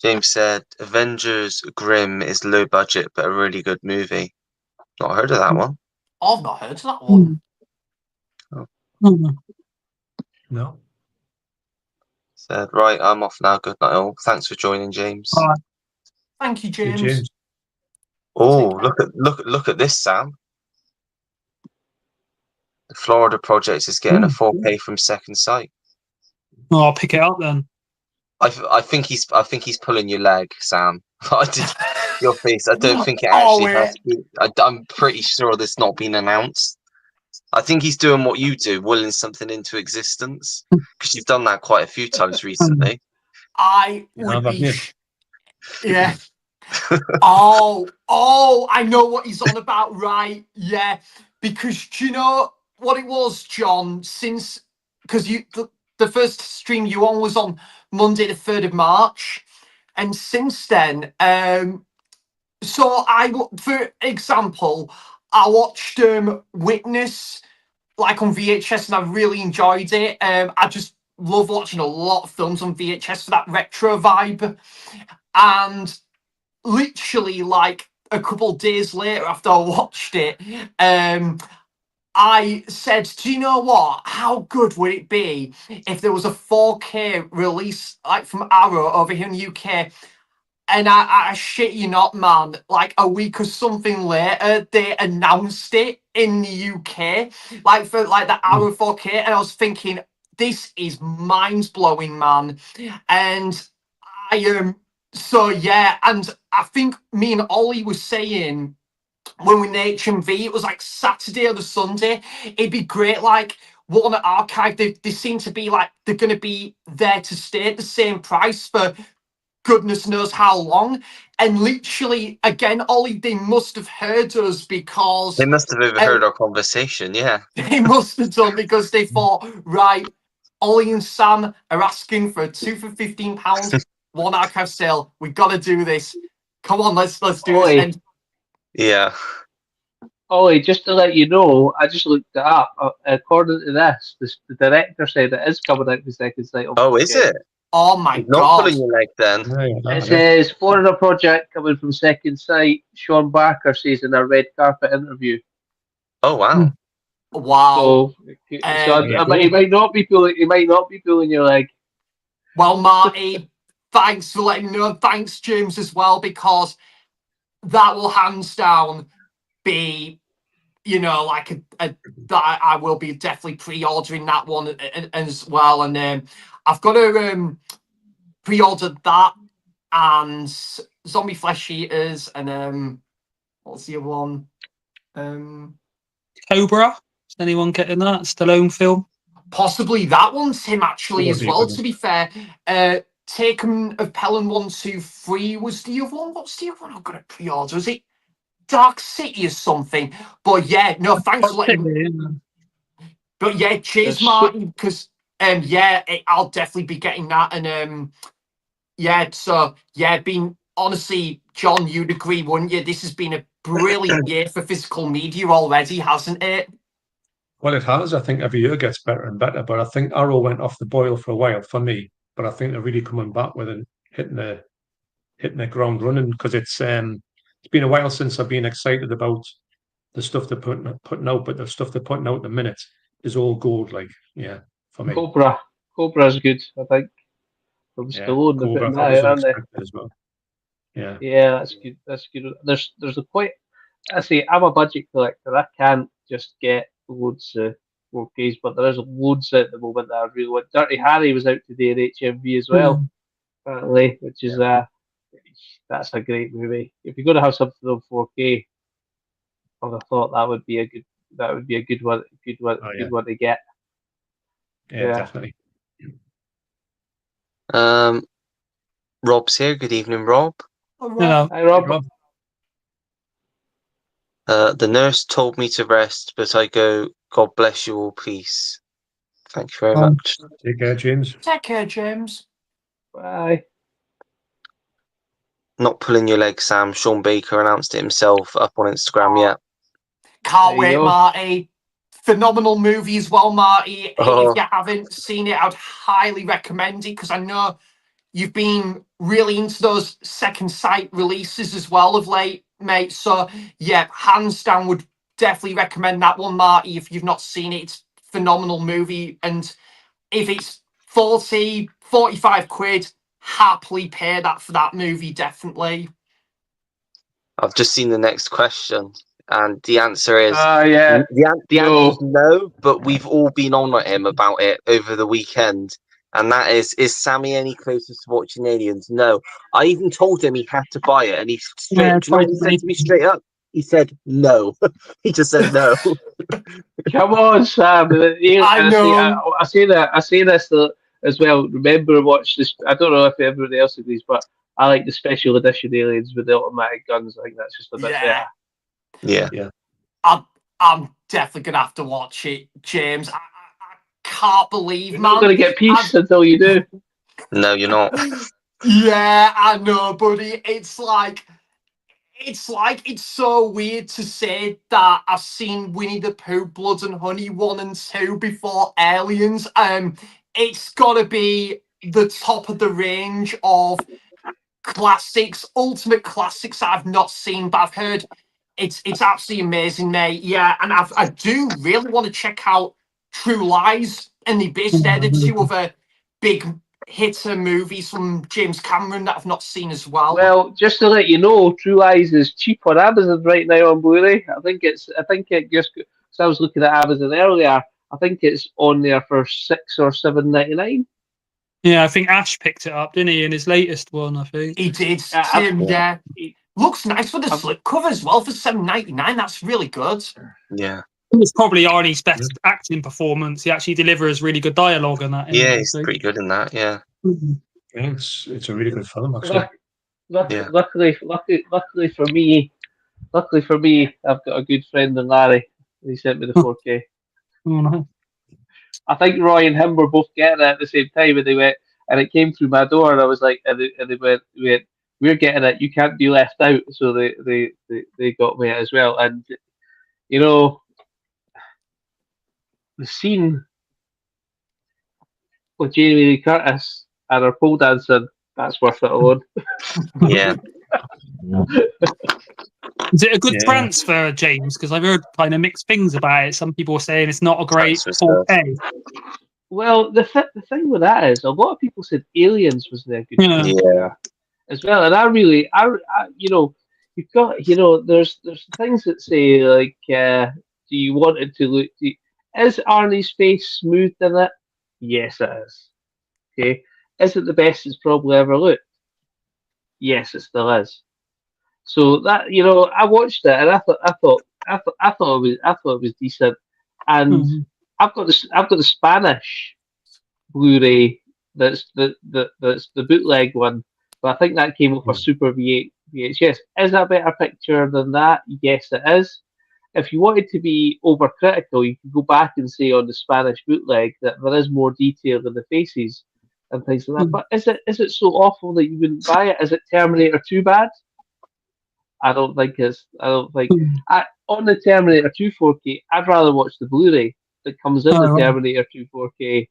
James said, Avengers Grimm is low budget, but a really good movie. Not heard of that one. I've not heard of that one. No. Said, right, I'm off now. Good night all. Thanks for joining, James. Thank you, Hey, James. James. Oh, look at this, Sam. The Florida Project is getting a 4K from Second Sight. Oh, I'll pick it up then. I think he's pulling your leg, Sam. I did your face. I don't think it actually has been. I'm pretty sure this not been announced. I think he's doing what you do, willing something into existence, because you've done that quite a few times recently. I would be. Yeah. Yeah. Oh, I know what he's on about, right? Yeah, because do you know what it was, John? Because the first stream you on was on Monday the 3rd of March, And since then, so for example, I watched Witness like on VHS, and I really enjoyed it. I just love watching a lot of films on VHS for that retro vibe. And literally, like a couple of days later after I watched it, I said, do you know what? How good would it be if there was a 4K release like from Arrow over here in the UK? And I shit you not, man, like a week or something later, they announced it in the UK, like for like the Arrow 4K. And I was thinking, this is mind blowing, man. And so yeah, and I think me and Ollie was saying when we were in HMV, it was like Saturday or the Sunday, it'd be great, like Warner Archive, they seem to be like they're going to be there to stay at the same price for goodness knows how long. And literally, again, Ollie, they must have heard us because They must have overheard our conversation, yeah. they must have done, because they thought, right, Ollie and Sam are asking for a 2 for £15 one archive sale. We got to do this. Come on, let's do Ollie. this. And Yeah. Ollie, just to let you know, I just looked it up. According to this, the director said it is coming out the second sight. Oh, is it? oh my He's not god, pulling your leg then. It says foreigner project coming from second sight. Sean Barker says in a red carpet interview. Oh, wow. wow. So he might not be pulling. He might not be pulling your leg. Well, Marty, thanks for letting me know. Thanks, James, as well, because that will hands down be, you know, like that I will be definitely pre-ordering that one as well. And I've got to pre-order that and Zombie Flesh Eaters and what's the other one? Cobra. Is anyone getting that? Stallone film? Possibly that one's him actually as well, Good. to be fair. Taken of Pelham 1, 2, 3 was the other one. What's the other one I've got to pre-order? Is it Dark City or something? But yeah, no, thanks for letting me. But yeah, cheers, Martin, because I'll definitely be getting that. And yeah, so yeah, been honestly, John, you'd agree, wouldn't you? This has been a brilliant year for physical media already, hasn't it? Well, it has. I think every year gets better and better, but I think Arrow went off the boil for a while for me. But I think they're really coming back with it, hitting the ground running, because it's been a while since I've been excited about the stuff they're putting out, but the stuff they're putting out at the minute is all gold. Like, yeah, for me. Cobra's good, I think. From Stallone, they're putting that out, aren't they? As well. Yeah. Yeah, that's good. That's good. There's a quite. I say I'm a budget collector. I can't just get loads of 4Ks, but there's loads at the moment that I really want. Dirty Harry was out today at HMV as well, apparently, which is that's a great movie. If you're going to have something on 4K, I would have thought that would be a good one, good one to get. Yeah, definitely. Rob's here. Good evening, Rob. Hello. Hi, Rob. The nurse told me to rest, but I go, God bless you all, peace. Thank you very much. Take care, James. Take care, James. Bye. Not pulling your leg, Sam. Sean Baker announced it himself up on Instagram yet. Can't wait, Marty. Phenomenal movie as well, Marty. If you haven't seen it, I'd highly recommend it, because I know you've been really into those second sight releases as well of late, mate. So yeah, hands down would definitely recommend that one, Marty. If you've not seen it, it's a phenomenal movie. And if it's 40, 45 quid, happily pay that for that movie, definitely. I've just seen the next question, and the answer is the answer is no, but we've all been on at him about it over the weekend. And that is Sammy any closer to watching Aliens? No. I even told him he had to buy it, and he said to me straight up? He said no. He just said no. Come on, Sam. I know. I say this as well. Remember, watch this. I don't know if everybody else agrees, but I like the special edition Aliens with the automatic guns. I think that's just a bit better. Yeah. I'm definitely gonna have to watch it, James. I can't believe, You're man. not going to get peace until you do. No, you're not. Yeah, I know, buddy. It's so weird to say that I've seen Winnie the Pooh, Blood and Honey 1 and 2 before Aliens. It's gotta be the top of the range of classics, ultimate classics I've not seen, but I've heard it's absolutely amazing, mate. Yeah, and I do really want to check out True Lies, and they based there the two other big hitter movies from James Cameron that I've not seen as well. Well, just to let you know, True Lies is cheap on Amazon right now on Blu-ray. I think it just. So I was looking at Amazon earlier. I think it's on there for $6 or $7.99. Yeah, I think Ash picked it up, didn't he, in his latest one, I think. He did, I've- Tim, yeah. Looks nice with the I've- slipcover as well for $7.99. That's really good. Yeah. It's probably Arnie's best acting performance. He actually delivers really good dialogue in that. Yeah, he's pretty good in that. Yeah. Yeah, it's a really good film, actually. Yeah. Luckily for me, I've got a good friend in Larry. He sent me the 4K. Oh, no. I think Roy and him were both getting it at the same time, and they went, and it came through my door, and I was like, and they went, we're getting it. You can't be left out. So they got me it as well. And you know, the scene with Jamie Lee Curtis and her pole dancing, that's worth it alone. Yeah. Is it a good Yeah. transfer, James? Because I've heard kind of mixed things about it. Some people are saying it's not a great Transfer's 4K. Well, the thing with that is, a lot of people said Aliens was their good Yeah. transfer as well, and I you know, you've got, you know, there's things that say like, do you want it to look? Is Arnie's face smooth in it? Yes, it is. Okay, is it the best it's probably ever looked? Yes, it still is. So that, you know, I watched it and I thought it was decent, and Mhm. I've got the Spanish Blu-ray that's the bootleg one, but I think that came off a Super VHS. Is that a better picture than that? Yes, it is. If you wanted to be overcritical, you could go back and say on the Spanish bootleg that there is more detail in the faces and things like that. But is it so awful that you wouldn't buy it? Is it Terminator 2 bad? I don't think. On the Terminator 2 4K, I'd rather watch the Blu-ray that comes in the Terminator 2 4K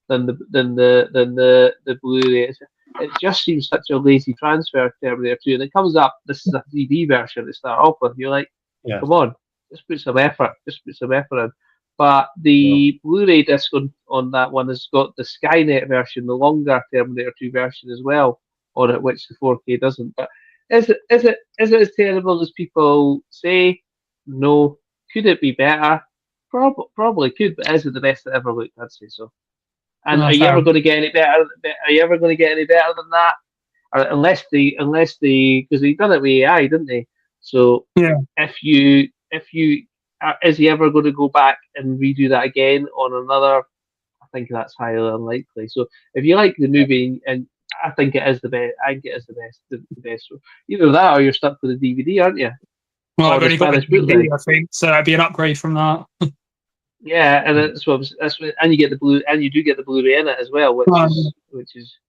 than the Blu-ray. It just seems such a lazy transfer, Terminator 2, and it comes up. This is a 3D version to start off with. You're like, come on, just put some effort in. But the Blu-ray disc on that one has got the Skynet version, the longer Terminator 2 version as well on it, which the 4K doesn't. But is it as terrible as people say? No. Could it be better? Probably could, but is it the best that ever looked? I'd say so. And are you ever going to get any better? Are you ever going to get any better than that? Or unless they, because they done it with AI, didn't they? So if you, is he ever going to go back and redo that again on another? I think that's highly unlikely. So if you like the movie, and I think it is the best, I think it is the best. So either that or you're stuck with the DVD, aren't you? Well, Or I've the only got the Spanish bootleg. DVD, I think, so that'd be an upgrade from that. Yeah, and and you get the you do get the Blu-ray in it as well, which is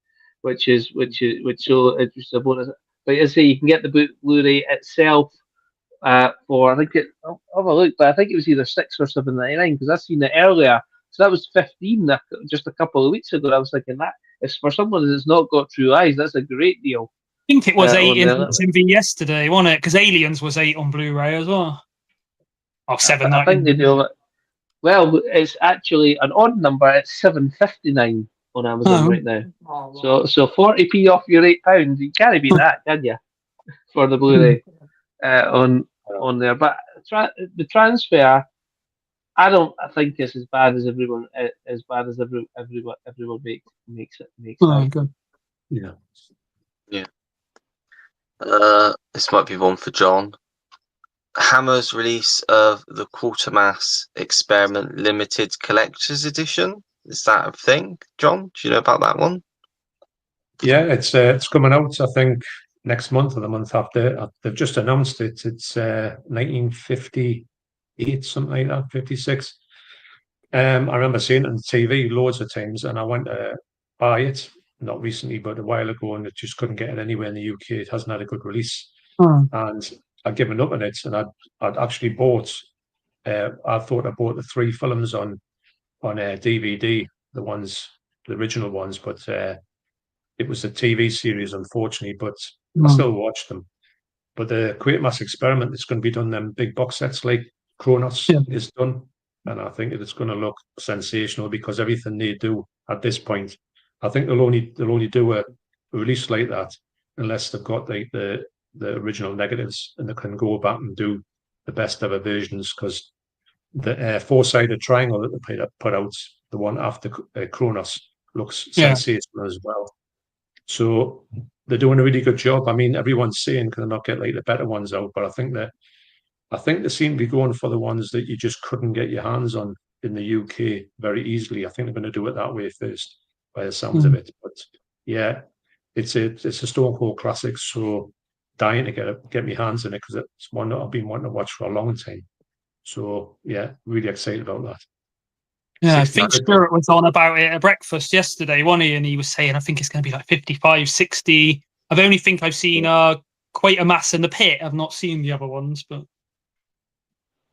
so it's a bonus. But as I say, you can get the Blu-ray itself for, I think I'll have a look, but I think it was either $6 or $7.99 because I've seen it earlier. So that was 15 just a couple of weeks ago. I was thinking that if for someone that's not got True Eyes, that's a great deal. I think it was 8 in TV yesterday, wasn't it? Because Aliens was 8 on Blu-ray as well. Oh, $7.99. I think they do it. Well, it's actually an odd number. It's $7.59 on Amazon right now. So 40p off your £8. You can't beat that, can you? For the Blu-ray on there. But the transfer, I think it's as bad as everyone makes it. Good. Yeah. This might be one for John. Hammer's release of the Quatermass Experiment Limited Collector's Edition. Is that a thing, John? Do you know about that one? Yeah, it's coming out, I think, next month or the month after. They've just announced it. It's 1958, something like that, 56. I remember seeing it on TV loads of times, and I went to buy it. not recently, but a while ago, and it just couldn't get it anywhere in the UK. It hasn't had a good release, and I'd given up on it, and I'd actually bought. I thought I bought the 3 films on DVD, the original ones, but it was a TV series, unfortunately. But I still watched them. But the Quatermass Experiment that's going to be done, them big box sets like Kronos is done, and I think it's going to look sensational because everything they do at this point, I think they'll only do a release like that unless they've got the original negatives and they can go back and do the best ever versions, because the 4-sided triangle that they put out, the one after Kronos, looks sensational as well. So they're doing a really good job. I mean, everyone's saying can they not get like the better ones out, but I think they seem to be going for the ones that you just couldn't get your hands on in the UK very easily. I think they're going to do it that way first, by the sounds of it. But yeah, it's a Stone Cold classic. So dying to get my hands in it, because it's one that I've been wanting to watch for a long time. So yeah, really excited about that. Yeah, I think Stuart was on about it at breakfast yesterday, wasn't he? And he was saying, I think it's going to be like 55, 60. I've seen Quatermass in the Pit. I've not seen the other ones, but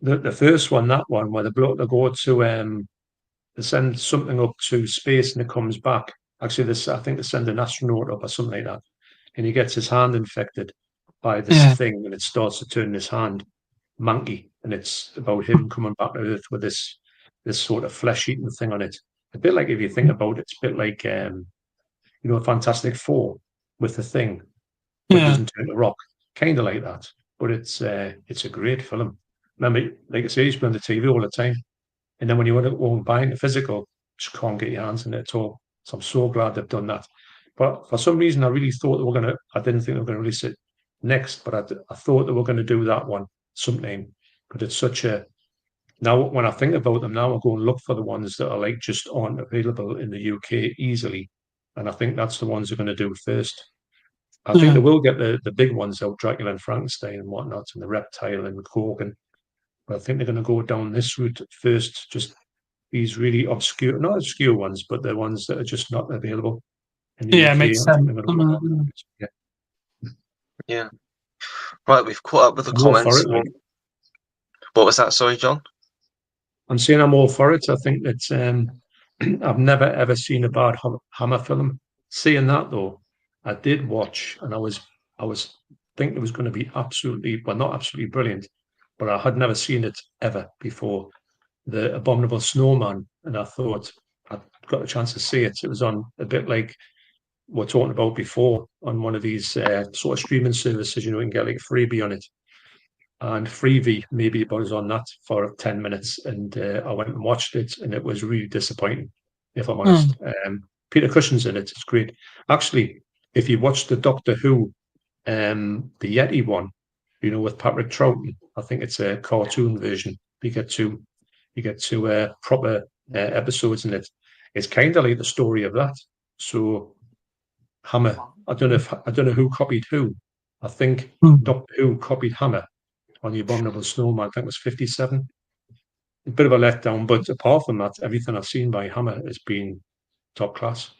the first one, that one where the bloke they go to they send something up to space and it comes back. Actually, I think they send an astronaut up or something like that, and he gets his hand infected by this thing, and it starts to turn his hand manky, and it's about him coming back to Earth with this sort of flesh-eating thing on it. A bit like, if you think about it, it's a bit like Fantastic Four with the thing, but it doesn't turn to rock, kind of like that. But it's a great film. Remember, like I say, it's been on the TV all the time, and then when you want to go and buy the physical, just can't get your hands on it at all. So I'm so glad they've done that. But for some reason, I really thought they were going to. I didn't think they were going to release it next, but I thought they were going to do that one sometime. But it's such a. Now, when I think about them now, I go and look for the ones that are like just aren't available in the UK easily, and I think that's the ones they're going to do first. I think they will get the big ones out, Dracula and Frankenstein and whatnot, and the Reptile and Gorgon. But I think they're going to go down this route first, just these really obscure, not obscure ones, but the ones that are just not available in the UK. Makes sense. Yeah. Right, we've caught up with the comments. What was that? Sorry, John? I'm saying I'm all for it. I think that I've never ever seen a bad Hammer film. Saying that though, I did watch, and I was thinking it was going to be absolutely, well, not absolutely brilliant, but I had never seen it ever before. The Abominable Snowman, and I thought I'd got a chance to see it. It was on a bit like we're talking about before on one of these sort of streaming services. You can get like a freebie on it. And Freebie, maybe I was on that for 10 minutes, and I went and watched it, and it was really disappointing, if I'm honest. Peter Cushing's in it. It's great. Actually, if you watch the Doctor Who, the Yeti one, with Patrick Troughton, I think it's a cartoon version. You get two proper episodes in it. It's kind of like the story of that. So Hammer, I don't know who copied who. I think Doctor Who copied Hammer on the Abominable Snowman. I think it was 57. A bit of a letdown, but apart from that, everything I've seen by Hammer has been top class.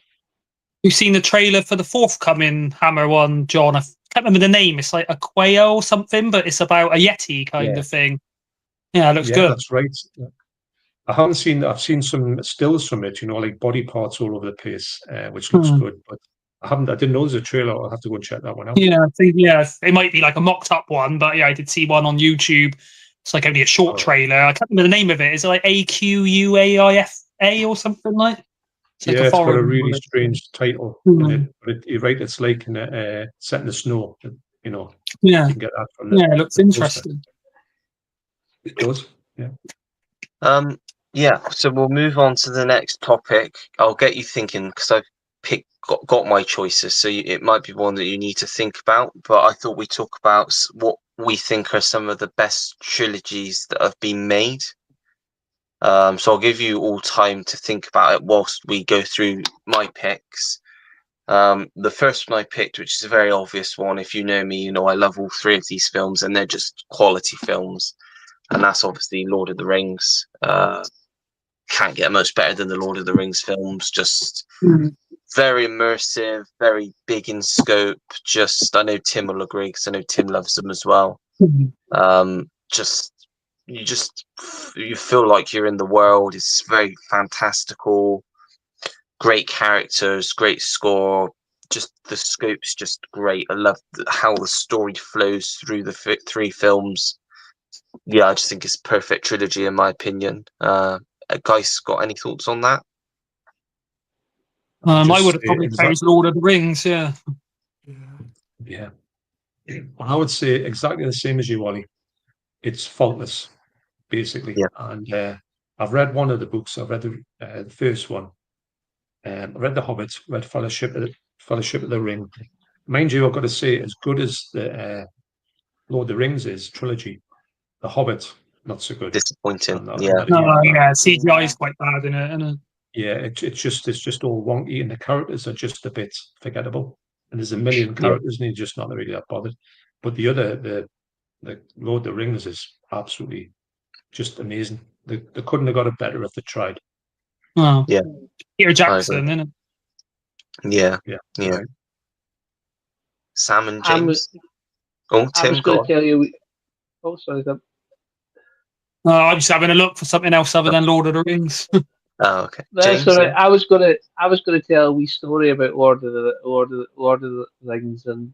You've seen the trailer for the forthcoming Hammer one, John. I can't remember the name. It's like a quail or something, but it's about a Yeti kind of thing. Yeah, it looks good. That's right. I haven't seen. I've seen some stills from it, like body parts all over the place, which looks good. But I didn't know there's a trailer. I'll have to go and check that one out. Yeah, I think it might be like a mocked up one, but yeah, I did see one on YouTube. It's like only a short trailer. I can't remember the name of it. Is it like AQUAIFA or something like? It's got a really strange title. But you're right. It's like set in the snow. You can get that from it looks interesting. It does. Yeah. So we'll move on to the next topic. I'll get you thinking, because I've got my choices, so it might be one that you need to think about, but I thought we'd talk about what we think are some of the best trilogies that have been made. So I'll give you all time to think about it whilst we go through my picks. The first one I picked, which is a very obvious one, if you know me, I love all 3 of these films, and they're just quality films, and that's obviously Lord of the Rings. Can't get much better than the Lord of the Rings films. Just very immersive, very big in scope. Just, I know Tim will agree because I know Tim loves them as well. Just you feel like you're in the world. It's very fantastical. Great characters, great score. Just the scope's just great. I love how the story flows through the three films. Yeah, I just think it's a perfect trilogy in my opinion. Guys, got any thoughts on that? I Just would have say probably exact- chose Lord of the Rings. Yeah. Yeah. I would say exactly the same as you, Wally. It's faultless, basically. Yeah. And I've read one of the books. I've read the first one. I read The Hobbit, read Fellowship of the Ring. Mind you, I've got to say, as good as the Lord of the Rings is trilogy, The Hobbit, not so good. Disappointing. I'm not a No, huge fan. yeah, CGI is quite bad in it, isn't it? Yeah, it's just all wonky, and the characters are just a bit forgettable. And there's a million characters, and you're just not really that bothered. But the Lord of the Rings is absolutely just amazing. They couldn't have got it better if they tried. Oh. Yeah. Peter I Jackson, agree. innit? Yeah. Yeah. Yeah. Right. Sam and I'm- James. Oh, I Tim, was go going on. to tell you. Oh, sorry. Tim. I'm just having a look for something else other than Lord of the Rings. Oh, okay. That's James, all right. yeah. I was gonna tell a wee story about Lord of the Rings, and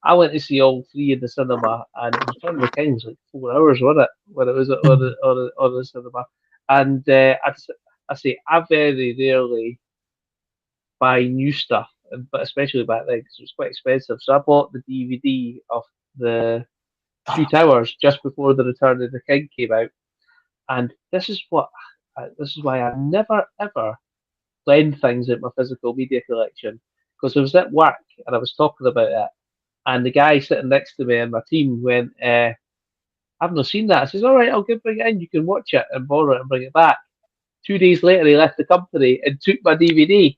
I went to see all three in the cinema, and Return of the King was like 4 hours, wasn't it? When it was on the cinema, and I say I very rarely buy new stuff, but especially back then because it was quite expensive. So I bought the DVD of the Two Towers just before the Return of the King came out, and this is why I never ever lend things in my physical media collection, because I was at work and I was talking about it, and the guy sitting next to me and my team went, "I've not seen that." I says, "All right, I'll bring it in. You can watch it and borrow it and bring it back." 2 days later, he left the company and took my DVD.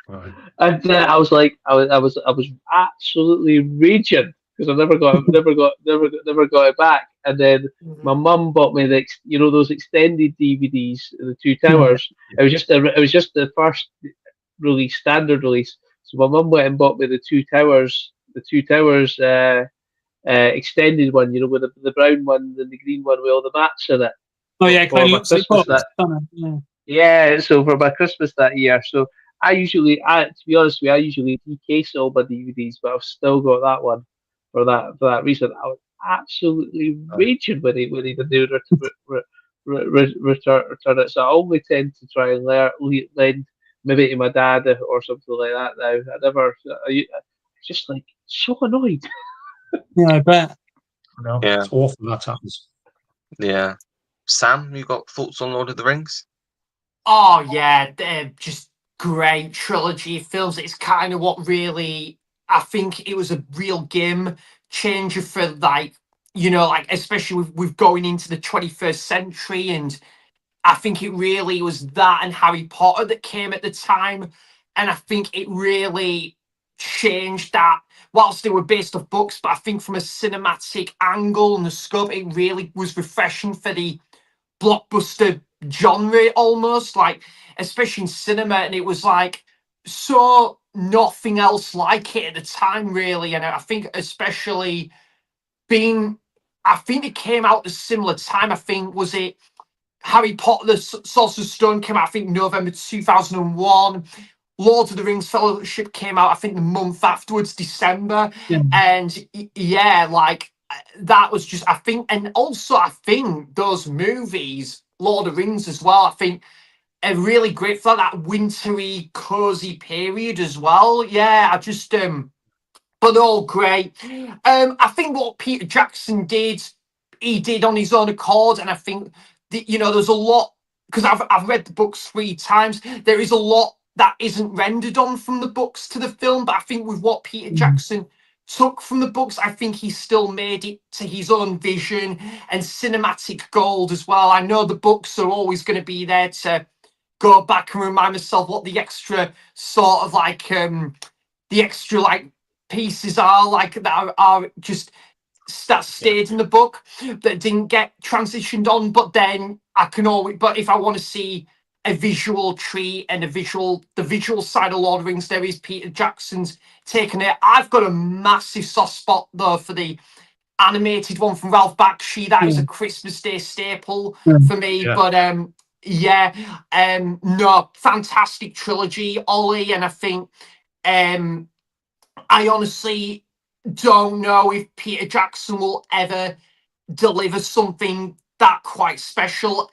Right. And I was like, I was absolutely raging because I never got it back. And then my mum bought me those extended DVDs, the Two Towers. It was just the first release, standard release. So my mum went and bought me the Two Towers, extended one. With the brown one and the green one with all the maps in it. Oh yeah, it For kind of my looks like Christmas Fox, doesn't it? Yeah. Yeah, so for my Christmas that year, so to be honest with you, I usually decase all my DVDs, but I've still got that one for that reason. I was absolutely raging when he did return it. So I only tend to try and lend maybe to my dad or something like that. Now I never, just like so annoyed. Yeah, I bet. No, Yeah. it's awful that happens. Yeah. Sam, you got thoughts on Lord of the Rings? Oh yeah, they're just great trilogy of films. It's kind of what really, I think it was a real game changer for especially with going into the 21st century, and I think it really was that and Harry Potter that came at the time, and I think it really changed that. Whilst they were based off books, but I think from a cinematic angle and the scope, it really was refreshing for the blockbuster genre almost, like especially in cinema, and it was like so nothing else like it at the time really. And I think especially I think it came out at a similar time. I think was it Harry Potter the Sorcerer's Stone came out I think November 2001. Lord of the Rings Fellowship came out I think the month afterwards, December. Yeah. And yeah, like that was just, I think, and also I think those movies, Lord of the Rings as well, I think are really great for that wintry, cozy period as well. Yeah, I just but all great. I think what Peter Jackson did, he did on his own accord, and I think there's a lot, because I've read the books 3 times. There is a lot that isn't rendered on from the books to the film, but I think with what Peter Jackson took from the books, I think he still made it to his own vision and cinematic gold as well. I know the books are always going to be there to go back and remind myself what the extra sort of pieces are like that are just that stayed in the book that didn't get transitioned on. But then I can always, but if I want to see a visual treat and the visual side of Lord of the Rings. There is Peter Jackson's taken it. I've got a massive soft spot though for the animated one from Ralph Bakshi. That is a Christmas Day staple for me. Yeah. But no, fantastic trilogy, Ollie, and I think I honestly don't know if Peter Jackson will ever deliver something that quite special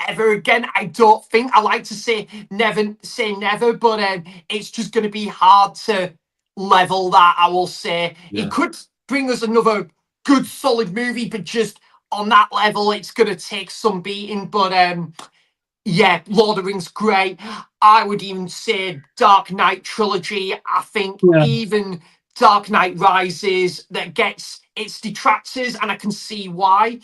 ever again. I don't think. I like to say never, but it's just going to be hard to level that. I will say Yeah. it could bring us another good solid movie, but just on that level, it's going to take some beating. But yeah, Lord of the Rings, great. I would even say Dark Knight trilogy. I think even Dark Knight Rises that gets its detractors, and I can see why.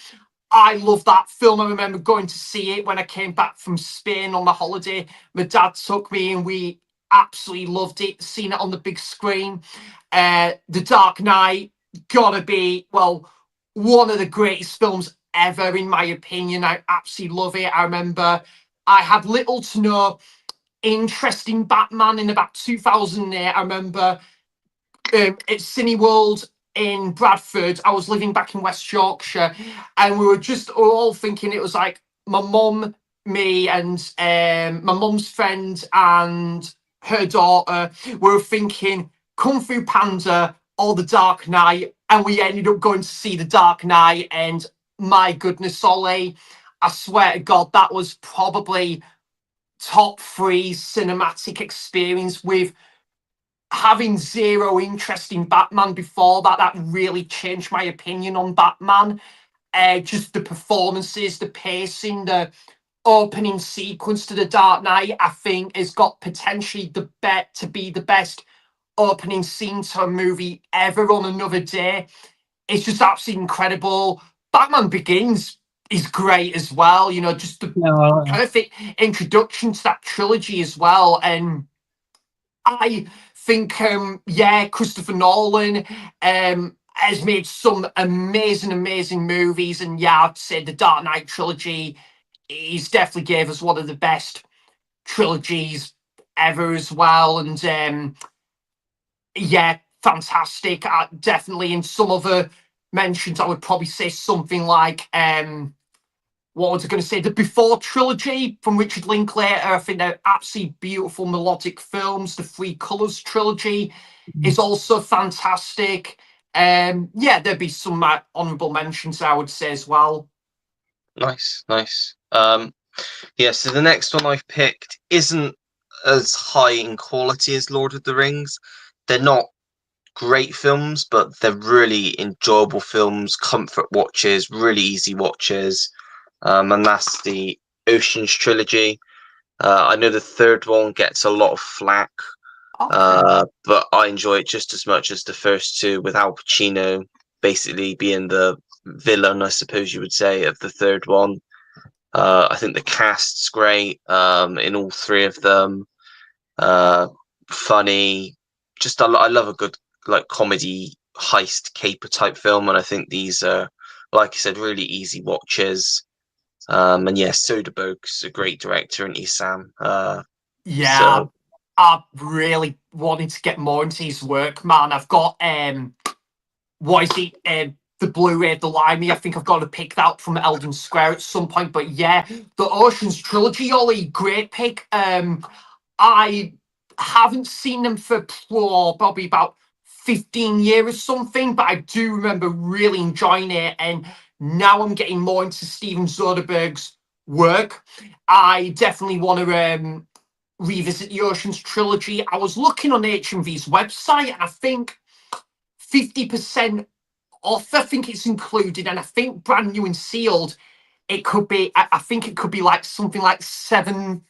I love that film. I remember going to see it when I came back from Spain on my holiday. My dad took me and we absolutely loved it, seeing it on the big screen. The Dark Knight, gotta be, well, one of the greatest films ever, in my opinion. I absolutely love it. I remember I had little to no interest in Batman in about 2008. I remember at Cineworld in Bradford. I was living back in West Yorkshire, and we were just all thinking it was like my mum, me, and my mum's friend and her daughter. We were thinking Kung Fu Panda or The Dark Knight, and we ended up going to see The Dark Knight. And my goodness, Ollie, I swear to God, that was probably top 3 cinematic experience. With having zero interest in Batman before that really changed my opinion on Batman. Just the performances, the pacing, the opening sequence to The Dark Knight, I think has got potentially the bet to be the best opening scene to a movie ever on another day. It's just absolutely incredible. Batman Begins is great as well, you know, just the perfect introduction to that trilogy as well. And I think, Christopher Nolan has made some amazing movies. And yeah, I'd say the Dark Knight trilogy, he's definitely gave us one of the best trilogies ever as well. And yeah, fantastic. Definitely in some other mentions, I would probably say something like what was I going to say? The Before trilogy from Richard Linklater. I think they're absolutely beautiful melodic films. The Three Colors trilogy is also fantastic. Yeah, there'd be some honourable mentions I would say as well. Nice. Yeah, so the next one I've picked isn't as high in quality as Lord of the Rings. They're not great films, but they're really enjoyable films, comfort watches, really easy watches. And that's the Ocean's trilogy. I know the third one gets a lot of flack, but I enjoy it just as much as the first two, with Al Pacino basically being the villain, I suppose you would say, of the third one. I think the cast's great in all 3 of them. Funny, just I love a good like comedy heist caper type film, and I think these are, like I said, really easy watches. And yeah, Soderbergh's a great director, and Sam. Yeah, I really wanted to get more into his work, man. I've got what is it? The Blu-ray, the Limey. I think I've got to pick that up from Eldon Square at some point. But yeah, the Ocean's trilogy, Ollie, great pick. I haven't seen them for probably about 15 years or something, but I do remember really enjoying it. And now I'm getting more into Steven Soderbergh's work. I definitely want to revisit the Ocean's trilogy. I was looking on HMV's website, and I think 50% off, I think it's included, and I think brand new and sealed, it could be, I think it could be like something like £7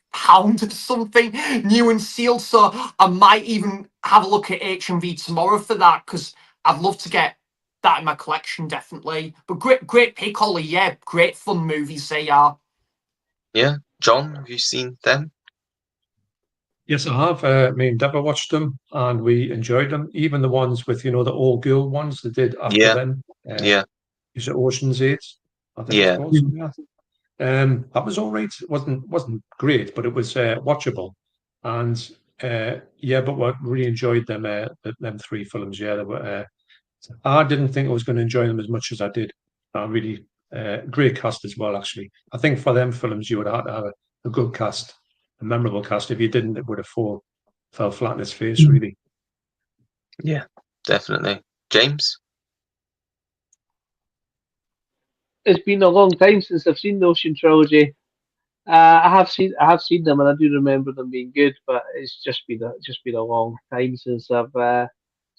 or something, new and sealed. So I might even have a look at HMV tomorrow for that, because I'd love to get that in my collection, definitely. But great pick, Ollie. Yeah, great fun movies they are. Yeah, John, have you seen them? Yes, I have. Me and Deborah watched them, and we enjoyed them. Even the ones with, the all girl ones they did after Yeah. them. Yeah. Is it Ocean's 8? I think Yeah. it's called something like that. That was all right. It wasn't great, but it was watchable. And yeah, but I really enjoyed them three films. Yeah, they were. I didn't think I was going to enjoy them as much as I did. I really great cast as well. Actually, I think for them films you would have to have a good cast, a memorable cast. If you didn't, it would have fell flat in its face. Really. Yeah, definitely. James? It's been a long time since I've seen the Ocean trilogy. I have seen them, and I do remember them being good. But it's just been a long time since I've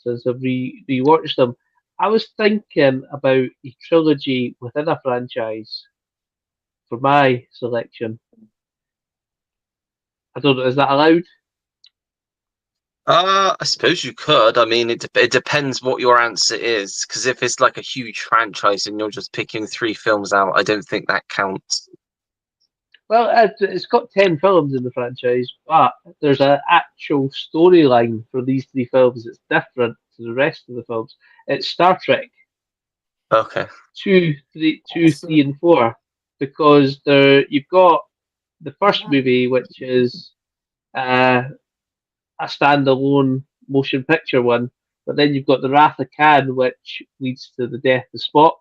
rewatched them. I was thinking about a trilogy within a franchise for my selection. I don't know, is that allowed? I suppose you could. I mean, it depends what your answer is. Because if it's like a huge franchise and you're just picking 3 films out, I don't think that counts. Well, it's got 10 films in the franchise, but there's an actual storyline for these 3 films that's different to the rest of the films. It's Star Trek Okay. 2, 3, and 4, because you've got the first movie, which is a standalone motion picture one, but then you've got the Wrath of Khan, which leads to the death of Spock.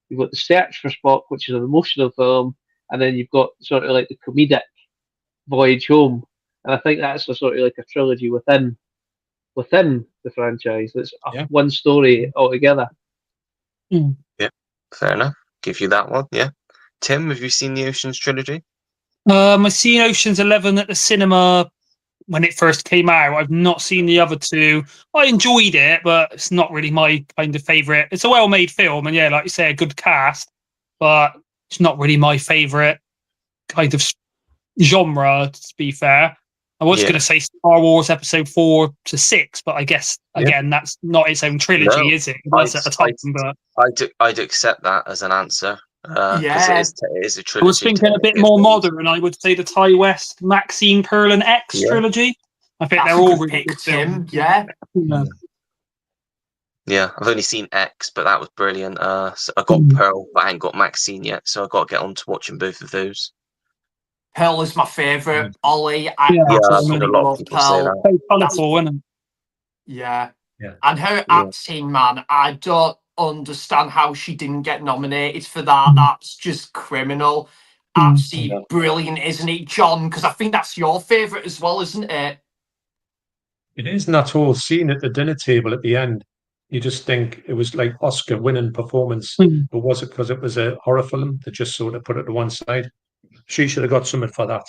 You've got the Search for Spock, which is an emotional film, and then you've got sort of like the comedic Voyage Home, and I think that's a sort of like a trilogy within the franchise. That's Yeah. one story altogether. Yeah, fair enough. Give you that one. Yeah. Tim, have you seen the Oceans trilogy? I've seen Ocean's 11 at the cinema when it first came out. I've not seen the other two. I enjoyed it, but it's not really my kind of favourite. It's a well-made film, and yeah, like you say, a good cast, but it's not really my favourite kind of genre, to be fair. I was going to say Star Wars Episode 4 to 6, but I guess, again, that's not its own trilogy, No, is it? It was at the time, but I'd accept that as an answer. Because Yeah. it is a I trilogy. was thinking a bit more modern. I would say the Ty West, Maxine Pearl and X trilogy. I think That's they're a all good really pick, good Tim. films. Yeah. Yeah, I've only seen X, but that was brilliant. So I got Pearl, but I ain't got Maxine yet, so I've got to get on to watching both of those. Pearl is my favourite. Ollie, I Yeah, I've absolutely heard a lot of love people say Pearl. that. So colourful, isn't it? Yeah. Yeah. And her Yeah. acting, man, I don't understand how she didn't get nominated for that. That's just criminal. Absolutely Yeah. brilliant, isn't it, John? Because I think that's your favourite as well, isn't it? It is, and that whole scene at the dinner table at the end. You just think it was like Oscar-winning performance, but was it because it was a horror film that just sort of put it to one side? She should have got something for that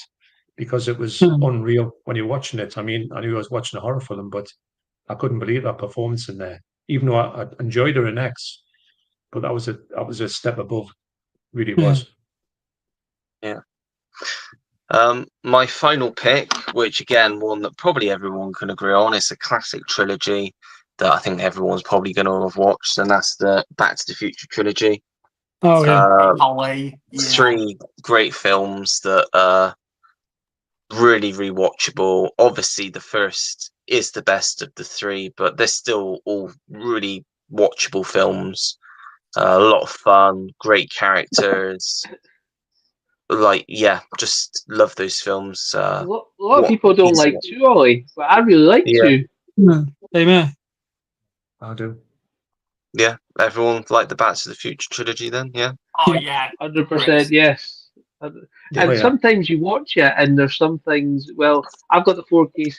because it was unreal when you're watching it. I mean, I knew I was watching a horror film, but I couldn't believe that performance in there. Even though I enjoyed her in X, but that was a step above. Really was. Yeah. My final pick, which again, one that probably everyone can agree on, is a classic trilogy that I think everyone's probably going to have watched, and that's the Back to the Future trilogy. Oh, yeah. Ollie. Yeah. 3 great films that are really rewatchable. Obviously, the first is the best of the 3, but they're still all really watchable films. A lot of fun, great characters. Like, yeah, just love those films. A lot of people don't like 2, Ollie, but I really like 2. Amen. I do. Yeah, everyone like the Back to the Future trilogy then, yeah? Oh, yeah. 100% yes. And Yeah. sometimes you watch it and there's some things. Well, I've got the 4K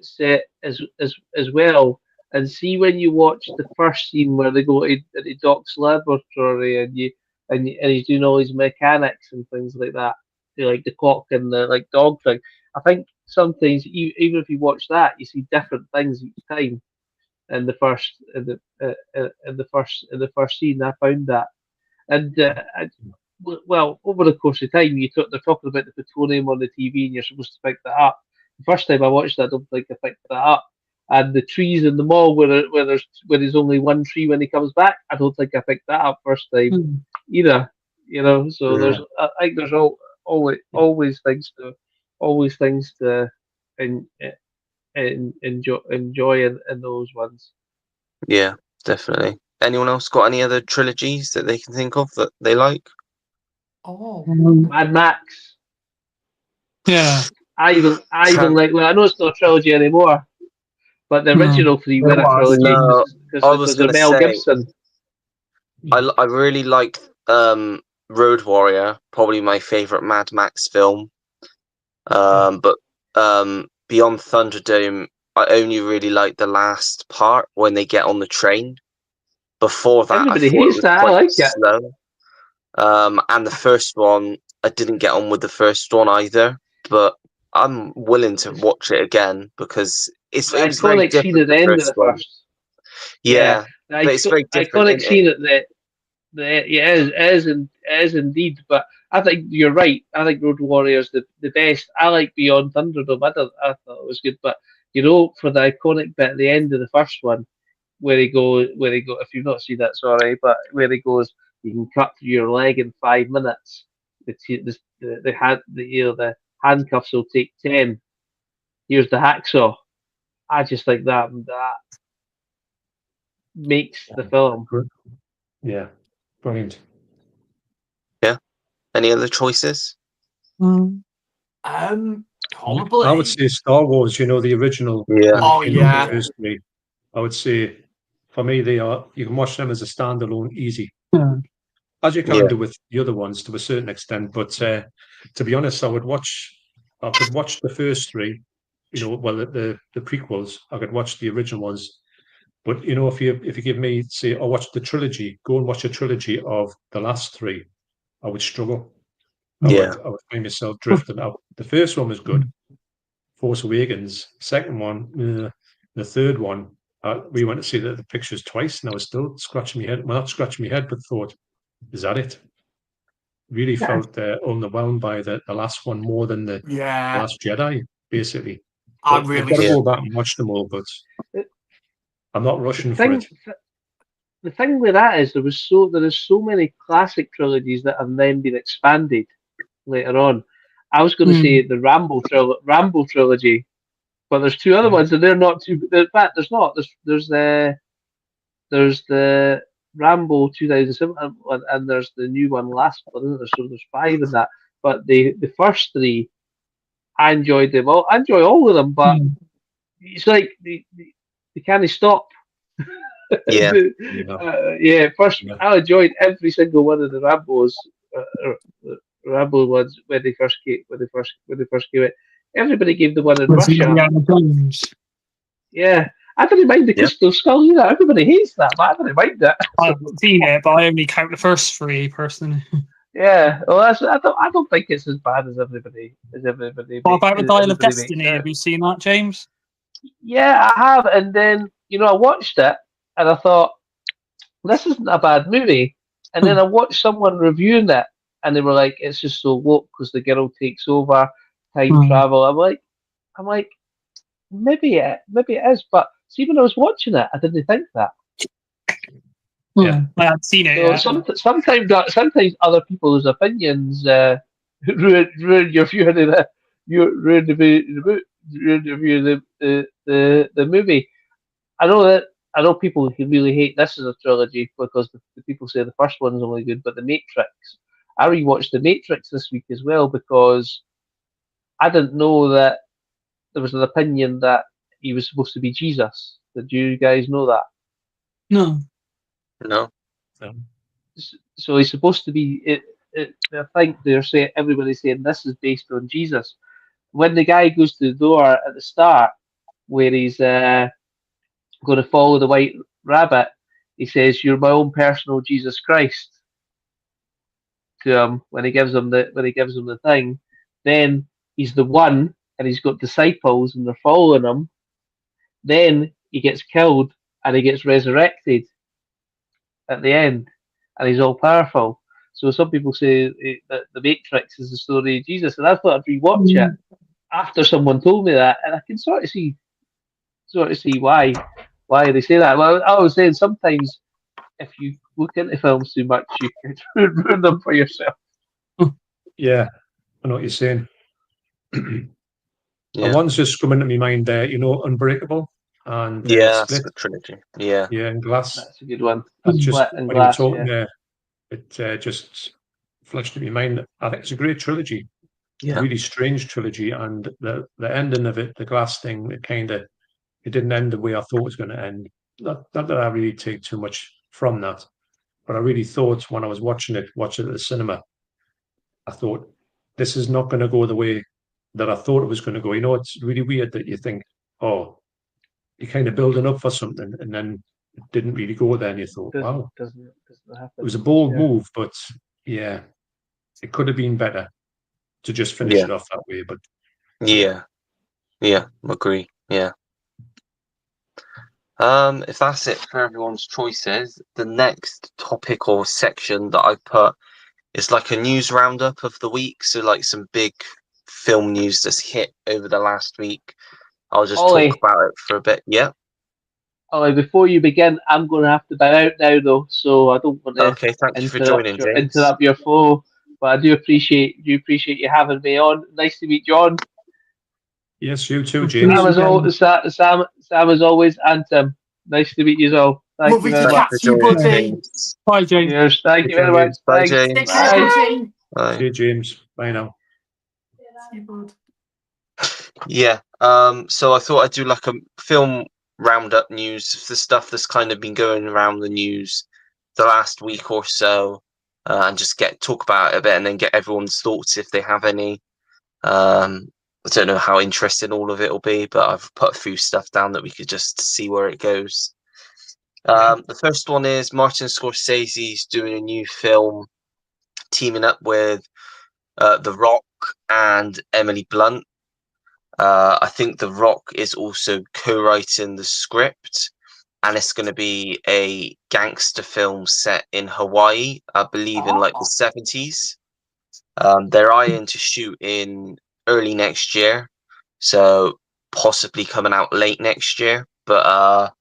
set as well. And see when you watch the first scene where they go to Doc's laboratory and he's doing all his mechanics and things like that, like the clock and the like dog thing. I think sometimes even if you watch that, you see different things each time. In the first scene, I found that. And well, over the course of time, they're talking about the plutonium on the TV, and you're supposed to pick that up. The first time I watched that, I don't think I picked that up. And the trees in the mall where there's only one tree when he comes back, I don't think I picked that up first time either. You know, so I think there's always things to enjoy in those ones. Yeah, definitely. Anyone else got any other trilogies that they can think of that they like? Oh, Mad Max. Yeah. I even like. Well, I know it's not a trilogy anymore, but the No. original three It were a was. trilogy No, I was because they're gonna Mel say Gibson. I really like Road Warrior, probably my favorite Mad Max film. But Beyond Thunderdome, I only really like the last part when they get on the train. Before that, Everybody I thought it hates was that. I quite like it. slow. And the first one, I didn't get on with the first one either. But I'm willing to watch it again because it The was very iconic scene different. at the The end of first the one, first. yeah, The but it's very different, iconic isn't it? scene at it is indeed. But I think you're right. I think Road Warrior's the best. I like Beyond Thunderdome. I thought it was good, but for the iconic bit at the end of the first one, where he go, if you've not seen that, sorry, but where he goes, you can cut through your leg in 5 minutes. The handcuffs will take 10. Here's the hacksaw. I just think that makes the film. Yeah, brilliant. Any other choices? probably. I would say Star Wars. The original. Yeah. Oh, yeah. The first three. I would say, for me, you can watch them as a standalone, easy, as you can Yeah. do with the other ones to a certain extent. But to be honest, I could watch the first three. Well, the prequels. I could watch the original ones. But if you give me, say, I watch the trilogy, go and watch a trilogy of the last three, I would struggle. I would find myself drifting out. The first one was good, Force Awakens. Second one, the third one, we went to see the pictures twice, and I was still scratching my head. Well, not scratching my head, but thought, is that it? Really felt underwhelmed by the last one more than the Last Jedi, basically. I But really I've got to Yeah. go back and watch them all, but I'm not rushing for it. The thing with that is there is so many classic trilogies that have then been expanded later on. I was going to say the Rambo trilogy, but there's two other ones and they're not too. In fact, there's not. There's the Rambo 2007 and there's the new one last one, isn't there? So there's 5 in that. But the first 3, I enjoyed them all. I enjoy all of them, but it's like they can't stop. Yeah. First, I enjoyed every single one of the Rambos, Rambo ones when they first came. Out. Everybody gave the one in Russia. Yeah, I didn't mind the Crystal Skull either. Everybody hates that, but I didn't mind it. I haven't seen it, but I only count the first 3 personally. Yeah, well, I don't think it's as bad as everybody. What about the Dial of Destiny? Have you seen that, James? Yeah, I have, and then I watched it, and I thought this isn't a bad movie, and then I watched someone reviewing it, and they were like, "It's just so woke because the girl takes over time travel." I'm like, maybe it is, but see, when I was watching it, I didn't think that. Yeah, I haven't seen it. So sometimes other people's opinions ruin your view of the movie. I know people who really hate this as a trilogy because the people say the first one's only good, but The Matrix. I rewatched The Matrix this week as well because I didn't know that there was an opinion that he was supposed to be Jesus. Did you guys know that? No. So he's supposed to be. I think everybody's saying this is based on Jesus. When the guy goes to the door at the start, where he's going to follow the white rabbit, he says, "You're my own personal Jesus Christ." To him when he gives him the thing, then he's the one, and he's got disciples, and they're following him. Then he gets killed, and he gets resurrected at the end, and he's all powerful. So some people say that The Matrix is the story of Jesus, and I thought I'd rewatch it after someone told me that, and I can sort of see why they say that. Well, I was saying sometimes if you look into films too much, you can ruin them for yourself. Yeah, I know what you're saying. The one's just coming to my mind there, Unbreakable and That's Split. the trilogy. Yeah. Yeah, and Glass. That's a good one. That's just Split and when Glass, you were talking there, it just flashed in my mind. I think it's a great trilogy, a Yeah. really strange trilogy, and the ending of it, the glass thing, it didn't end the way I thought it was going to end. Not that I really take too much from that, but I really thought when I was watching it at the cinema, I thought this is not going to go the way that I thought it was going to go. You know, it's really weird that you think, oh, you're kind of building up for something, and then it didn't really go there, and you thought, wow, Doesn't happen. it was a bold Yeah. move, but yeah, it could have been better to just finish it off that way. But Yeah. Agree. Yeah. If that's it for everyone's choices, the next topic or section that I put is like a news roundup of the week. So like some big film news that's hit over the last week. I'll just Ollie, talk about it for a bit. Yeah. Ollie, before you begin, I'm going to have to bow out now, though, so I don't want to Okay. Thank you for joining, James. interrupt your flow. But I do appreciate you having me on. Nice to meet John. yes, you too, James. Sam as always, and Tim. Nice to meet you all. Thank Lovely you to very chat much. to you, buddy. James. Bye, James. Cheers. Thank you Okay, very much. Bye, Thanks. James. Take care, Bye. buddy. Bye. See you, James. Bye now. See you, bud. Yeah. So I thought I'd do like a film roundup news of the stuff that's kind of been going around the news the last week or so, and just talk about it a bit, and then get everyone's thoughts if they have any. I don't know how interesting all of it will be, but I've put a few stuff down that we could just see where it goes. The first one is Martin Scorsese's doing a new film, teaming up with The Rock and Emily Blunt. I think The Rock is also co-writing the script, and it's going to be a gangster film set in Hawaii, I believe in like the 70s. They're eyeing to shoot in early next year, so possibly coming out late next year. But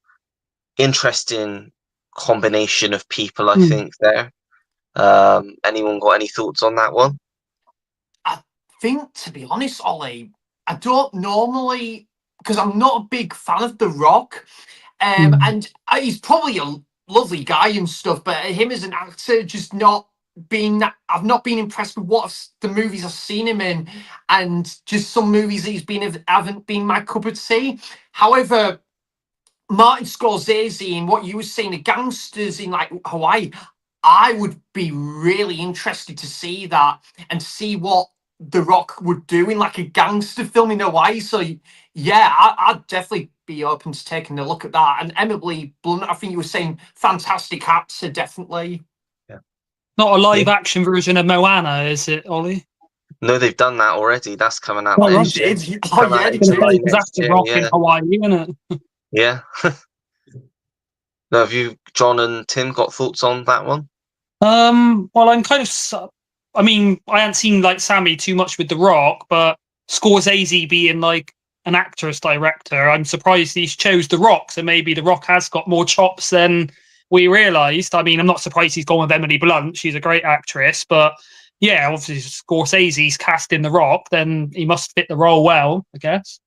interesting combination of people, I think, there. Anyone got any thoughts on that one? I think, to be honest, Ollie, I don't normally, because I'm not a big fan of The Rock, and he's probably a lovely guy and stuff, but him as an actor, just not been. I've not been impressed with the movies I've seen him in, and just some movies that he's been haven't been my cup of tea. However, Martin Scorsese and what you were saying, the gangsters in like Hawaii, I would be really interested to see that and see what The Rock would do in like a gangster film in Hawaii. So yeah, I'd definitely be open to taking a look at that. And Emily Blunt, I think you were saying, fantastic actor, definitely. Not a live action version of Moana, is it, Ollie? No, they've done that already. That's coming out Oh, next year. Did oh Coming yeah, out they in July did. Because that's next the year, Rock yeah. in Hawaii, isn't it? Yeah. Now, have you, John and Tim, got thoughts on that one? Well, I'm kind of. I mean, I haven't seen like Sammy too much with The Rock, but Scorsese being like an actress director, I'm surprised he's chose The Rock. So maybe The Rock has got more chops than we realised. I mean, I'm not surprised he's gone with Emily Blunt. She's a great actress, but yeah, obviously Scorsese's casting The Rock, then he must fit the role well, I guess.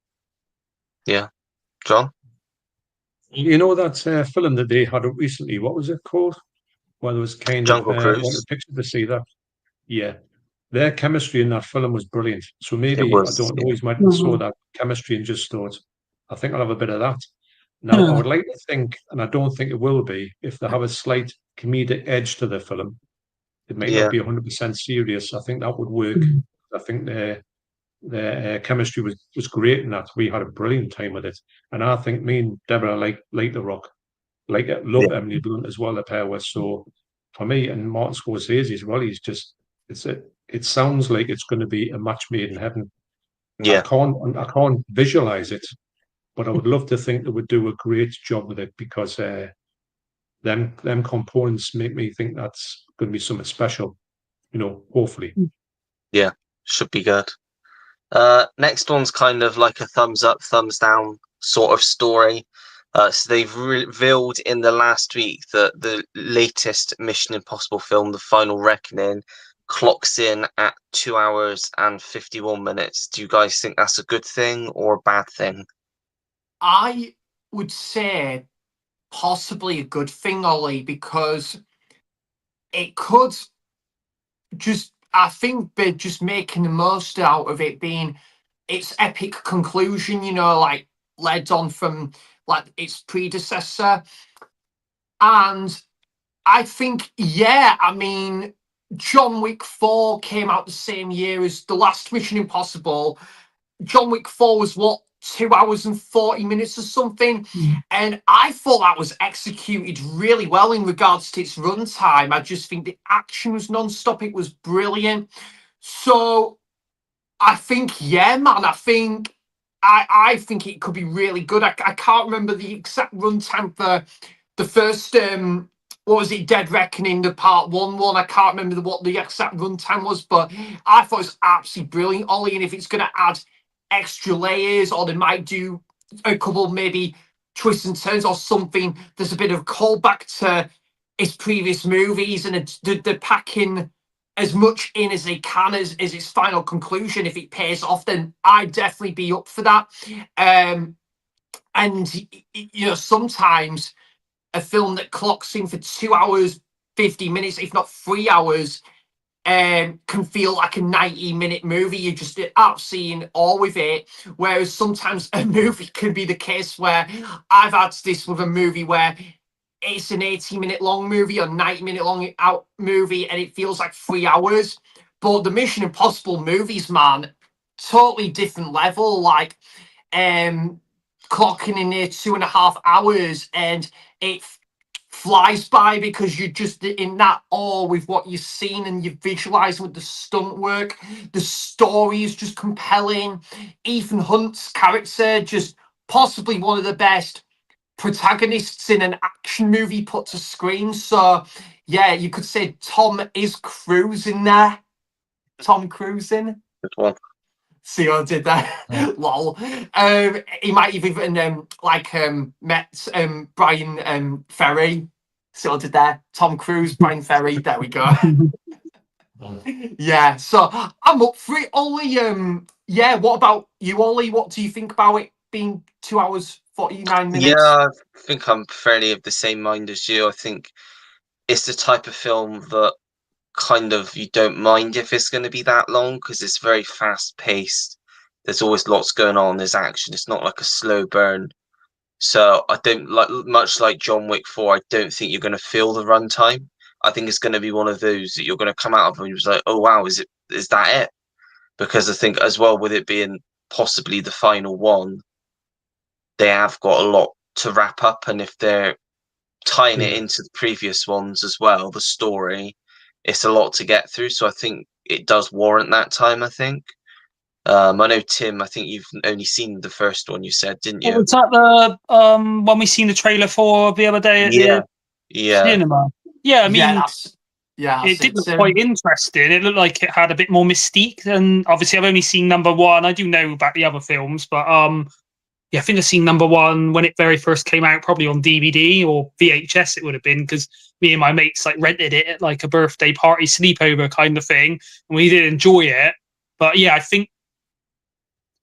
Yeah. John? You know that film that they had up recently? What was it called? Well, it was kind Jungle of Cruise. wanted picture to see that. Yeah, their chemistry in that film was brilliant. So It maybe was, I don't know, yeah. he's might have saw that chemistry and just thought, I think I'll have a bit of that. Now, I would like to think, and I don't think it will be, if they have a slight comedic edge to the film, it might Yeah. not be 100% serious. I think that would work. I think their chemistry was great in that. We had a brilliant time with it, and I think me and Deborah like The Rock, love Yeah. Emily Blunt as well. The pair was so for me and Martin Scorsese as well. He's just it sounds like it's going to be a match made in heaven. Yeah. I can't visualize it, but I would love to think they would do a great job with it because them components make me think that's going to be something special. You know, hopefully. Yeah. Should be good. Next one's kind of like a thumbs up, thumbs down sort of story. So they've revealed in the last week that the latest Mission Impossible film, The Final Reckoning, clocks in at 2 hours and 51 minutes. Do you guys think that's a good thing or a bad thing? I would say possibly a good thing, Ollie, because it could I think they're just making the most out of it being its epic conclusion, like led on from like its predecessor. And I think, yeah, I mean, John Wick 4 came out the same year as the last Mission Impossible. John Wick 4 was what, 2 hours and 40 minutes or something? And I thought that was executed really well in regards to its runtime. I just think the action was non-stop. It was brilliant. So I think, yeah, man, I think it could be really good. I can't remember the exact runtime for the first what was it, Dead Reckoning, the part one. I can't remember what the exact runtime was, but I thought it was absolutely brilliant, Ollie. And if it's going to add extra layers, or they might do a couple maybe twists and turns or something, there's a bit of a callback to his previous movies, and they're packing as much in as they can as its final conclusion. If it pays off, then I'd definitely be up for that. And sometimes a film that clocks in for 2 hours 50 minutes, if not 3 hours, can feel like a 90-minute movie. You're just absolutely in awe with it. Whereas sometimes a movie can be the case where I've had this with a movie where it's an 80-minute long movie or 90-minute long out movie, and it feels like 3 hours. But the Mission Impossible movies, man, totally different level. Like, clocking in near 2.5 hours, and it flies by because you're just in that awe with what you've seen, and you're visualizing with the stunt work. The story is just compelling. Ethan Hunt's character, just possibly one of the best protagonists in an action movie put to screen. So yeah, you could say Tom is cruising there. Tom cruising. Good one. See what I did there? Lol. He might even met Brian Ferry. See what I did there? Tom Cruise, Brian Ferry. There we go. Yeah, so I'm up for it, Ollie. Yeah, what about you, Ollie? What do you think about it being 2 hours 49 minutes? Yeah, I think I'm fairly of the same mind as you. I think it's the type of film that kind of you don't mind if it's going to be that long, because it's very fast paced. There's always lots going on. There's action. It's not like a slow burn. So I don't much like John Wick 4. I don't think you're going to feel the runtime. I think it's going to be one of those that you're going to come out of and you're like, oh wow, is that it? Because I think as well, with it being possibly the final one, they have got a lot to wrap up, and if they're tying it into the previous ones as well, the story, it's a lot to get through. So I think it does warrant that time, I think. I know, Tim, I think you've only seen the first one, you said, didn't you? Was that the one we seen the trailer for the other day at the cinema? Yeah, I mean, it did look quite interesting. It looked like it had a bit more mystique, and obviously I've only seen number one. I do know about the other films, but yeah, I think I've seen number one when it very first came out, probably on DVD or VHS it would have been, because me and my mates like rented it at like a birthday party sleepover kind of thing, and we did enjoy it. But yeah, I think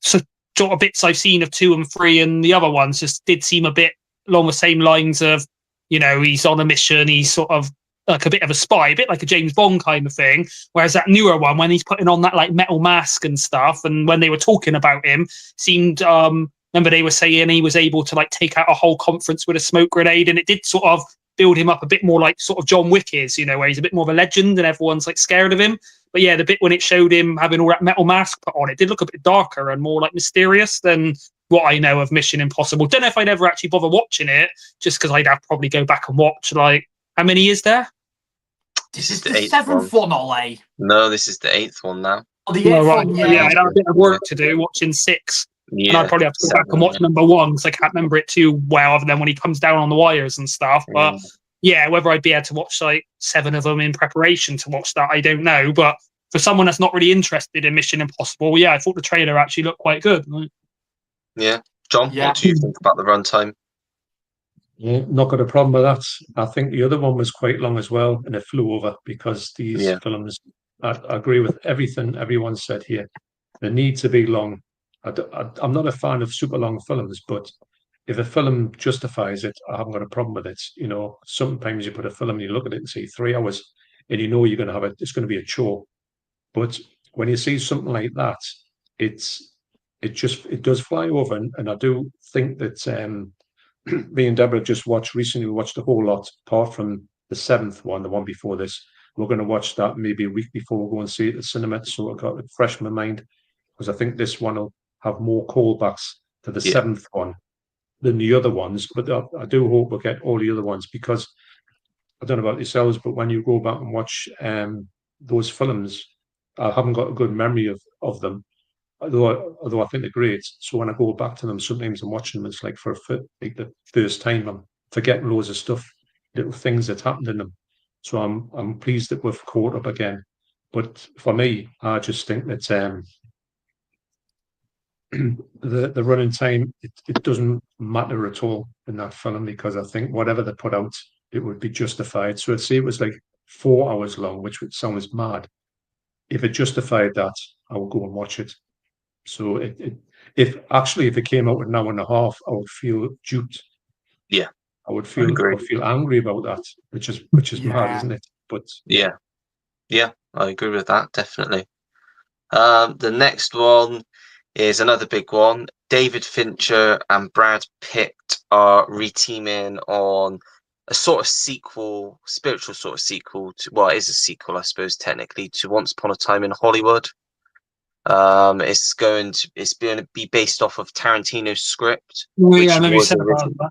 sort of bits I've seen of 2 and 3 and the other ones just did seem a bit along the same lines of, he's on a mission, he's sort of like a bit of a spy, a bit like a James Bond kind of thing. Whereas that newer one, when he's putting on that like metal mask and stuff, and when they were talking about him, seemed remember they were saying he was able to like take out a whole conference with a smoke grenade, and it did sort of build him up a bit more like sort of John Wick is, where he's a bit more of a legend and everyone's like scared of him. But yeah, the bit when it showed him having all that metal mask put on, it did look a bit darker and more like mysterious than what I know of Mission Impossible. Don't know if I'd ever actually bother watching it, just because I'd have to probably go back and watch, like, how many is there? This is the 7th one, Ollie. No, this is the 8th one now. Oh, the 8th one, yeah. I'd have a bit of work to do watching 6. Yeah, and I'd probably have to go back and watch number 1, because I can't remember it too well, other than when he comes down on the wires and stuff. But yeah, whether I'd be able to watch like 7 of them in preparation to watch that, I don't know. But for someone that's not really interested in Mission Impossible, yeah, I thought the trailer actually looked quite good. Yeah. John, what do you think about the runtime? Yeah, not got a problem with that. I think the other one was quite long as well, and it flew over, because these films, I agree with everything everyone said here. They need to be long. I'm not a fan of super long films, but if a film justifies it, I haven't got a problem with it. Sometimes you put a film and you look at it and see 3 hours. and you know you're going to have it's going to be a chore. But when you see something like that, it does fly over, and I do think that me and Deborah just recently watched a whole lot, apart from the seventh one, the one before this. We're going to watch that maybe a week before we go and see it at the cinema, so I've got it fresh in my mind, because I think this one will have more callbacks to the seventh one than the other ones. But I do hope we'll get all the other ones, because I don't know about yourselves, but when you go back and watch those films, I haven't got a good memory of them, although I think they're great. So when I go back to them, sometimes I'm watching them, it's like like the first time, I'm forgetting loads of stuff, little things that happened in them. So I'm pleased that we've caught up again. But for me, I just think that the running time, it doesn't matter at all in that film, because I think whatever they put out, it would be justified. So I'd say it was like 4 hours long, which would sound mad. If it justified that, I would go and watch it. So if it came out an hour and a half, I would feel duped. Yeah, I would feel angry about that, which is mad, isn't it? But yeah, I agree with that, definitely. The next one is another big one. David Fincher and Brad Pitt are reteaming on a sort of spiritual sort of sequel to, well, it is a sequel, I suppose, technically, to Once Upon a Time in Hollywood. It's going to be based off of Tarantino's script. Yeah, I remember you said about that.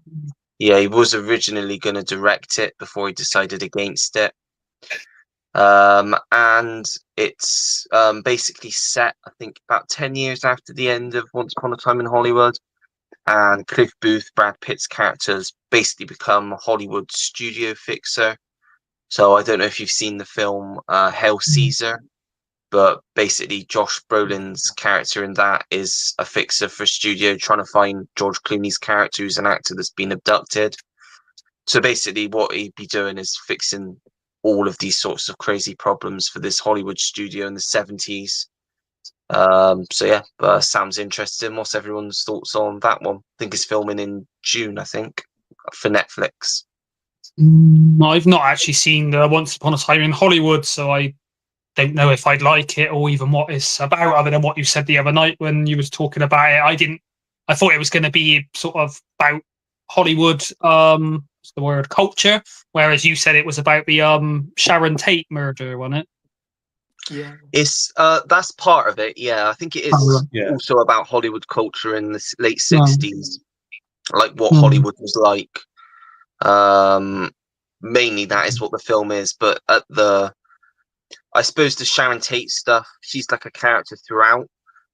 Yeah, he was originally going to direct it before he decided against it. And it's basically set, I think, about 10 years after the end of Once Upon a Time in Hollywood. And Cliff Booth, Brad Pitt's characters, basically become a Hollywood studio fixer. So I don't know if you've seen the film Hail Caesar, but basically Josh Brolin's character in that is a fixer for a studio trying to find George Clooney's character, who's an actor that's been abducted. So basically what he'd be doing is fixing all of these sorts of crazy problems for this Hollywood studio in the 70s. So yeah, sounds interesting. What's everyone's thoughts on that one? I think it's filming in June, I think, for Netflix. I've not actually seen Once Upon a Time in Hollywood, so I don't know if I'd like it or even what it's about, other than what you said the other night when you was talking about it. I thought it was going to be sort of about Hollywood, what's the word, culture, whereas you said it was about the Sharon Tate murder, wasn't it? Yeah, It's that's part of it. Yeah, I think it is also about Hollywood culture in the late 60s, like what Hollywood was like. Mainly that is what the film is, but I suppose the Sharon Tate stuff, she's like a character throughout,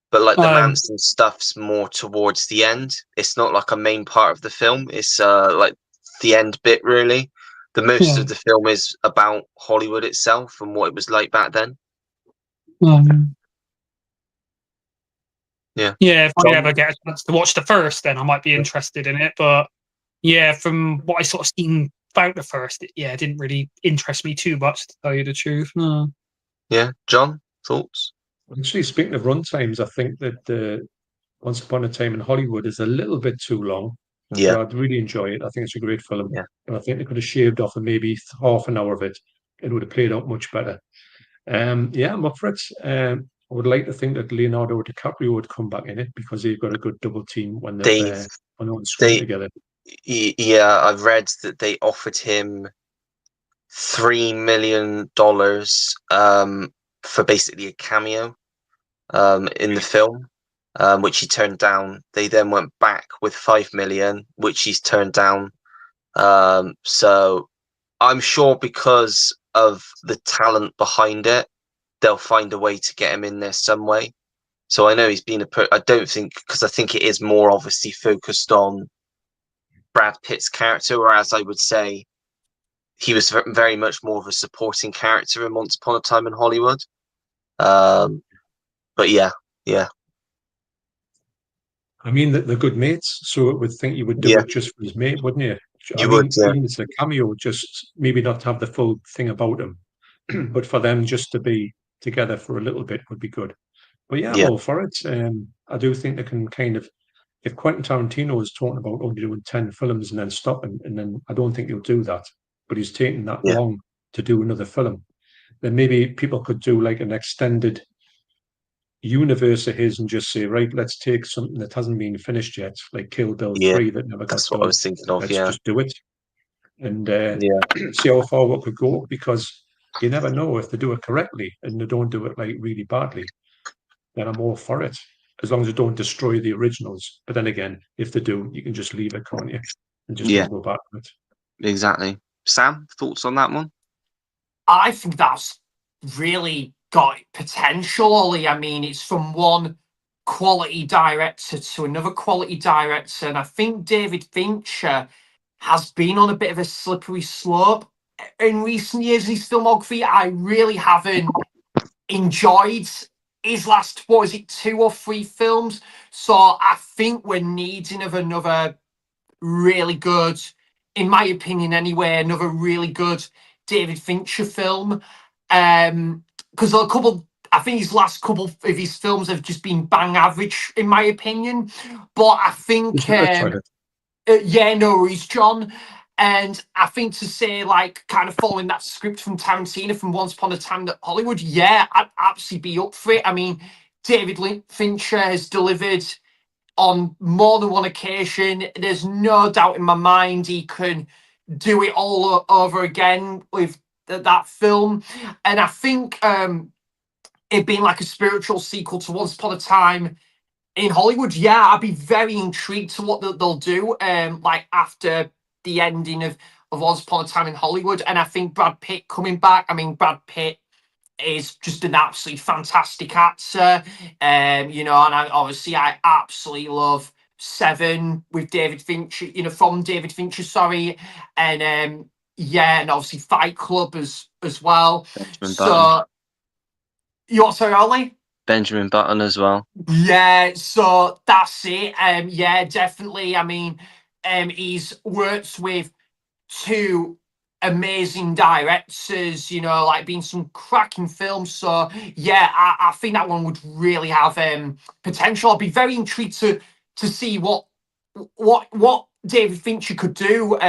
but like the Manson stuff's more towards the end. It's not like a main part of the film. It's like the end bit, really. The most of the film is about Hollywood itself and what it was like back then. Yeah, if I ever get a chance to watch the first, then I might be interested in it. But yeah, from what I sort of seen about the first, it didn't really interest me too much, to tell you the truth. No. Yeah, John, thoughts? Actually, speaking of run times, I think that Once Upon a Time in Hollywood is a little bit too long. Yeah, But I'd really enjoy it. I think it's a great film. Yeah. But I think they could have shaved off maybe half an hour of it. It would have played out much better. I'm up for it. I would like to think that Leonardo DiCaprio would come back in it, because they've got a good double team when they're on screen together. Yeah, I've read that they offered him $3 million for basically a cameo in the film, which he turned down. They then went back with $5 million, which he's turned down. So I'm sure because of the talent behind it, they'll find a way to get him in there some way. So I know he's been I don't think, because I think it is more obviously focused on Brad Pitt's character, whereas I would say he was very much more of a supporting character in Once Upon a Time in Hollywood. But yeah. I mean, they're good mates, so it would think you would do it just for his mate, wouldn't you? Would, even if it's a cameo, just maybe not have the full thing about him, but for them just to be together for a little bit would be good. But I'm all for it. I do think they can kind of, if Quentin Tarantino is talking about only doing 10 films and then stopping, and then I don't think he'll do that, but he's taking that long to do another film. then maybe people could do like an extended universe of his and just say, right, let's take something that hasn't been finished yet, like Kill Bill Yeah, 3 that never got that's what I done. was thinking of. Let's Yeah, just do it and yeah, see how far we could go, because you never know if they do it correctly and they don't do it like really badly. Then I'm all for it, as long as they don't destroy the originals. But then again, if they do, you can just leave it, can't you? And just yeah, not go back to it. exactly. Sam, thoughts on that one? I think that's really got potential, Ollie. I mean, it's from one quality director to another quality director, and I think David Fincher has been on a bit of a slippery slope in recent years in his filmography. I really haven't enjoyed his last, what is it, 2 or 3 films. So I think we're needing of another really good, in my opinion anyway, another really good David Fincher film. Because a couple, I think his last couple of his films have just been bang average, in my opinion. But I think, Just a toilet. yeah, no worries, John. And I think to say, like, kind of following that script from Tarantino from Once Upon a Time in Hollywood, yeah, I'd absolutely be up for it. I mean, David Fincher has delivered on more than one occasion. There's no doubt in my mind he can do it all over again with that film. And I think it being like a spiritual sequel to Once Upon a Time in Hollywood, yeah, I'd be very intrigued to what they'll do like after the ending of Once Upon a Time in Hollywood. And I think Brad Pitt coming back, I mean, Brad Pitt is just an absolutely fantastic actor. You know, and I absolutely love Seven with David Fincher, you know, from David Fincher, sorry. And yeah, and obviously Fight Club as well. Benjamin Button. So you're sorry, Ollie? Benjamin Button as well. Yeah, so that's it. Yeah, definitely. I mean, he's worked with 2 amazing directors, you know, like being some cracking films. So yeah, I think that one would really have potential. I'll be very intrigued to see what David Fincher could do.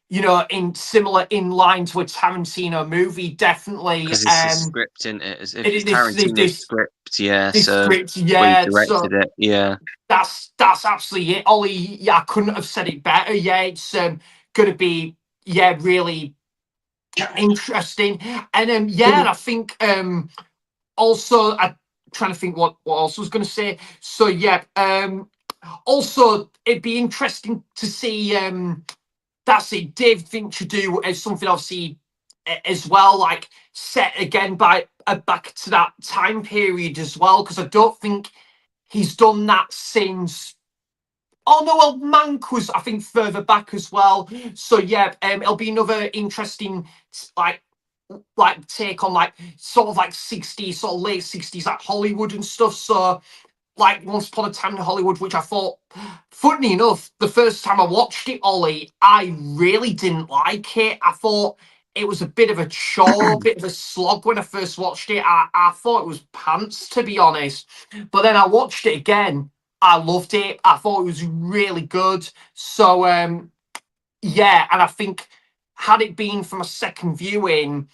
You know, in line to a Tarantino movie, definitely. Because it's a script, isn't it? It's This Tarantino's script, yeah. this So script, well, he yeah. So directed it, yeah. that's absolutely it, Ollie. Yeah, I couldn't have said it better. Yeah, it's going to be, yeah, really interesting. And yeah, and I think also I'm trying to think what else I was going to say. So yeah, also it'd be interesting to see that's it, David Fincher do something obviously as well, like set again by back to that time period as well, because I don't think he's done that since. Oh no, well, Mank was, I think, further back as well. So yeah, it'll be another interesting like take on like sort of like 60s, sort of late 60s, like Hollywood and stuff. So like Once Upon a Time in Hollywood, which I thought, funny enough, the first time I watched it, Ollie, I really didn't like it. I thought it was a bit of a chore, bit of a slog when I first watched it. I thought it was pants, to be honest. But then I watched it again. I loved it. I thought it was really good. So yeah, and I think had it been from a second viewing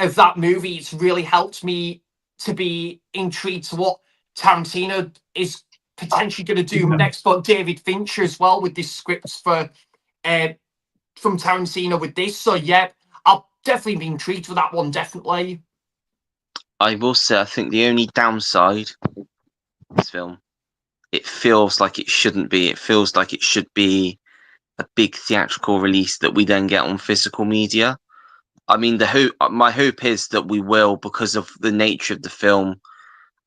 of that movie, it's really helped me to be intrigued to what Tarantino is potentially going to do next. But David Fincher as well with this scripts for from Tarantino with this. So yeah, I'll definitely be intrigued for that one. Definitely. I will say, I think the only downside of this film, it feels like it shouldn't be. It feels like it should be a big theatrical release that we then get on physical media. I mean, my hope is that we will, because of the nature of the film,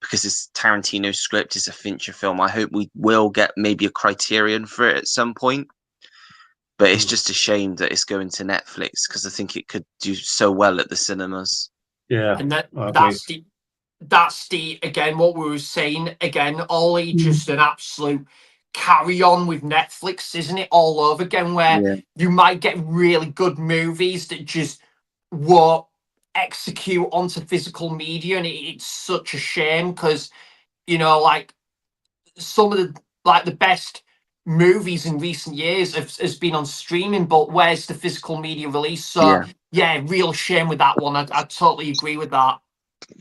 because it's Tarantino's script, it's a Fincher film. I hope we will get maybe a Criterion for it at some point. But it's just a shame that it's going to Netflix, because I think it could do so well at the cinemas. Yeah, And I agree. that's the again what we were saying again, Ollie, just an absolute carry on with Netflix, isn't it? All over again, where Yeah. you might get really good movies that just won't execute onto physical media, and it's such a shame because, you know, like some of the best movies in recent years has been on streaming, but where's the physical media release? So Yeah. Yeah, real shame with that one. I totally agree with that.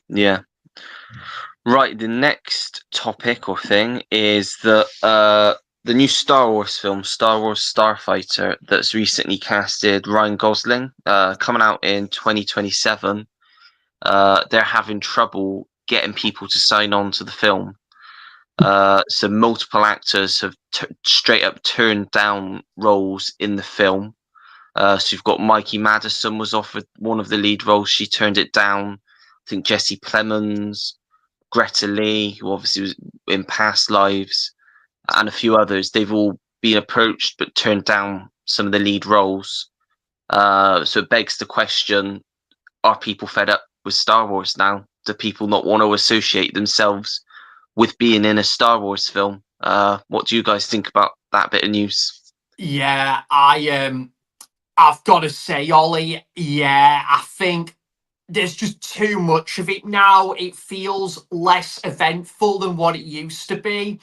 Yeah. Right, the next topic or thing is that the new Star Wars film, Star Wars Starfighter, that's recently casted Ryan Gosling, coming out in 2027. They're having trouble getting people to sign on to the film. So multiple actors have straight up turned down roles in the film. So you've got Mikey Madison was offered one of the lead roles. She turned it down. I think Jesse Plemons, Greta Lee, who obviously was in Past Lives, and a few others. They've all been approached but turned down some of the lead roles. So it begs the question, are people fed up with Star Wars now? Do people not want to associate themselves with being in a Star Wars film? What do you guys think about that bit of news? Yeah, I've got to say, Ollie, yeah, I think there's just too much of it now. It feels less eventful than what it used to be.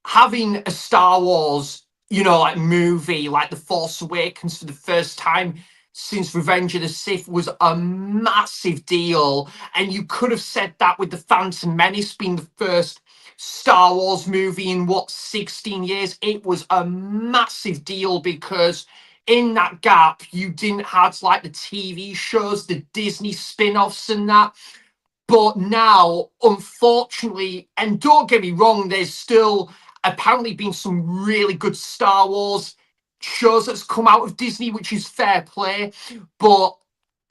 Having a Star Wars, like movie, like The Force Awakens for the first time since Revenge of the Sith was a massive deal. And you could have said that with The Phantom Menace being the first Star Wars movie in 16 years. It was a massive deal because in that gap, you didn't have like the TV shows, the Disney spin-offs and that. But now, unfortunately, and don't get me wrong, there's still apparently been some really good Star Wars shows that's come out of Disney, which is fair play. But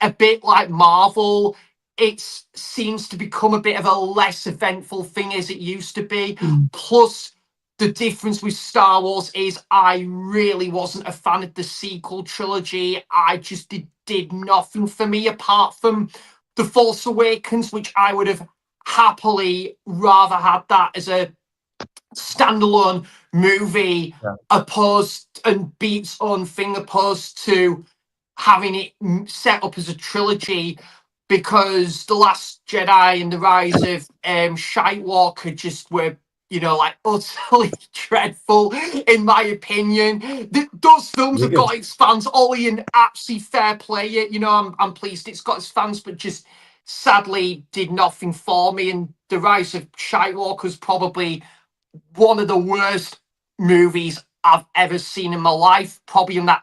a bit like Marvel, it seems to become a bit of a less eventful thing as it used to be. Plus, the difference with Star Wars is I really wasn't a fan of the sequel trilogy. I just did nothing for me apart from The Force Awakens, which I would have happily rather had that as a standalone movie opposed and be its own thing opposed to having it set up as a trilogy, because The Last Jedi and The Rise of Skywalker just were, like utterly dreadful, in my opinion. Those films have got its fans, Ollie, and absolutely fair play it. I'm pleased it's got its fans, but just sadly did nothing for me. And The Rise of Skywalker is probably one of the worst movies I've ever seen in my life, probably in that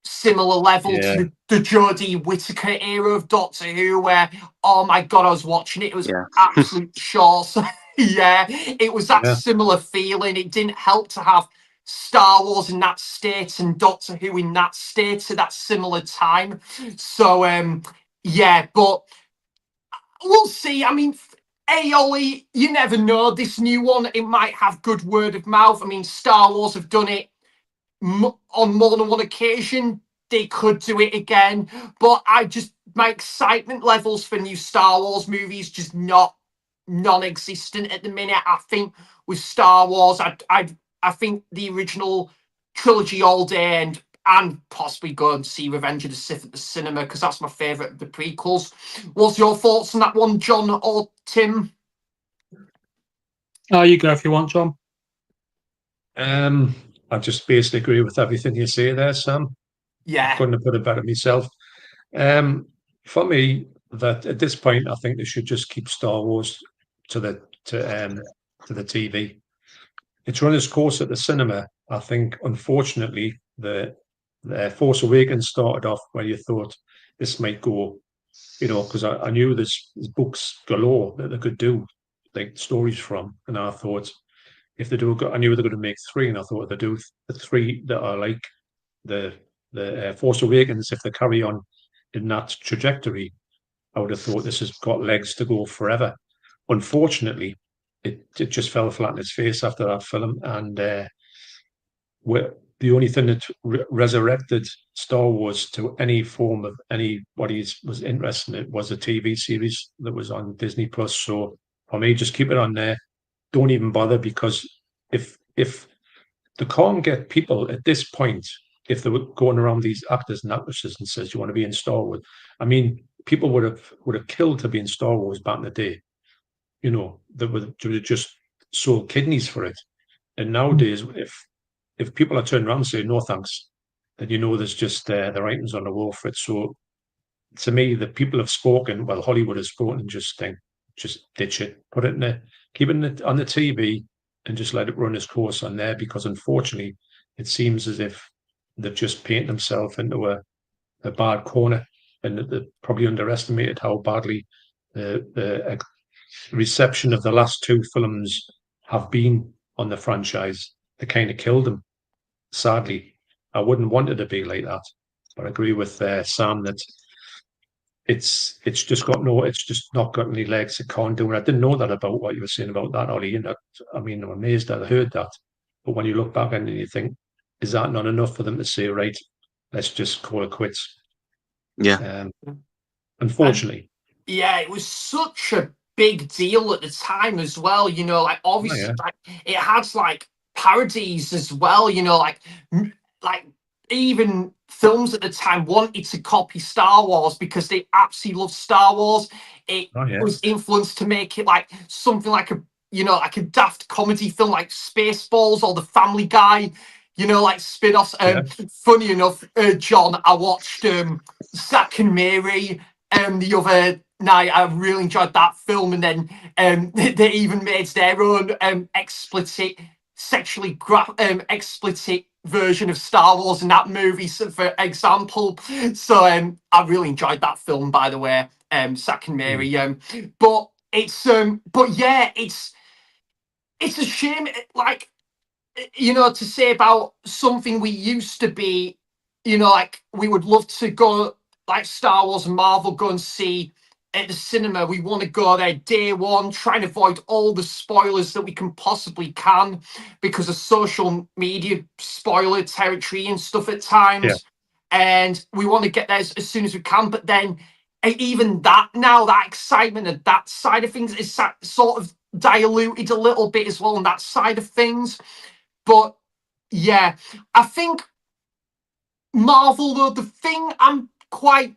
similar level to the Jodie Whittaker era of Doctor Who, where, oh my God, I was watching it. It was absolute chores. Yeah, it was that similar feeling. It didn't help to have Star Wars in that state and Doctor Who in that state at that similar time. So, yeah, but we'll see. I mean, hey, Ollie, you never know. This new one, it might have good word of mouth. I mean, Star Wars have done it on more than one occasion. They could do it again, but my excitement levels for new Star Wars movies just not non-existent at the minute. I think with Star Wars, I think the original trilogy all day, and possibly go and see Revenge of the Sith at the cinema, because that's my favourite of the prequels. What's your thoughts on that one, John or Tim? Oh, you go if you want, John. I just basically agree with everything you say there, Sam. Yeah. Couldn't have put it better myself. For me, that at this point, I think they should just keep Star Wars to the TV. It's run its course at the cinema. I think, unfortunately, the Force Awakens started off where you thought this might go, because I knew there's books galore that they could do, like stories from, and I thought, if they do, I knew they were going to make three, and I thought they do the three that are like the Force Awakens. If they carry on in that trajectory, I would have thought this has got legs to go forever. Unfortunately, it just fell flat in its face after that film, and the only thing that resurrected Star Wars to any form of anybody was interested in it was a TV series that was on Disney Plus. So for me, just keep it on there. Don't even bother, because if they can't get people at this point, if they were going around these actors and actresses and says you want to be in Star Wars, I mean, people would have killed to be in Star Wars back in the day. They would just sold kidneys for it. And nowadays, if people are turning around and saying no thanks, then there's just the writings on the wall for it. So to me, the people have spoken. Well, Hollywood has spoken and just ditch it, put it in keep it on the TV, and just let it run its course on there. Because unfortunately, it seems as if they've just painted themselves into a bad corner, and that they've probably underestimated how badly the reception of the last two films have been on the franchise. They kind of killed them. Sadly, I wouldn't want it to be like that, but I agree with Sam that it's just not got any legs. It can't do it. I didn't know that about what you were saying about that, Ollie. And I mean, I'm amazed that I heard that. But when you look back and you think, is that not enough for them to say, right, let's just call it quits? Yeah. Unfortunately. Yeah, it was such a big deal at the time as well. You know, like obviously, like it has like parodies as well. You know, like even films at the time wanted to copy Star Wars because they absolutely loved Star Wars. It was influenced to make it like something like like a daft comedy film like Spaceballs or The Family Guy. You know, like spin-offs. Funny enough, John, I watched Zack and Mary the other night. I really enjoyed that film, and then they even made their own explicit version of Star Wars in that movie, so, for example. So I really enjoyed that film, by the way, Zack and Mary. But yeah, it's a shame, like, to say about something we used to be, like we would love to go, like Star Wars and Marvel, go and see at the cinema. We want to go there day one, try and avoid all the spoilers that we can possibly can because of social media spoiler territory and stuff at times. And we want to get there as soon as we can. But then even that now, that excitement of that side of things is sort of diluted a little bit as well on that side of things. But yeah, I think Marvel, though, the thing I'm quite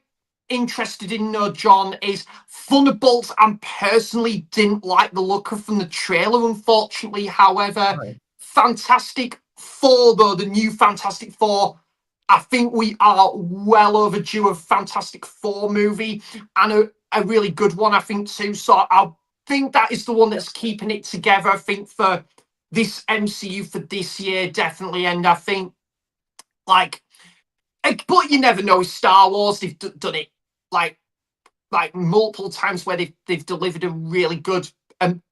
interested in, John, is Thunderbolts. I personally didn't like the look of from the trailer, unfortunately. However, Fantastic Four, though, the new Fantastic Four, I think we are well overdue a Fantastic Four movie, and a really good one, I think, too. So I think that is the one that's keeping it together, I think, for this MCU for this year, definitely. And I think, like, but you never know with Star Wars. They've done it like multiple times where they've delivered a really good,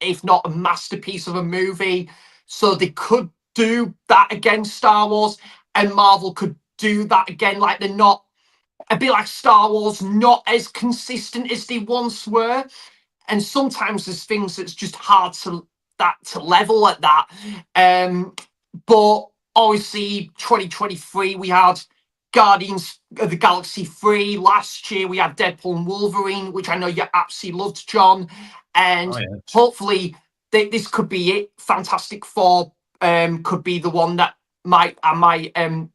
if not a masterpiece of a movie. So they could do that again, Star Wars, and Marvel could do that again. Like, they're not a bit like Star Wars, not as consistent as they once were. And sometimes there's things that's just hard to level at that. But obviously 2023 we had Guardians of the Galaxy 3. Last year we had Deadpool and Wolverine, which I know you absolutely loved, John. And hopefully this could be it. Fantastic Four could be the one that I might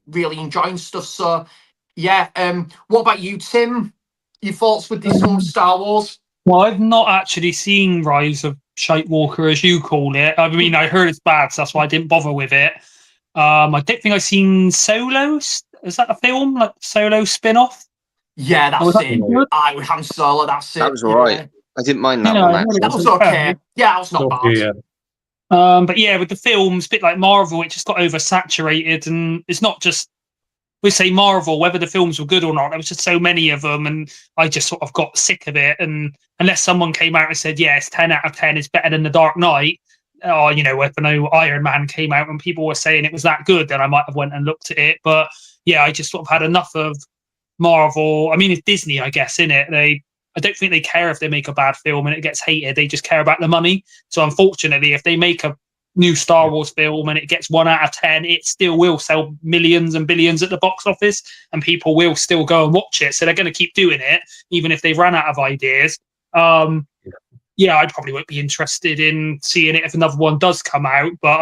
really enjoy and stuff. So yeah, what about you, Tim? Your thoughts with this one, Star Wars? Well, I've not actually seen Rise of Shite Walker, as you call it. I mean, I heard it's bad, so that's why I didn't bother with it. I don't think I've seen Solo. Is that a film, like Solo spin-off? Yeah, that's it. I would Han Solo. That's it. That was all right. Yeah. I didn't mind that one. Actually. That was okay. Yeah, that was not bad. Yeah. But yeah, with the films, a bit like Marvel, it just got oversaturated, and it's not just, we say Marvel, whether the films were good or not, there was just so many of them, and I just sort of got sick of it. And unless someone came out and said, yes, 10 out of 10 is better than The Dark Knight, or, if Iron Man came out and people were saying it was that good, then I might have went and looked at it. But yeah, I just sort of had enough of Marvel. I mean, it's Disney, I guess, innit? I don't think they care if they make a bad film and it gets hated. They just care about the money. So unfortunately, if they make a new Star Wars film and it gets 1 out of 10, it still will sell millions and billions at the box office, and people will still go and watch it. So they're going to keep doing it, even if they've run out of ideas. Yeah, I probably won't be interested in seeing it if another one does come out. But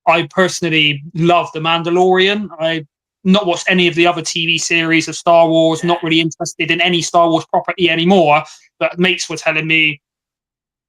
I personally love The Mandalorian. I've not watched any of the other TV series of Star Wars, not really interested in any Star Wars property anymore. But mates were telling me,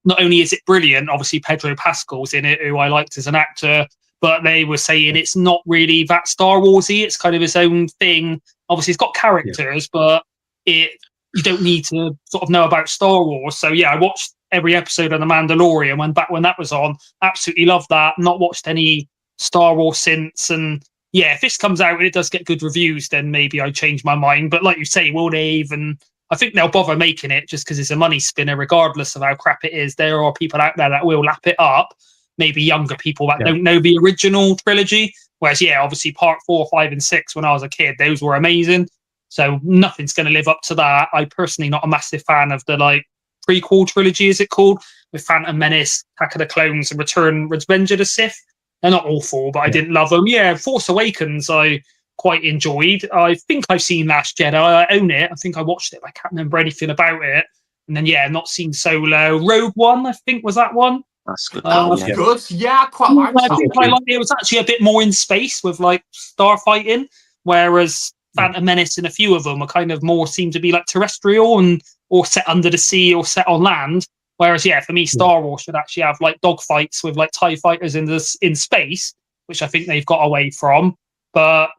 not only is it brilliant, obviously Pedro Pascal's in it, who I liked as an actor, but they were saying it's not really that Star Warsy. It's kind of its own thing. Obviously, it's got characters, but you don't need to sort of know about Star Wars. So yeah, I watched every episode of The Mandalorian when that was on. Absolutely loved that. Not watched any Star Wars since. And yeah, if this comes out and it does get good reviews, then maybe I change my mind. But like you say, will they even? I think they'll bother making it just because it's a money spinner, regardless of how crap it is. There are people out there that will lap it up. Maybe younger people that don't know the original trilogy. Whereas, yeah, obviously part 4, 5, and 6 when I was a kid, those were amazing. So nothing's going to live up to that. I personally not a massive fan of the like prequel trilogy, is it called, with Phantom Menace, Attack of the Clones, and Revenge of the Sith. They're not awful, but I didn't love them. Yeah, Force Awakens I quite enjoyed. I think I've seen Last Jedi. I own it. I think I watched it, but I can't remember anything about it. And then yeah, not seen Solo. Rogue One, I think was that one. That's good. That's good. Yeah, I quite like I that. think I liked it. It was actually a bit more in space with like starfighting, whereas Phantom Menace and a few of them are kind of more seem to be like terrestrial and or set under the sea or set on land. Whereas yeah, for me, Star Wars should actually have like dogfights with like TIE fighters in space, which I think they've got away from. But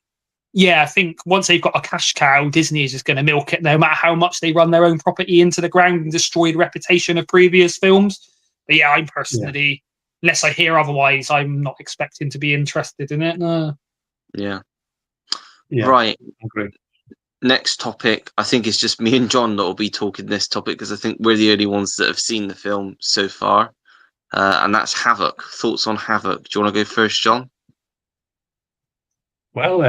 yeah, I think once they've got a cash cow, Disney is just going to milk it, no matter how much they run their own property into the ground and destroy the reputation of previous films. But yeah, I'm personally, unless I hear otherwise, I'm not expecting to be interested in it. No. Yeah. Right. Agreed. Next topic. I think it's just me and John that will be talking this topic because I think we're the only ones that have seen the film so far. And that's Havoc. Thoughts on Havoc? Do you want to go first, John? Well,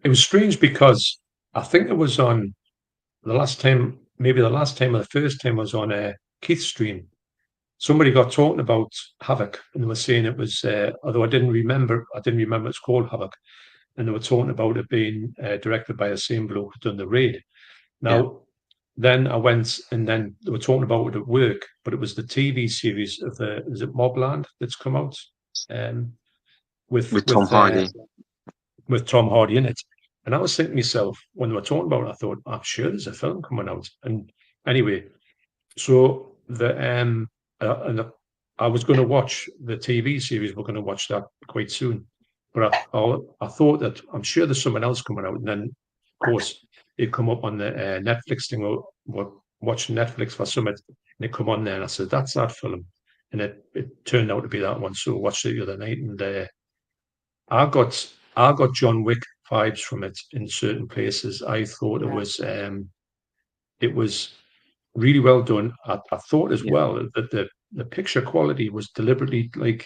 it was strange because I think it was on the last time, maybe the last time or the first time was on Keith's stream. Somebody got talking about Havoc and they were saying it was, although I didn't remember it's called Havoc. And they were talking about it being directed by the same bloke who done The Raid. Now, then I went and then they were talking about it at work, but it was the TV series of is it Mobland that's come out? With Tom Hardy. With Tom Hardy in it. And I was thinking to myself, when they were talking about it, I thought, I'm sure there's a film coming out. And anyway, so I was going to watch the TV series. We're going to watch that quite soon. But I thought that I'm sure there's someone else coming out. And then, of course, it come up on the Netflix thing. We're watching Netflix for Summit. And it come on there. And I said, that's that film. And it turned out to be that one. So I watched it the other night. And I got John Wick vibes from it in certain places. I thought it was really well done. I thought as well that the picture quality was deliberately like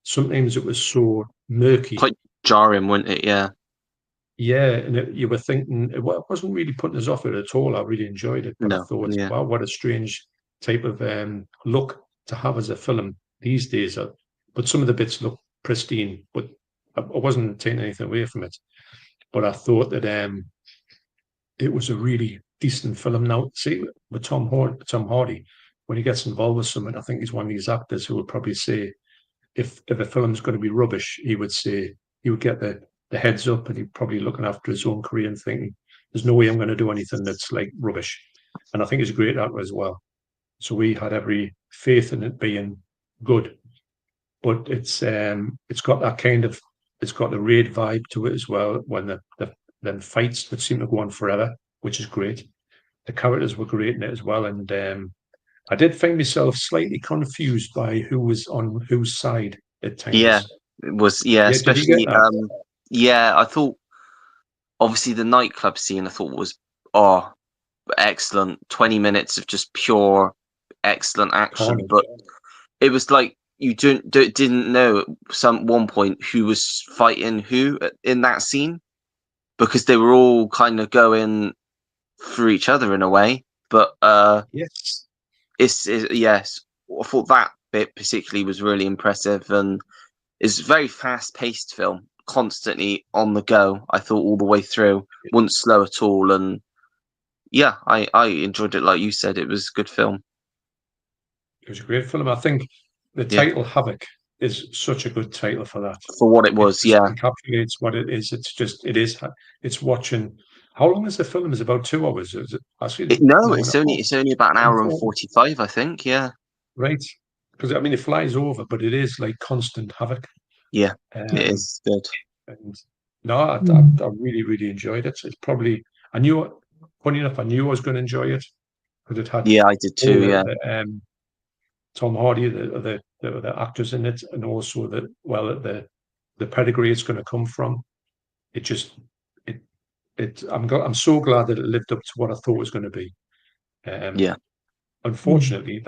sometimes it was so murky, quite jarring, wasn't it? Yeah, and you were thinking it wasn't really putting us off it at all. I really enjoyed it, but I thought, wow, what a strange type of look to have as a film these days. But some of the bits look pristine, but I wasn't taking anything away from it. But I thought that it was a really decent film. Now, see, with Tom Hardy, when he gets involved with something, I think he's one of these actors who would probably say, if a film's going to be rubbish, he would get the heads up and he'd probably looking after his own career and thinking, there's no way I'm going to do anything that's like rubbish. And I think he's a great actor as well. So we had every faith in it being good. But it's got that kind of, it's got the Raid vibe to it as well, when the fights that seem to go on forever, which is great. The characters were great in it as well. And I did find myself slightly confused by who was on whose side at times. Yeah, it was. Yeah, especially. I thought obviously the nightclub scene I thought was excellent. 20 minutes of just pure excellent action, but it was like you didn't know at one point who was fighting who in that scene because they were all kind of going for each other in a way. But yes. Yes, I thought that bit particularly was really impressive, and it's a very fast-paced film, constantly on the go. I thought all the way through, wasn't slow at all, and yeah, I enjoyed it. Like you said, it was a good film. It was a great film. I think the title Havoc is such a good title for that. For what it was, it encapsulates what it is. It's watching. How long is the film? Is it about 2 hours? Is it actually? It's only about an hour and 45, I think. Yeah. Right. Because I mean, it flies over, but it is like constant havoc. Yeah, it is good. And no, I really, really enjoyed it. It's probably I knew funny enough, I knew I was going to enjoy it because it had Yeah, I did all too. Yeah, Tom Hardy, the actors in it, and also the pedigree it's going to come from. It just I'm so glad that it lived up to what I thought it was going to be. yeah. Unfortunately,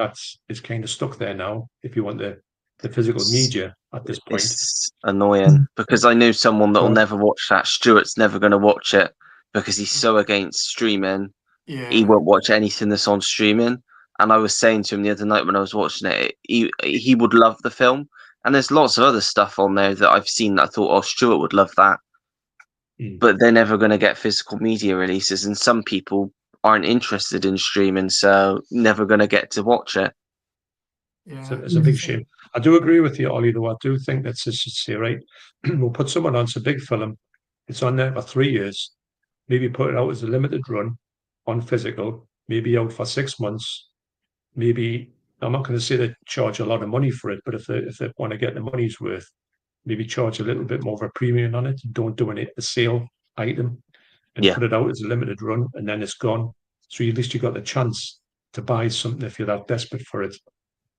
it's kind of stuck there now. If you want the physical media at this point, It's annoying because I know someone that will But- never watch that. Stuart's never going to watch it because he's so against streaming. Yeah. He won't watch anything that's on streaming. And I was saying to him the other night when I was watching it, he would love the film. And there's lots of other stuff on there that I've seen that I thought, oh, Stuart would love that. But they're never going to get physical media releases. And some people aren't interested in streaming, so never going to get to watch it. Yeah. it's a big shame. I do agree with you, Ollie, though. I do think that's just say, right, we'll put someone on, it's a big film. It's on there for 3 years. Maybe put it out as a limited run on physical, maybe out for 6 months. Maybe, I'm not going to say they charge a lot of money for it, but if they want to get the money's worth, maybe charge a little bit more of a premium on it. Don't do a sale item and Yeah. put it out as a limited run, and then it's gone. So at least you got the chance to buy something if you're that desperate for it, as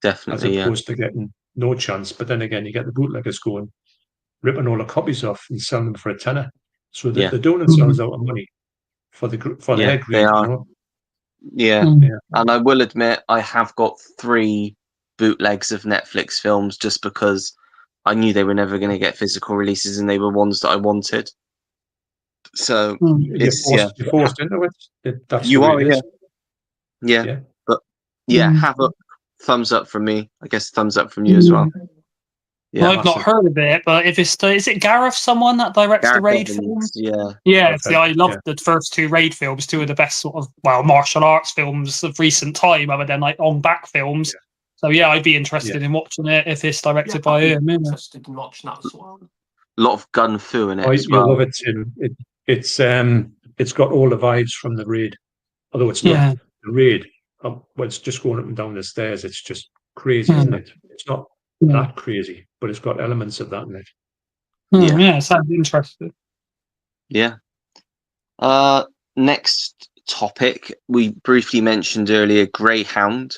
Definitely, yeah. opposed to getting no chance. But then again, you get the bootleggers going, ripping all the copies off and selling them for a tenner. So Yeah. they're doing themselves out of money for the Yeah, head they greed, are. you know. Yeah. Yeah. And I will admit, I have got 3 bootlegs of Netflix films just because I knew they were never going to get physical releases and they were ones that I wanted. So it's, You're forced into it. That's You the way are, it is. yeah. Yeah. But yeah, have a thumbs up from me. I guess thumbs up from you as well. Yeah, I've not heard of it, but if it's is it Gareth someone that directs the Gareth Raid Evans, films? yeah. Yeah, I've see, heard- I loved yeah. the first 2 Raid films, 2 of the best sort of martial arts films of recent time, other than like on back films. Yeah. So yeah, I'd be interested in watching it if it's directed by I'd him. be Yeah. interested in watching that as well. A lot of gun fu in it as You'll well. love it, Tim. It's got all the vibes from the Raid, although it's not Yeah. the Raid. Well, it's just going up and down the stairs. It's just crazy, isn't it? It's not that crazy, but it's got elements of that in it. Yeah. Yeah, sounds interesting. Yeah. Next topic, we briefly mentioned earlier Greyhound.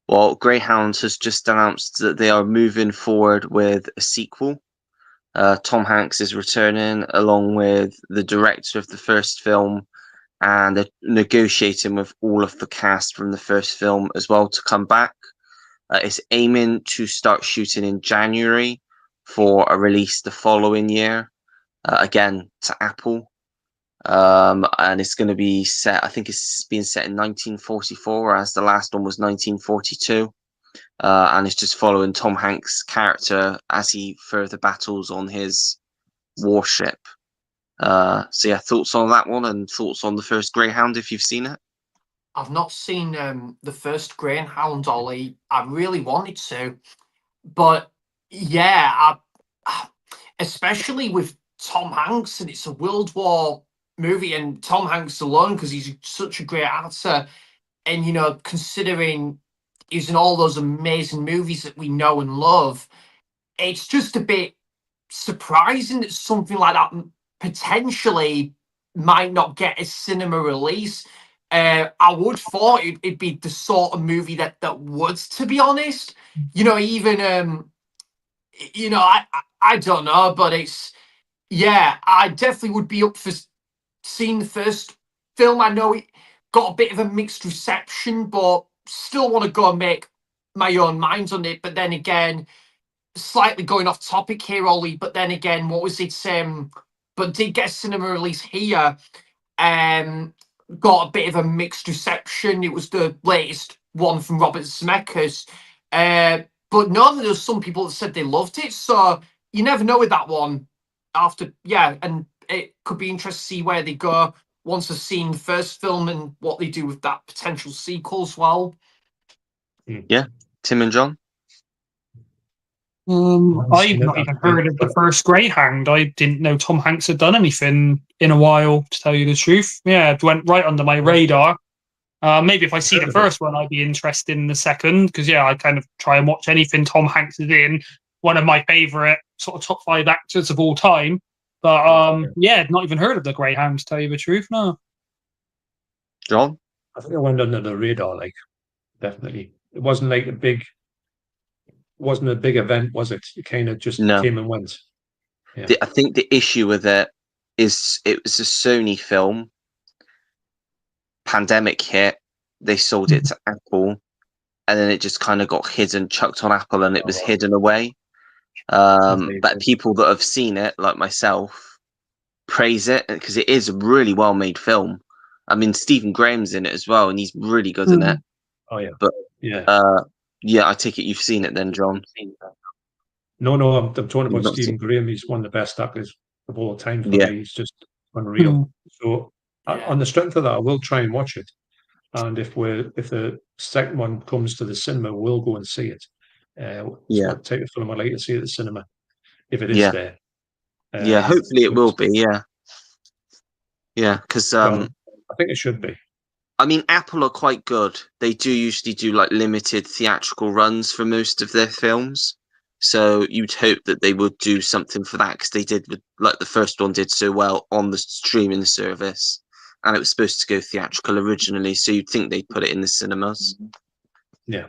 Well, Greyhound has just announced that they are moving forward with a sequel. Tom Hanks is returning along with the director of the first film, and they're negotiating with all of the cast from the first film as well to come back. It's aiming to start shooting in January for a release the following year, again to Apple. And it's going to be set, I think it's being set in 1944, whereas the last one was 1942. And it's just following Tom Hanks' character as he further battles on his warship. So yeah, thoughts on that one and thoughts on the first Greyhound if you've seen it? I've not seen the first Greyhound, Ollie. I really wanted to, but yeah, especially with Tom Hanks, and it's a World War movie, and Tom Hanks alone because he's such a great actor, and you know, considering he's in all those amazing movies that we know and love, it's just a bit surprising that something like that potentially might not get a cinema release. I would thought it'd be the sort of movie that would, to be honest. You know, even you know, I don't know, but it's I definitely would be up for seeing the first film. I know it got a bit of a mixed reception, but still want to go and make my own mind on it. But then again, slightly going off topic here, Ollie, but then again, what was it? But did get a cinema release here. Got a bit of a mixed reception. It was the latest one from Robert Zemeckis. But no, there's some people that said they loved it. So you never know with that one. And it could be interesting to see where they go once they've seen the first film and what they do with that potential sequel as well. Yeah, Tim and John? I've not even heard of the first Greyhound. I didn't know Tom Hanks had done anything in a while, to tell you the truth. Yeah, it went right under my radar. Maybe if I see the first one, I'd be interested in the second, because I kind of try and watch anything Tom Hanks is in. One of my favourite sort of top 5 actors of all time. But not even heard of the Greyhound, to tell you the truth. No. John? I think it went under the radar, like definitely. It wasn't like wasn't a big event, was it? It kind of just No. came and went. Yeah. I think the issue with it is it was a Sony film. Pandemic hit, they sold it to Apple, and then it just kind of got hidden, chucked on Apple, and it was hidden away. But people that have seen it, like myself, praise it because it is a really well made film. I mean, Stephen Graham's in it as well, and he's really good in it. Oh yeah. But yeah. Yeah, I take it you've seen it then, John. No, I'm talking You've about not Stephen seen- Graham. He's one of the best actors of all time for Yeah. me. He's just unreal. So Yeah. on the strength of that, I will try and watch it. And if the second one comes to the cinema, we'll go and see it. It's what type of film I'd like to see at the cinema, if it is Yeah. there. Yeah, hopefully it will be. Yeah, yeah, because Well, I think it should be. I mean, Apple are quite good. They do usually do like limited theatrical runs for most of their films. So you'd hope that they would do something for that because they did, like the first one did so well on the streaming service, and it was supposed to go theatrical originally. So you'd think they'd put it in the cinemas. Yeah.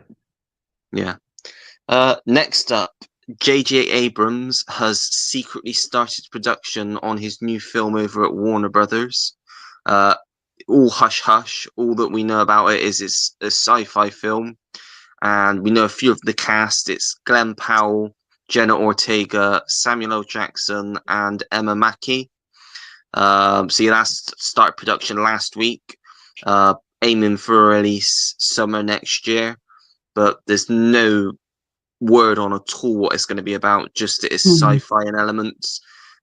Yeah. Next up, J.J. Abrams has secretly started production on his new film over at Warner Brothers. All hush hush. All that we know about it is it's a sci-fi film, and we know a few of the cast. It's Glenn Powell, Jenna Ortega, Samuel L. Jackson, and Emma Mackey. So yeah, that's started production last week, aiming for a release summer next year. But there's no word on at all what it's going to be about. Just that it's sci-fi and elements.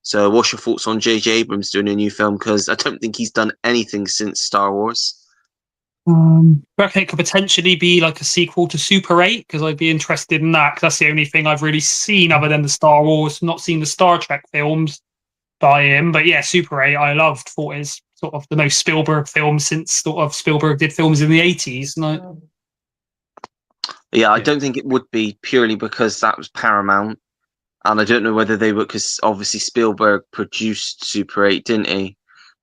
So, what's your thoughts on J.J. Abrams doing a new film? Because I don't think he's done anything since Star Wars. I reckon it could potentially be like a sequel to Super 8, because I'd be interested in that, because that's the only thing I've really seen other than the Star Wars. Not seen the Star Trek films by him, but yeah, Super 8 I loved. Thought is sort of the most Spielberg film since sort of Spielberg did films in the 80s. Yeah, I don't think it would be purely because that was Paramount. And I don't know whether they would, because obviously Spielberg produced Super 8, didn't he?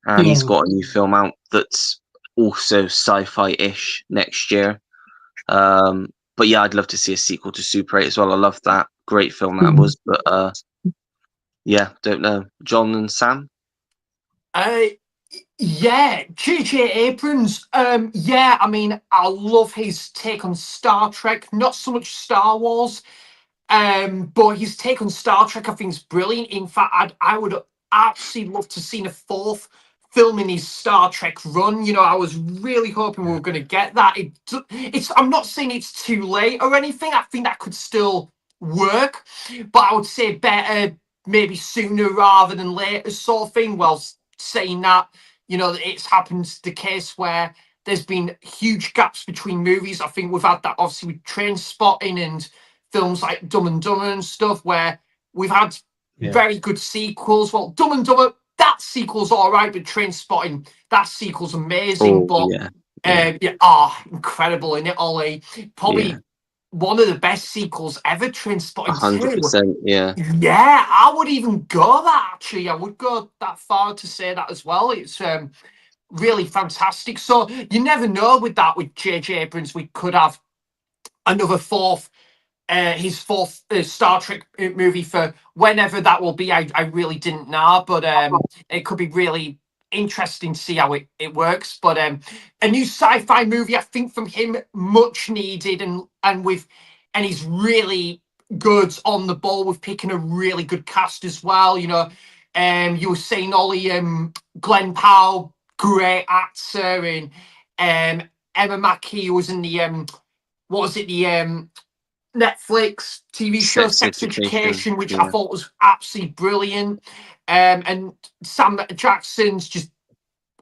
And he's got a new film out that's also sci-fi-ish next year. But yeah, I'd love to see a sequel to Super 8 as well. I love that. Great film that was. But yeah, don't know. John and Sam? Yeah, J.J. Abrams. Yeah, I mean, I love his take on Star Trek. Not so much Star Wars. But his take on Star Trek, I think, is brilliant. In fact, I would absolutely love to see a fourth film in his Star Trek run. You know, I was really hoping we were going to get that. I'm not saying it's too late or anything. I think that could still work, but I would say better maybe sooner rather than later, sort of thing. Well, saying that, you know, it's happened the case where there's been huge gaps between movies. I think we've had that obviously with Trainspotting and films like Dumb and Dumber and stuff, where we've had very good sequels. Well, Dumb and Dumber, that sequel's all right, but Trainspotting, that sequel's amazing. Incredible in it, Ollie. Probably one of the best sequels ever, Trainspotting 100%, yeah. Yeah, I would even go that, actually. I would go that far to say that as well. It's really fantastic. So you never know with that, with J.J. Abrams, we could have another his fourth Star Trek movie for whenever that will be. I really didn't know, but it could be really interesting to see how it works. But a new sci-fi movie, I think, from him, much needed, and he's really good on the ball with picking a really good cast as well. You know, you were saying, Ollie, Glenn Powell, great actor, and Emma Mackey, who was in the what was it, the Netflix TV show Sex Education, which I thought was absolutely brilliant. And Sam Jackson's just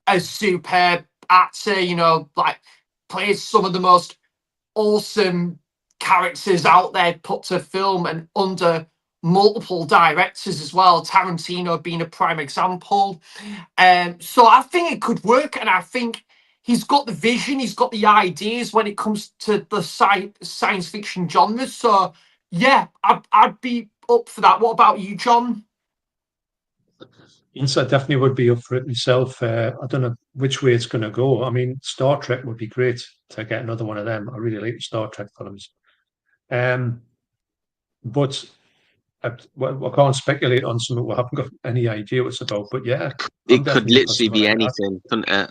a superb actor, you know, like plays some of the most awesome characters out there put to film and under multiple directors as well, Tarantino being a prime example. So I think it could work, and I think he's got the vision, he's got the ideas when it comes to the science fiction genres. So yeah, I'd be up for that. What about you, John? Yes, I definitely would be up for it myself. I don't know which way it's going to go. I mean, Star Trek would be great to get another one of them. I really like the Star Trek films. Um, but I can't speculate on something we haven't got any idea what it's about. But yeah, I'm It could definitely up for literally something be like that. anything, couldn't it?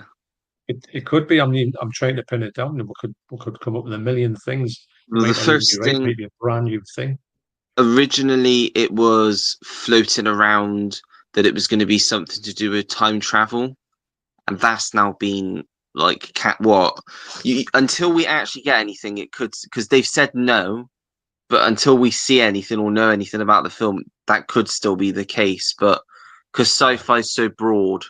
It could be. I mean, I'm trying to pin it down, and we could come up with a million things. It Well, the might not even be first right. It thing might be a brand new thing. originally it was floating around that it was going to be something to do with time travel, and that's now been like until we actually get anything, it could, because they've said no, but until we see anything or know anything about the film, that could still be the case. But because sci-fi is so broad,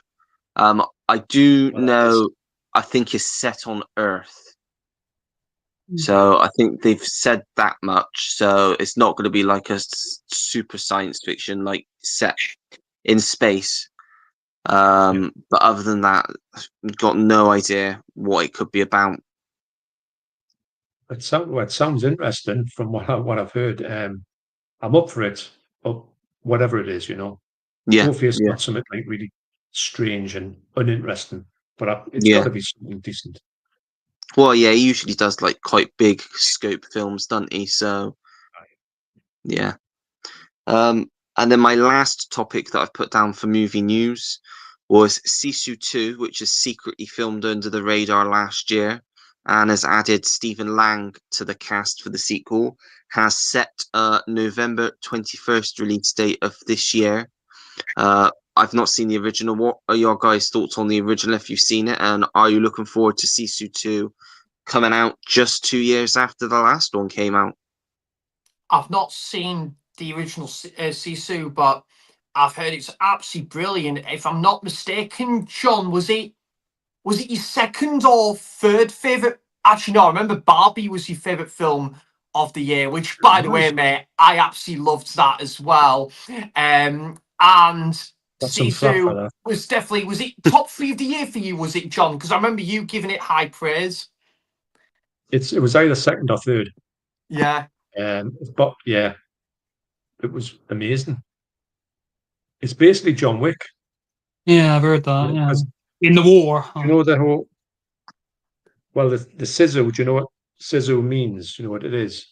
I do Well, it is. know, I think it's set on Earth. So I think they've said that much. So it's not going to be like a super science fiction, like set in space. But other than that, I've got no idea what it could be about. It sounds interesting from what I've heard. I'm up for it, but whatever it is, Yeah, hopefully it's yeah, not something like really strange and uninteresting. But it's got yeah. to be something decent. Well, yeah, he usually does like quite big scope films, doesn't he? So yeah. And then my last topic that I've put down for movie news was Sisu 2, which is secretly filmed under the radar last year and has added Stephen Lang to the cast for the sequel, has set November 21st release date of this year. I've not seen the original. What are your guys' thoughts on the original if you've seen it? And are you looking forward to Sisu 2 coming out just 2 years after the last one came out? I've not seen the original Sisu, but I've heard it's absolutely brilliant. If I'm not mistaken, John, was it your second or third favorite? Actually, no, I remember Barbie was your favorite film of the year, which, by the way, mate, I absolutely loved that as well. And Got some flack for Sisu that. was it top 3 of the year for you, was it, John? Because I remember you giving it high praise. It was either second or third. Yeah. But yeah, it was amazing. It's basically John Wick. Yeah, I've heard that. Yeah, Because in the war. you know the whole the sizzle. Do you know what sizzle means? Do you know what it is?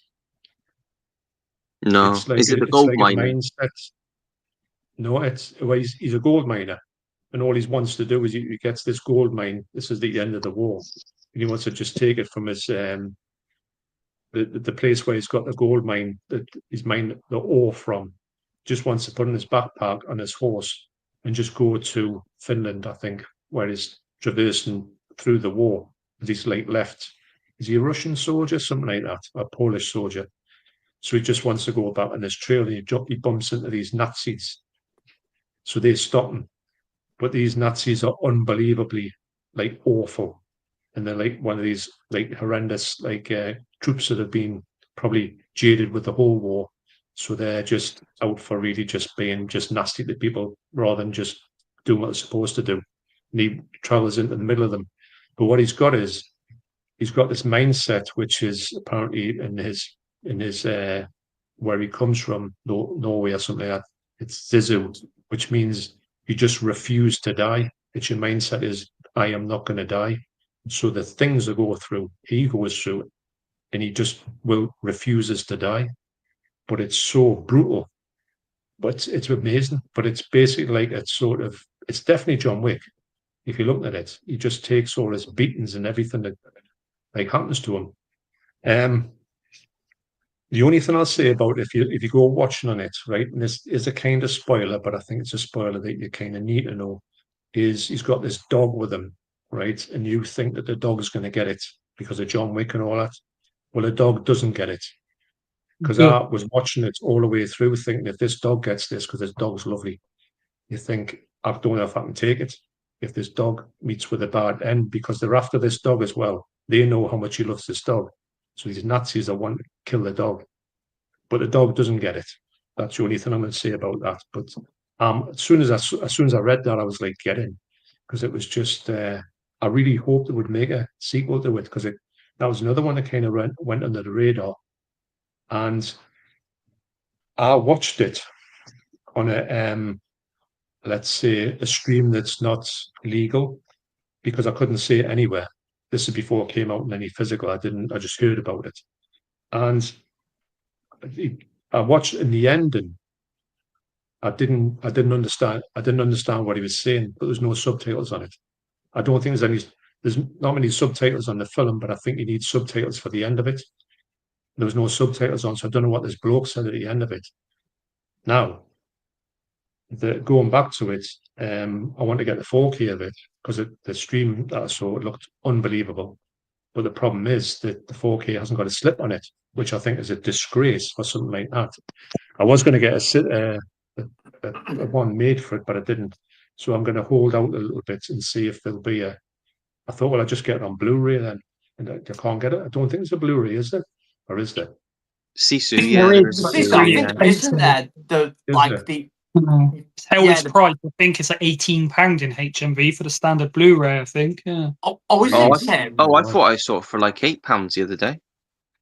No. Is it the It's gold like a miner? mindset. No, he's a gold miner, and all he wants to do is he gets this gold mine. This is the end of the war, and he wants to just take it from his the place where he's got the gold mine that he's mined the ore from. Just wants to put in his backpack on his horse and just go to Finland, I think, where he's traversing through the war. He's like left. Is he a Russian soldier, something like that, a Polish soldier? So he just wants to go back on this trail. He bumps into these Nazis, so they stop him. But these Nazis are unbelievably like awful, and they're like one of these like horrendous like troops that have been probably jaded with the whole war, so they're just out for really just being just nasty to people rather than just doing what they're supposed to do. And he travels into the middle of them. But what he's got is he's got this mindset, which is apparently in his where he comes from, Norway or something like that. It's Zizu, which means you just refuse to die. It's your mindset is I am not going to die. So the things that go through, he goes through it, and he just refuses to die. But it's so brutal. But it's amazing. But it's basically like it's definitely John Wick. If you look at it, he just takes all his beatings and everything that like happens to him. The only thing I'll say about if you go watching on it, right, and this is a kind of spoiler, but I think it's a spoiler that you kind of need to know, is he's got this dog with him, right? And you think that the dog's going to get it because of John Wick and all that. Well, the dog doesn't get it. Because Good. I was watching it all the way through thinking if this dog gets this, because this dog's lovely, you think, I don't know if I can take it. If this dog meets with a bad end, because they're after this dog as well. They know how much he loves this dog. So these Nazis are wanting to kill the dog. But the dog doesn't get it. That's the only thing I'm going to say about that. But as soon as I read that, I was like, get in. Because it was just, I really hoped they would make a sequel to it, because that was another one that kind of went under the radar. And I watched it on let's say, a stream that's not legal, because I couldn't see it anywhere. This is before it came out in any physical. I just heard about it. And I watched in the ending. I didn't understand what he was saying, but there's no subtitles on it. I don't think there's not many subtitles on the film, but I think you need subtitles for the end of it. There was no subtitles on, so I don't know what this bloke said at the end of it. Now, going back to it, I want to get the 4K of it because the stream that I saw, it looked unbelievable. But the problem is that the 4K hasn't got a slip on it, which I think is a disgrace for something like that. I was going to get a one made for it, but I didn't. So I'm going to hold out a little bit and see if there'll be a. I thought, well, I just get it on Blu-ray then, and I can't get it. I don't think it's a Blu-ray, is there? Or is there? Sisu, There yeah, is. there is. This, Yeah. I think, isn't there? It's held its the price. I think it's like £18 in HMV for the standard Blu-ray. I think. Yeah. is Oh, it Tim? I thought I saw it for like £8 the other day.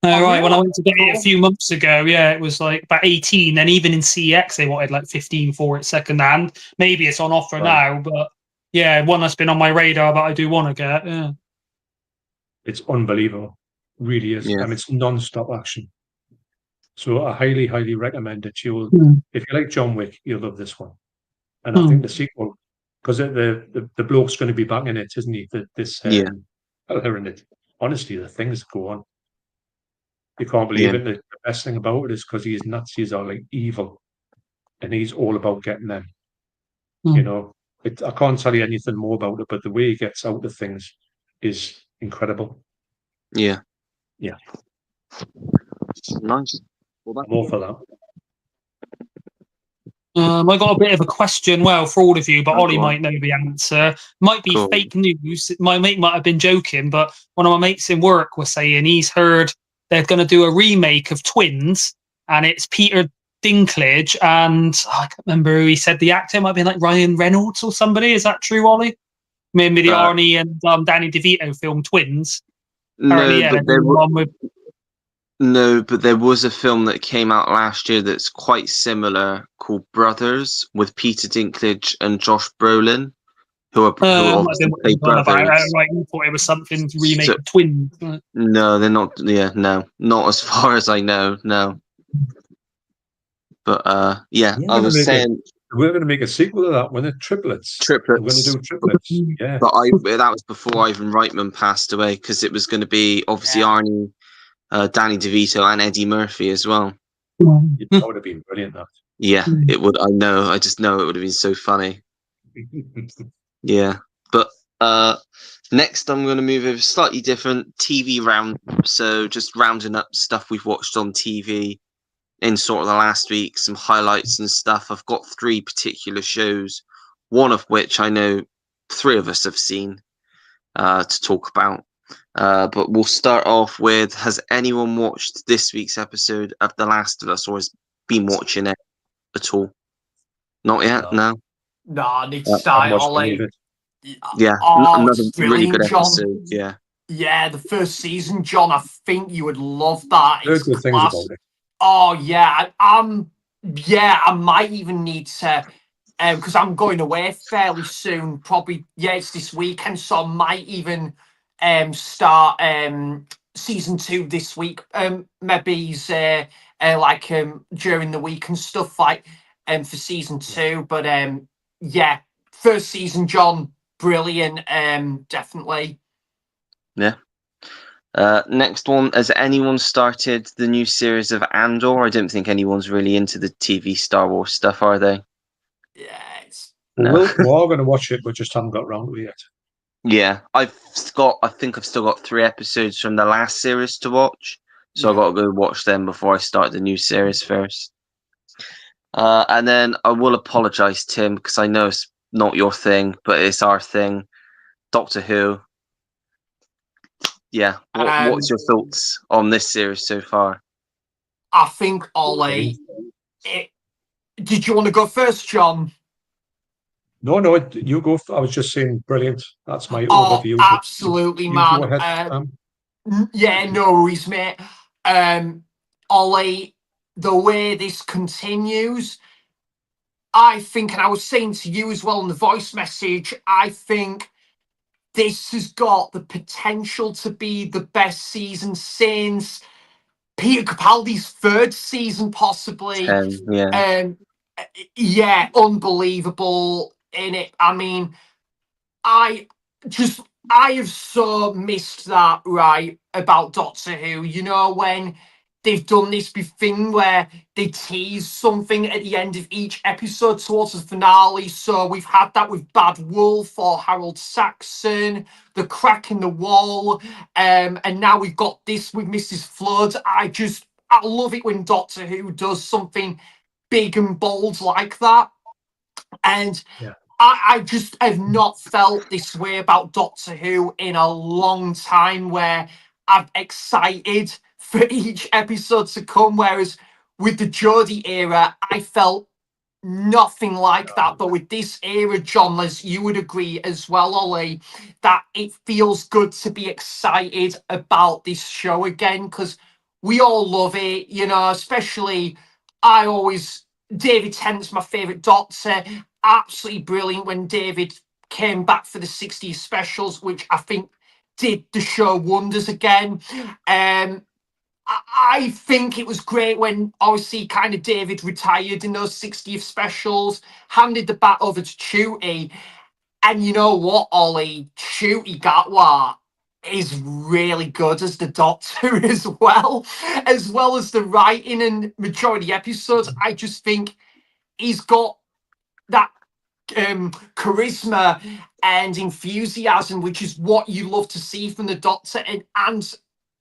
Oh, right. When I really? went to get it a few months ago, yeah, it was like about 18. And even in CX, they wanted like 15 for it second hand. Maybe it's on offer now, but yeah, one that's been on my radar that I do want to get. Yeah. It's unbelievable, really is. Yeah. I mean, it's non-stop action. So I highly, highly recommend it. If you like John Wick, you'll love this one. And I think the sequel, because the bloke's going to be back in it, isn't he? Her in it. Honestly, the things that go on, you can't believe it. The best thing about it is because these Nazis are like evil, and he's all about getting them. You know, I can't tell you anything more about it, but the way he gets out of things is incredible. Yeah. Yeah. Nice. Well, I'm all for that. I got a bit of a question, well, for all of you, but Oh, Ollie go on. might know the answer. Might be Cool. fake news. My mate might have been joking, but one of my mates in work was saying he's heard they're going to do a remake of Twins, and it's Peter Dinklage, and I can't remember who he said the actor. It might be like Ryan Reynolds or somebody. Is that true, Ollie? Maybe the Arnie and Danny DeVito film Twins. Apparently, No, yeah, but they're doing one with no, but there was a film that came out last year that's quite similar called Brothers with Peter Dinklage and Josh Brolin, who might have obviously been what play he was on about. brothers. Right, you thought it was something to remake So- of Twins. Right? No, they're not. Yeah, no, not as far as I know. No, but yeah, I was saying We're going to make a sequel to that when it triplets. We're going to triplets. do triplets. Yeah. But that was before Ivan Reitman passed away because it was going to be obviously Arnie, Danny DeVito, and Eddie Murphy as well. That would have been brilliant. That. Yeah, it would. I know. I just know it would have been so funny. Yeah, but next I'm going to move over slightly different TV round. So just rounding up stuff we've watched on TV in sort of the last week, some highlights and stuff. I've got 3 particular shows, one of which I know 3 of us have seen to talk about. But we'll start off with, has anyone watched this week's episode of The Last of Us or has been watching it at all? Not yet, no? No, I need to start it, Ollie. Yeah, another it's really good brilliant, John. episode, yeah. Yeah, the first season, John, I think you would love that. There's It's good things class. about it. Oh, yeah. I might even need to, because I'm going away fairly soon. Probably, it's this weekend, so I might even start season 2 this week. Maybe during the week and stuff like for season 2. But yeah, first season, John, brilliant. Definitely. Yeah. Next one, has anyone started the new series of Andor? I don't think anyone's really into the TV Star Wars stuff, are they? Yeah, it's No. We're going to watch it, but just haven't got around to it yet. Yeah, I think I've still got 3 episodes from the last series to watch, so I've got to go watch them before I start the new series first. And then I will apologise, Tim, because I know it's not your thing, but it's our thing. Doctor Who. Yeah, what's your thoughts on this series so far? I think, Ollie, did you want to go first, John? No, you go. I was just saying, brilliant. That's my Oh, overview. absolutely, You man. go ahead, Yeah, no worries, mate. Ollie, the way this continues, I think, and I was saying to you as well in the voice message, I think this has got the potential to be the best season since Peter Capaldi's third season, possibly. Yeah. Yeah, unbelievable in it. I mean, I have so missed that, right, about Doctor Who. You know, when they've done this thing where they tease something at the end of each episode towards the finale. So we've had that with Bad Wolf or Harold Saxon, The Crack in the Wall, and now we've got this with Mrs. Flood. I love it when Doctor Who does something big and bold like that. And Yeah. I just have not felt this way about Doctor Who in a long time, where I'm excited for each episode to come. Whereas with the Geordie era, I felt nothing like that. But with this era, John, as you would agree as well, Ollie, that it feels good to be excited about this show again, because we all love it, you know, especially David Tennant's my favourite Doctor. Absolutely brilliant when David came back for the 60s specials, which I think did the show wonders again. I think it was great when obviously kind of David retired in those 60th specials, handed the bat over to Chuty. And you know what, Ollie? Chuty Gatwa is really good as the Doctor as well as the writing and majority episodes. I just think he's got that charisma and enthusiasm, which is what you love to see from the Doctor, and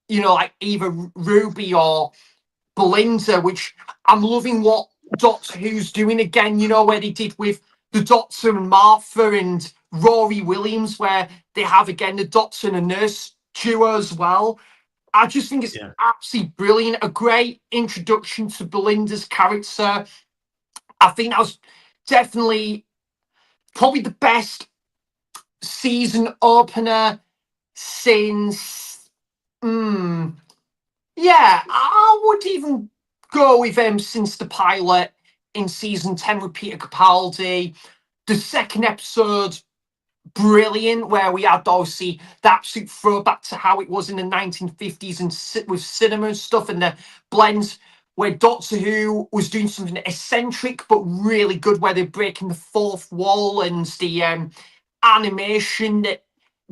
you know, like either Ruby or Belinda, which I'm loving what Doctor Who's doing again, you know, where they did with the Doctor and Martha and Rory Williams, where they have again the Doctor and a nurse duo as well. I just think it's absolutely brilliant. A great introduction to Belinda's character. I think that was definitely probably the best season opener since I would even go with since the pilot in season 10 with Peter Capaldi. The second episode, brilliant, where we had obviously the absolute throwback to how it was in the 1950s and with cinema and stuff, and the blends where Doctor Who was doing something eccentric but really good, where they're breaking the fourth wall, and the animation that,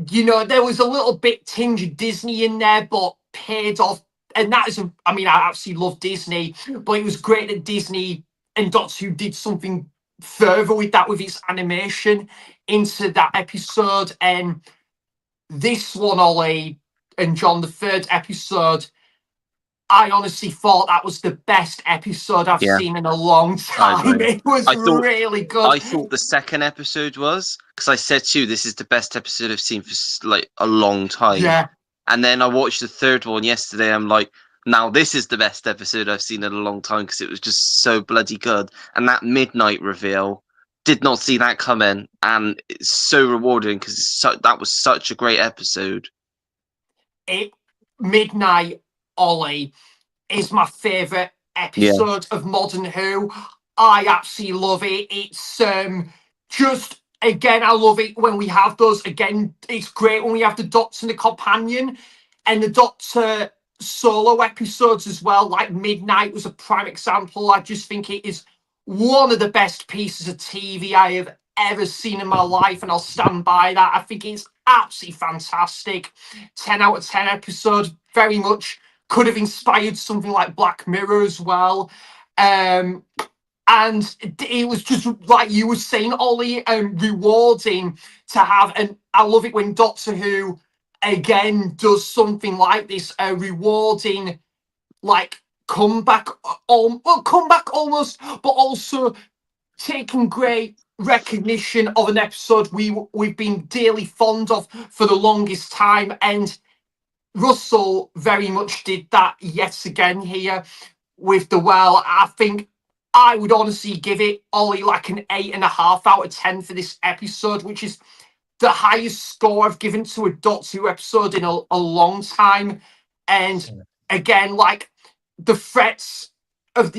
you know, there was a little bit tinge of Disney in there, but paid off. And that is, I mean, I absolutely love Disney, but it was great that Disney and Doctor Who did something further with that, with its animation into that episode. And this one, Ollie and John, the third episode, I honestly thought that was the best episode I've seen in a long time. It was really good. I thought the second episode was, because I said to you, this is the best episode I've seen for like a long time. Yeah. And then I watched the third one yesterday. I'm like, now this is the best episode I've seen in a long time, because it was just so bloody good. And that midnight reveal, did not see that coming, and it's so rewarding because that was such a great episode. Midnight, Ollie, is my favourite episode of Modern Who. I absolutely love it. It's just, again, I love it when we have those. Again, it's great when we have the Doctor and the Companion and the Doctor solo episodes as well. Like Midnight was a prime example. I just think it is one of the best pieces of TV I have ever seen in my life, and I'll stand by that. I think it's absolutely fantastic. 10 out of 10 episode. Very much could have inspired something like Black Mirror as well. And it was just like you were saying, Ollie, rewarding to have. And I love it when Doctor Who again does something like this, a rewarding, like comeback almost, but also taking great recognition of an episode we've been dearly fond of for the longest time. And Russell very much did that yet again here with The Well. I think I would honestly give it, Ollie, like an 8.5 out of 10 for this episode, which is the highest score I've given to a Doctor Who episode in a long time. And again, like the threats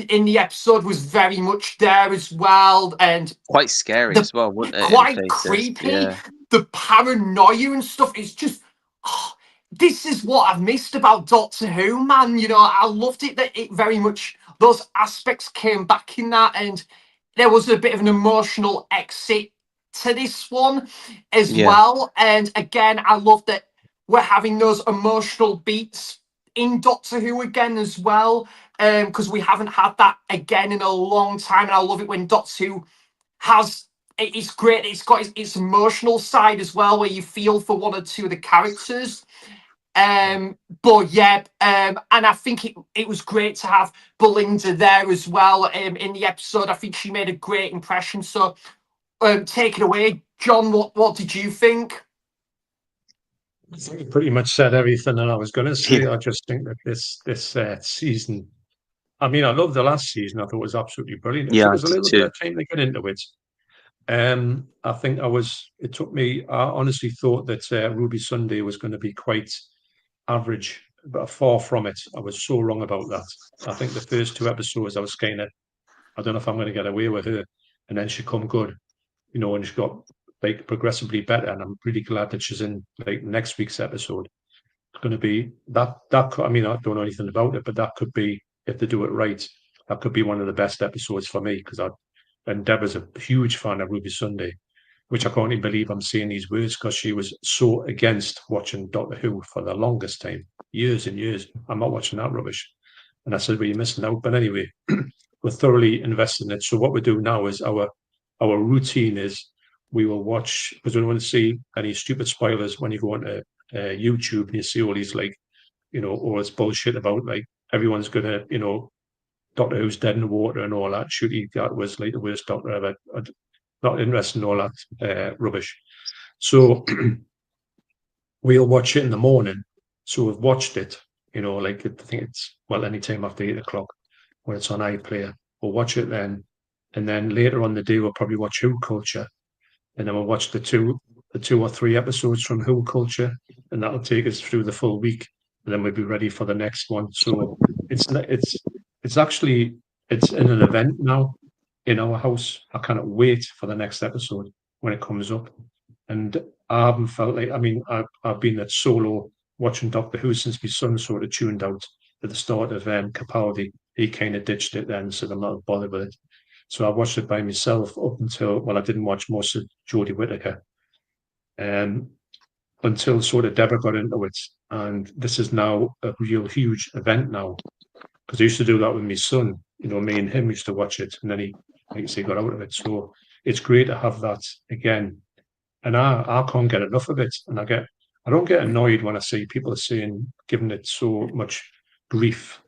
in the episode was very much there as well, and Quite scary as well, wasn't it? quite in places? creepy. Yeah. The paranoia and stuff is just. Oh, this is what I've missed about Doctor Who, man. You know, I loved it that it very much those aspects came back in that, and there was a bit of an emotional exit to this one as well. And again, I love that we're having those emotional beats in Doctor Who again as well, because we haven't had that again in a long time. And I love it when Doctor Who has. It's great. It's got its emotional side as well, where you feel for one or two of the characters. But yeah, and I think it was great to have Belinda there as well in the episode. I think she made a great impression. So take it away, John. What did you think? I think you pretty much said everything that I was going to say. I just think that this season, I mean, I love the last season. I thought it was absolutely brilliant. It Yeah, took us I a did little too. bit of time to get into it. I think it took me, I honestly thought that Ruby Sunday was going to be quite average, but far from it. I was so wrong about that. I think the first two episodes, I was kind of, I don't know if I'm going to get away with her. And then she come good, you know, and she got like progressively better. And I'm really glad that she's in like next week's episode. It's going to be that, I mean, I don't know anything about it, but that could be, if they do it right, that could be one of the best episodes for me, because and Deborah's a huge fan of Ruby Sunday, which I can't even believe I'm saying these words, because she was so against watching Doctor Who for the longest time, years and years. I'm not watching that rubbish. And I said, well, you're missing out. But anyway, we're thoroughly invested in it. So what we do now is our routine is we will watch, because we don't want to see any stupid spoilers when you go onto YouTube and you see all these, like, you know, all this bullshit about like everyone's going to, you know, Doctor Who's dead in the water and all that. Shooty, that was like the worst Doctor ever. I'm not interested in all that rubbish. So we'll watch it in the morning. So we've watched it, you know, like I think it's, well, anytime after 8 o'clock when it's on iPlayer. We'll watch it then. And then later on the day, we'll probably watch Who Culture. And then we'll watch the two or three episodes from Who Culture. And that'll take us through the full week. And then we'll be ready for the next one. So it's actually an event now in our house. I cannot wait for the next episode when it comes up. And I haven't felt like, I mean, I've been at solo watching Doctor Who since my son sort of tuned out at the start of Capaldi. He kind of ditched it then, so I'm not bothered with it. So I watched it by myself up until, well, I didn't watch most of Jodie Whittaker until sort of Deborah got into it. And this is now a real huge event now, because I used to do that with my son. You know, me and him used to watch it, and then he, like you say, got out of it. So it's great to have that again. And I can't get enough of it. And I don't get annoyed when I see people saying, giving it so much grief.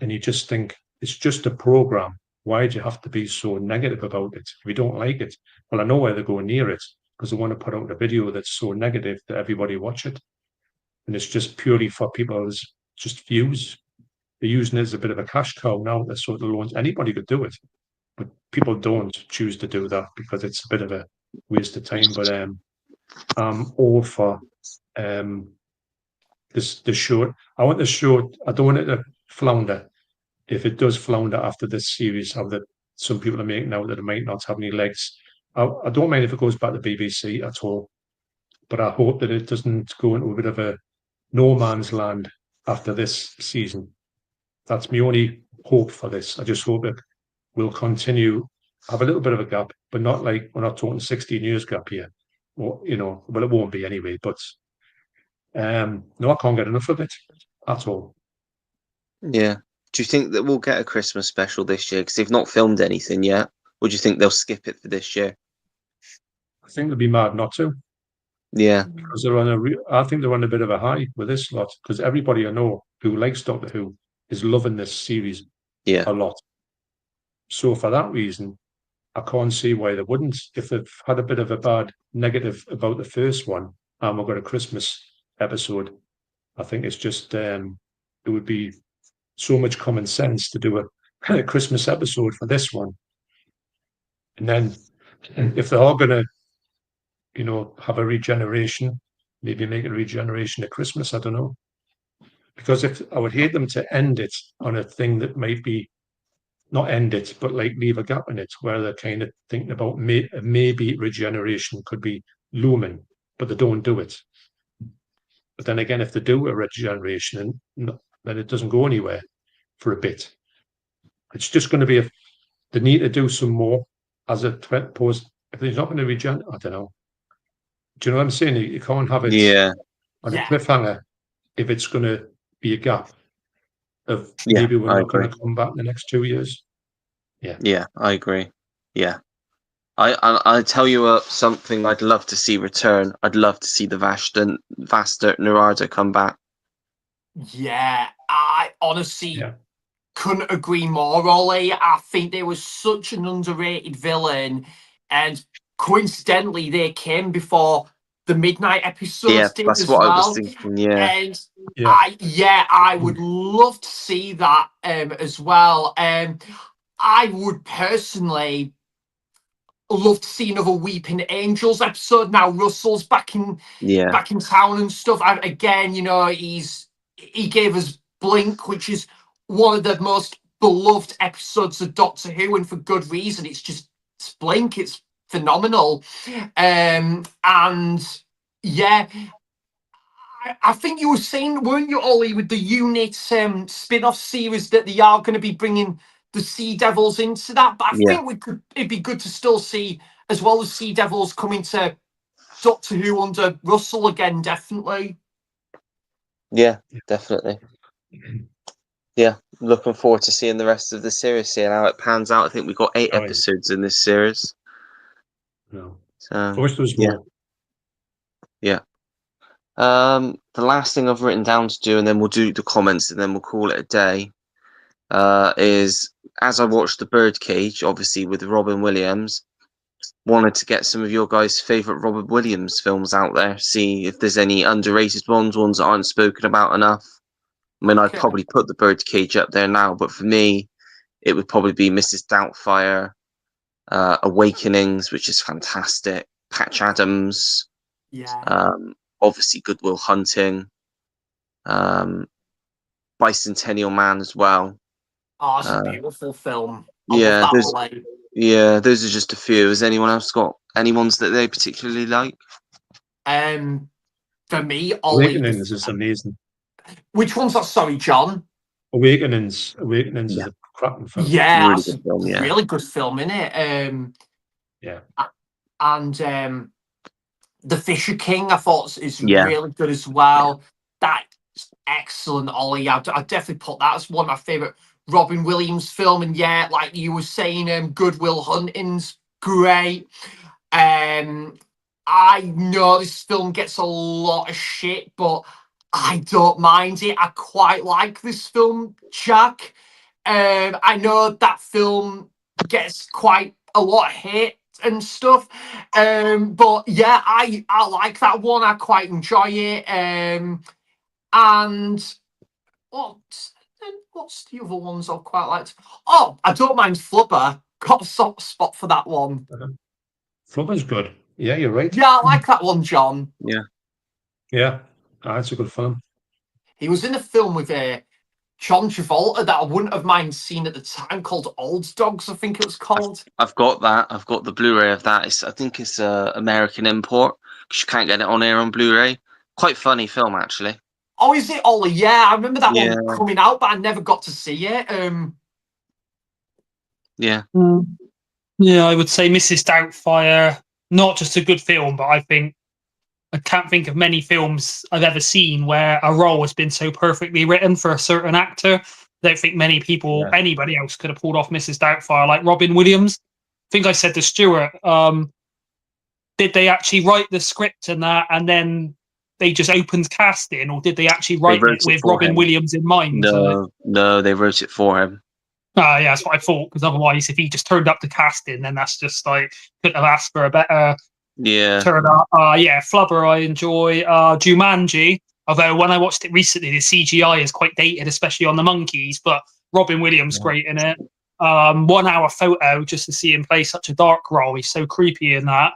And you just think, it's just a program. Why do you have to be so negative about it? If you don't like it, well, I know why they're going near it, because they want to put out a video that's so negative that everybody watch it. And it's just purely for people's just views. They're using it as a bit of a cash cow now. That's sort of Loons. Anybody could do it, but people don't choose to do that because it's a bit of a waste of time. But I'm all for the show. I want the show. I don't want it to flounder. If it does flounder after this series, how that some people are making out that it might not have any legs, I don't mind if it goes back to BBC at all. But I hope that it doesn't go into a bit of a no man's land after this season. That's my only hope for this. I just hope it will continue, have a little bit of a gap, but not like, we're not talking 16 years gap here. Or, you know, well, it won't be anyway, but no, I can't get enough of it at all. Yeah. Do you think that we'll get a Christmas special this year? Because they've not filmed anything yet. Or do you think they'll skip it for this year? I think they'd be mad not to. Yeah. Because they're on I think they're on a bit of a high with this lot, because everybody I know who likes Doctor Who is loving this series a lot. So for that reason, I can't see why they wouldn't. If they've had a bit of a bad negative about the first one, and we've got a Christmas episode, I think it's just it would be so much common sense to do a Christmas episode for this one. And then if they are going to, you know, have a regeneration, maybe make a regeneration at Christmas, I don't know. Because if I would hate them to end it on a thing that might be not end it, but like leave a gap in it where they're kind of thinking about maybe regeneration could be looming, but they don't do it. But then again, if they do a regeneration, then it doesn't go anywhere for a bit. It's just going to be they need to do some more as a post. If they're not going to regenerate, I don't know. Do you know what I'm saying? You can't have it Yeah, on a Yeah. cliffhanger if it's going to be a gap of Yeah, maybe we're I not going agree. to come back in the next 2 years. Yeah, I agree. Yeah. I tell you something I'd love to see return. I'd love to see the Vaster Narada come back. Yeah, I honestly Yeah. couldn't agree more, Ollie. I think they was such an underrated villain, and coincidentally, they came before the Midnight Yeah, episodes did that's as what I was well. thinking. Yeah. And Yeah. I would love to see that as well. I would personally love to see another Weeping Angels episode. Now Russell's back in Yeah. town and stuff. Again, you know, he gave us Blink, which is one of the most beloved episodes of Doctor Who, and for good reason. It's Blink. It's phenomenal. And yeah, I think you were saying, weren't you, Ollie, with the Unit spin-off series that they are going to be bringing the Sea Devils into that? But I Yeah. think it'd be good to still see, as well as Sea Devils coming to Doctor Who under Russell again, definitely. Yeah, definitely. Yeah, looking forward to seeing the rest of the series, seeing how it pans out. I think we've got 8 Oh, yeah. episodes in this series. No. So, I wish there was yeah. more. Yeah. The last thing I've written down to do, and then we'll do the comments, and then we'll call it a day, is as I watched The Birdcage, obviously with Robin Williams, wanted to get some of your guys' favourite Robin Williams films out there, see if there's any underrated ones that aren't spoken about enough. I mean, I'd Okay. probably put The Birdcage up there now, but for me, it would probably be Mrs. Doubtfire, Awakenings, which is fantastic, Patch Adams, Yeah. obviously Good Will Hunting, Bicentennial Man as well. Oh, it's a beautiful film. I Yeah, love there's that, Ollie. yeah, those are just a few. Has anyone else got any ones that they particularly like? For me, Ollie, Awakenings is amazing. which one's that? Sorry, John. Awakenings Yeah. is a cracking film. Yeah, Really that's good film, yeah. a really good film, isn't it? Yeah. And The Fisher King, I thought is Yeah. really good as well. That's excellent, Ollie. I'd definitely put that as one of my favourite Robin Williams film. And yeah, like you were saying, Good Will Hunting's great. I know this film gets a lot of shit, but I don't mind it. I quite like this film, Jack. I know that film gets quite a lot of hate and stuff, but yeah, I like that one. I quite enjoy it. And what's the other ones I quite liked? Oh, I don't mind Flubber. Got a soft spot for that one. Flubber's good. Yeah, you're right. Yeah, I like that one, John. Yeah. Yeah. That's a good film. He was in a film with John Travolta that I wouldn't have mind seeing at the time, called Old Dogs, I think it was called. I've got that. I've got the Blu-ray of that. I think it's a American import because you can't get it on here on Blu-ray. Quite funny film, actually. Oh, is it, Ollie? Yeah, I remember that Yeah. one coming out, but I never got to see it. Yeah. Yeah, I would say Mrs. Doubtfire, not just a good film, but I can't think of many films I've ever seen where a role has been so perfectly written for a certain actor. I don't think many people, anybody else, could have pulled off Mrs. Doubtfire like Robin Williams. I think I said to Stuart, did they actually write the script and that, and then they just opened casting, or did they actually write it with Robin Williams in mind? No, they wrote it for him. Yeah, that's what I thought, because otherwise, if he just turned up to casting, then that's just like, couldn't have asked for a better turn up. Yeah, Flubber I enjoy. Jumanji, although when I watched it recently, the CGI is quite dated, especially on the monkeys, but Robin Williams great in it. 1 hour photo, just to see him play such a dark role. He's so creepy in that.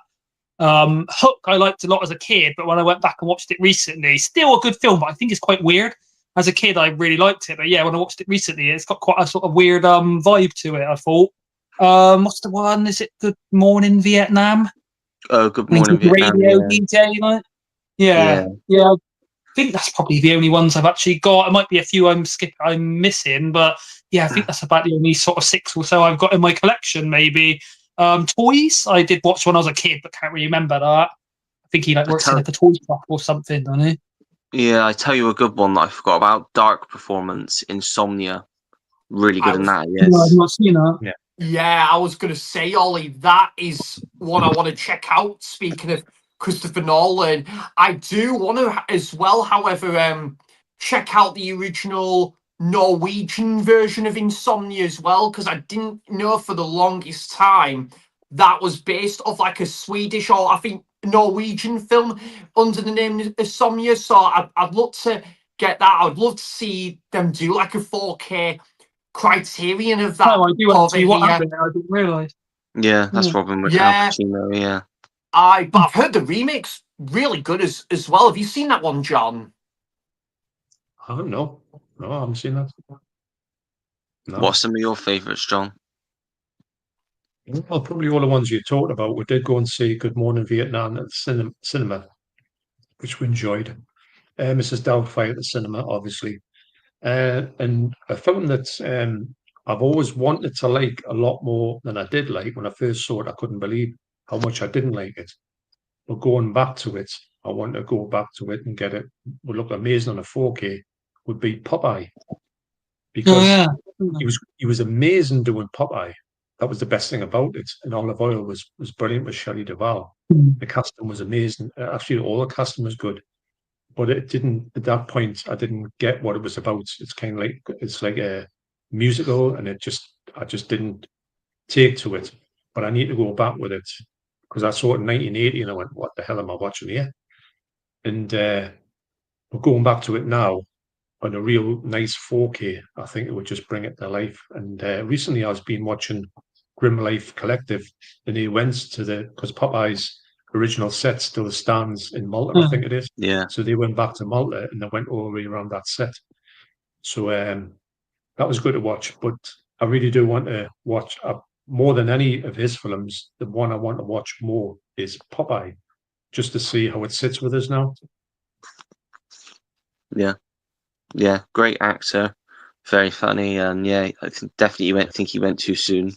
Hook I liked a lot as a kid, but when I went back and watched it recently, still a good film, but I think it's quite weird. as a kid, I really liked it. But yeah, when I watched it recently, it's got quite a sort of weird vibe to it. I thought. What's the one? Is it Good Morning Vietnam? Oh, Good And he's Morning like a Vietnam. radio Yeah. DJ, like. Yeah, yeah. I think that's probably the only ones I've actually got. It might be a few I'm missing, but yeah, I think that's about the only sort of 6 or so I've got in my collection. Maybe toys. I did watch when I was a kid, but can't really remember that. I think he like works in like a toy shop or something, doesn't he? Yeah, I tell you a good one that I forgot about. Dark Performance, Insomnia. Really good in that, No, I've yes. not seen that. Yeah, I was going to say, Ollie, that is one I want to check out. Speaking of Christopher Nolan, I do want to as well, however, check out the original Norwegian version of Insomnia as well, because I didn't know for the longest time that was based off like a Swedish or I think Norwegian film under the name Insomnia. So I'd love to get that. I'd love to see them do like a 4K Criterion of that. Oh, I do over actually. What here. happened there? I didn't realise. Yeah, that's Yeah. Robin with Yeah. Al Pacino, yeah. But I've heard the remake's really good as well. Have you seen that one, John? I don't know. No, I haven't seen that. No. What are some of your favourites, John? Well, probably all the ones you talked about. We did go and see Good Morning Vietnam at the cinema, which we enjoyed. Mrs. Doubtfire at the cinema, obviously. And a film that I've always wanted to like a lot more than I did like. When I first saw it, I couldn't believe how much I didn't like it. But going back to it, I want to go back to it and get it. Would look amazing on a 4K. Would be Popeye, because he was amazing doing Popeye. That was the best thing about it. And Olive Oil was brilliant with Shelley Duvall. The casting was amazing. Actually, all the casting was good, but it didn't. At that point, I didn't get what it was about. It's kind of like a musical, and I just didn't take to it. But I need to go back with it because I saw it in 1980, and I went, "What the hell am I watching here?" And we're going back to it now on a real nice 4K. I think it would just bring it to life. And recently, I've been watching Grim Life Collective, and he went to because Popeye's original set still stands in Malta, I think it is. Yeah. So they went back to Malta and they went all the way around that set. So that was good to watch. But I really do want to watch more than any of his films. The one I want to watch more is Popeye, just to see how it sits with us now. Yeah. Yeah, great actor, very funny, and yeah, I think he went too soon.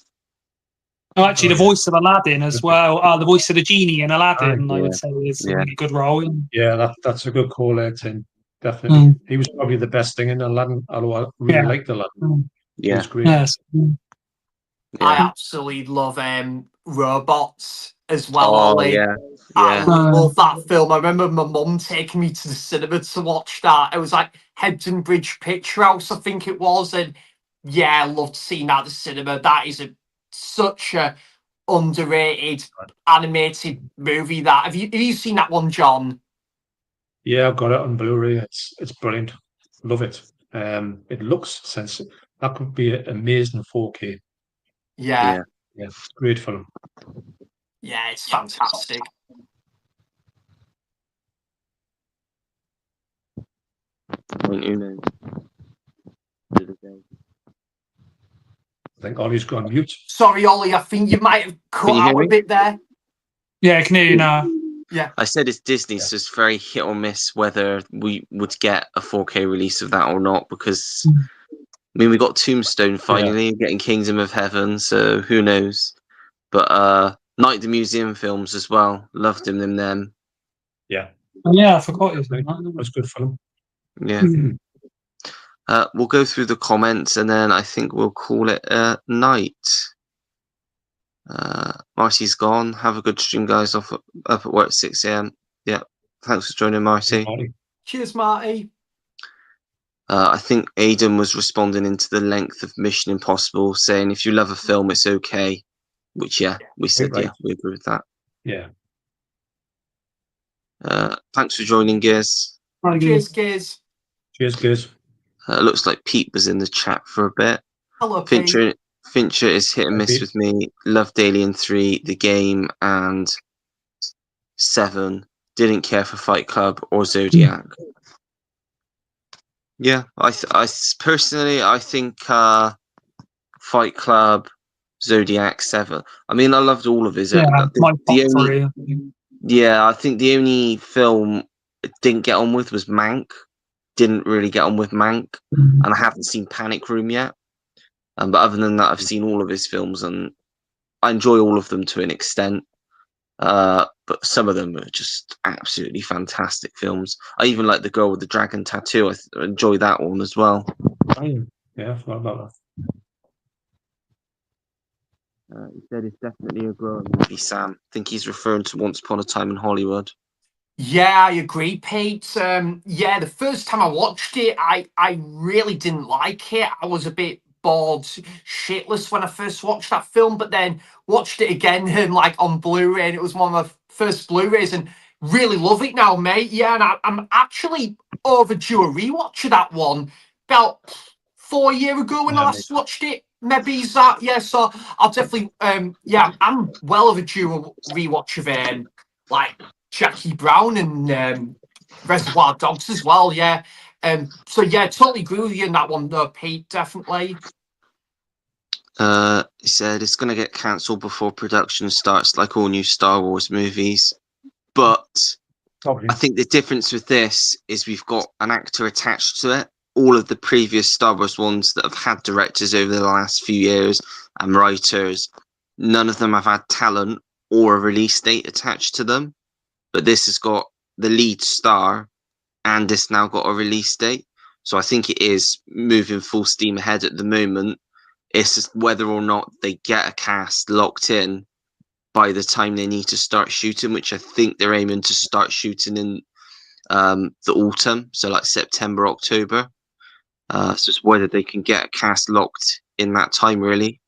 Oh, actually, the voice of Aladdin as well. The voice of the genie in Aladdin, I yeah. would say, is a Yeah. really good role. Yeah, that's a good call there, Tim. Definitely. He was probably the best thing in Aladdin, although I really liked Aladdin. It Yeah. was great. Yes. I Yeah. absolutely love robots as well, Oh Ollie. yeah. I Yeah. love that film. I remember my mum taking me to the cinema to watch that. It was like Hebden Bridge Picture House, I think it was. And yeah, I loved seeing that at the cinema. That is such a underrated animated movie. That have you seen that one, John? Yeah, I've got it on Blu-ray. It's brilliant. Love it. It looks sensitive. That could be an amazing 4K. Yeah. Yeah, great film. Yeah, it's fantastic. I think Ollie's gone mute. Sorry, Ollie, I think you might have cut out a bit there. Yeah, I can hear you now. Yeah. I said it's Disney, so it's very hit or miss whether we would get a 4K release of that or not, because I mean we got Tombstone finally, getting Kingdom of Heaven, so who knows. But Night at the Museum films as well. Loved him in them. Yeah. Yeah, I forgot it was That was good film. Yeah. We'll go through the comments and then I think we'll call it a night. Marty's gone. Have a good stream, guys. Up at work at 6 a.m. Yeah. Thanks for joining, Marty. Cheers, Marty. I think Aidan was responding into the length of Mission Impossible, saying if you love a film, it's okay. Which, yeah, we said, right. yeah, we agree with that. Yeah. Thanks for joining, Gears. Cheers, Gears. Cheers, Gears. Looks like Pete was in the chat for a bit. Hello, Pete. Fincher is hit and miss with me. Loved Alien 3, The Game, and 7. Didn't care for Fight Club or Zodiac. Yeah, personally, I think Fight Club, Zodiac, Seven. I mean, I loved all of his. Yeah, my The top only, three. yeah, I think the only film I didn't get on with was Mank. Didn't really get on with Mank, and I haven't seen Panic Room yet. But other than that, I've seen all of his films, and I enjoy all of them to an extent. But some of them are just absolutely fantastic films. I even like The Girl with the Dragon Tattoo. I enjoy that one as well. Yeah, I forgot about He said it's definitely a growing movie, Sam. I think he's referring to Once Upon a Time in Hollywood. Yeah, I agree, Pete. Yeah, the first time I watched it, I really didn't like it. I was a bit bored shitless when I first watched that film, but then watched it again like on Blu-ray, and it was one of my first Blu-rays, and really love it now, mate. Yeah, and I'm actually overdue a rewatch of that one. About 4 years ago when I that. last watched it. Maybe is that, yeah. So I'll definitely yeah, I'm well overdue a rewatch of like Jackie Brown and Reservoir Dogs as well, yeah. So yeah, totally agree with you on that one though, Pete, definitely. He said it's going to get cancelled before production starts, like all new Star Wars movies. But Probably. I think the difference with this is we've got an actor attached to it. All of the previous Star Wars ones that have had directors over the last few years and writers, none of them have had talent or a release date attached to them. But this has got the lead star and it's now got a release date. So I think it is moving full steam ahead at the moment. It's just whether or not they get a cast locked in by the time they need to start shooting, which I think they're aiming to start shooting in the autumn, so like September, October. So it's whether they can get a cast locked in that time, really.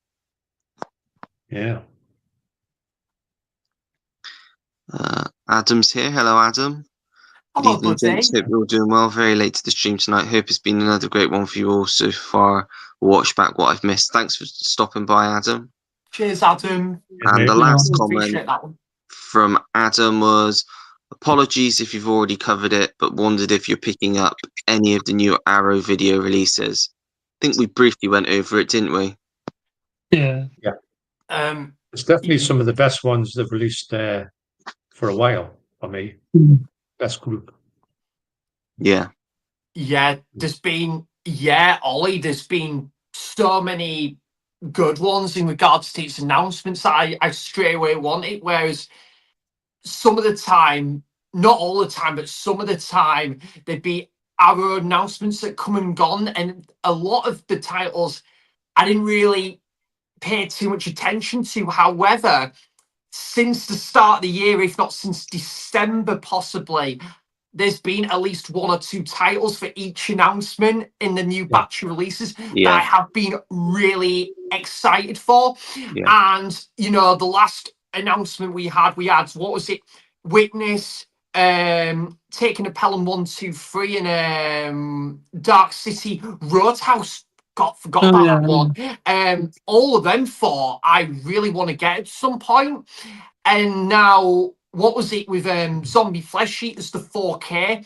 Yeah. Adam's here. Hello, Adam. Hello, Good evening, gents. buddy. Hope you're all doing well. Very late to the stream tonight. Hope it's been another great one for you all so far. Watch back what I've missed. Thanks for stopping by, Adam. Cheers, Adam. And the last Appreciate comment that one. from Adam was, apologies if you've already covered it, but wondered if you're picking up any of the new Arrow video releases. I think we briefly went over it, didn't we? Yeah. It's definitely some of the best ones they've released for a while for me. Best group. Yeah. Yeah, there's been, yeah, Ollie, there's been so many good ones in regards to its announcements that I straight away wanted, whereas some of the time, not all the time, but some of the time, there'd be Arrow announcements that come and gone, and a lot of the titles I didn't really pay too much attention to. However, since the start of the year, if not since December possibly, there's been at least one or two titles for each announcement in the new batch of releases that I have been really excited for. Yeah. And, you know, the last announcement we had, what was it? Witness, Taking a Pelham 1, 2, 3, and Dark City Roadhouse. Forgot about that one. All of them four I really want to get at some point. And now, what was it with Zombie Flesh Eaters, the 4K?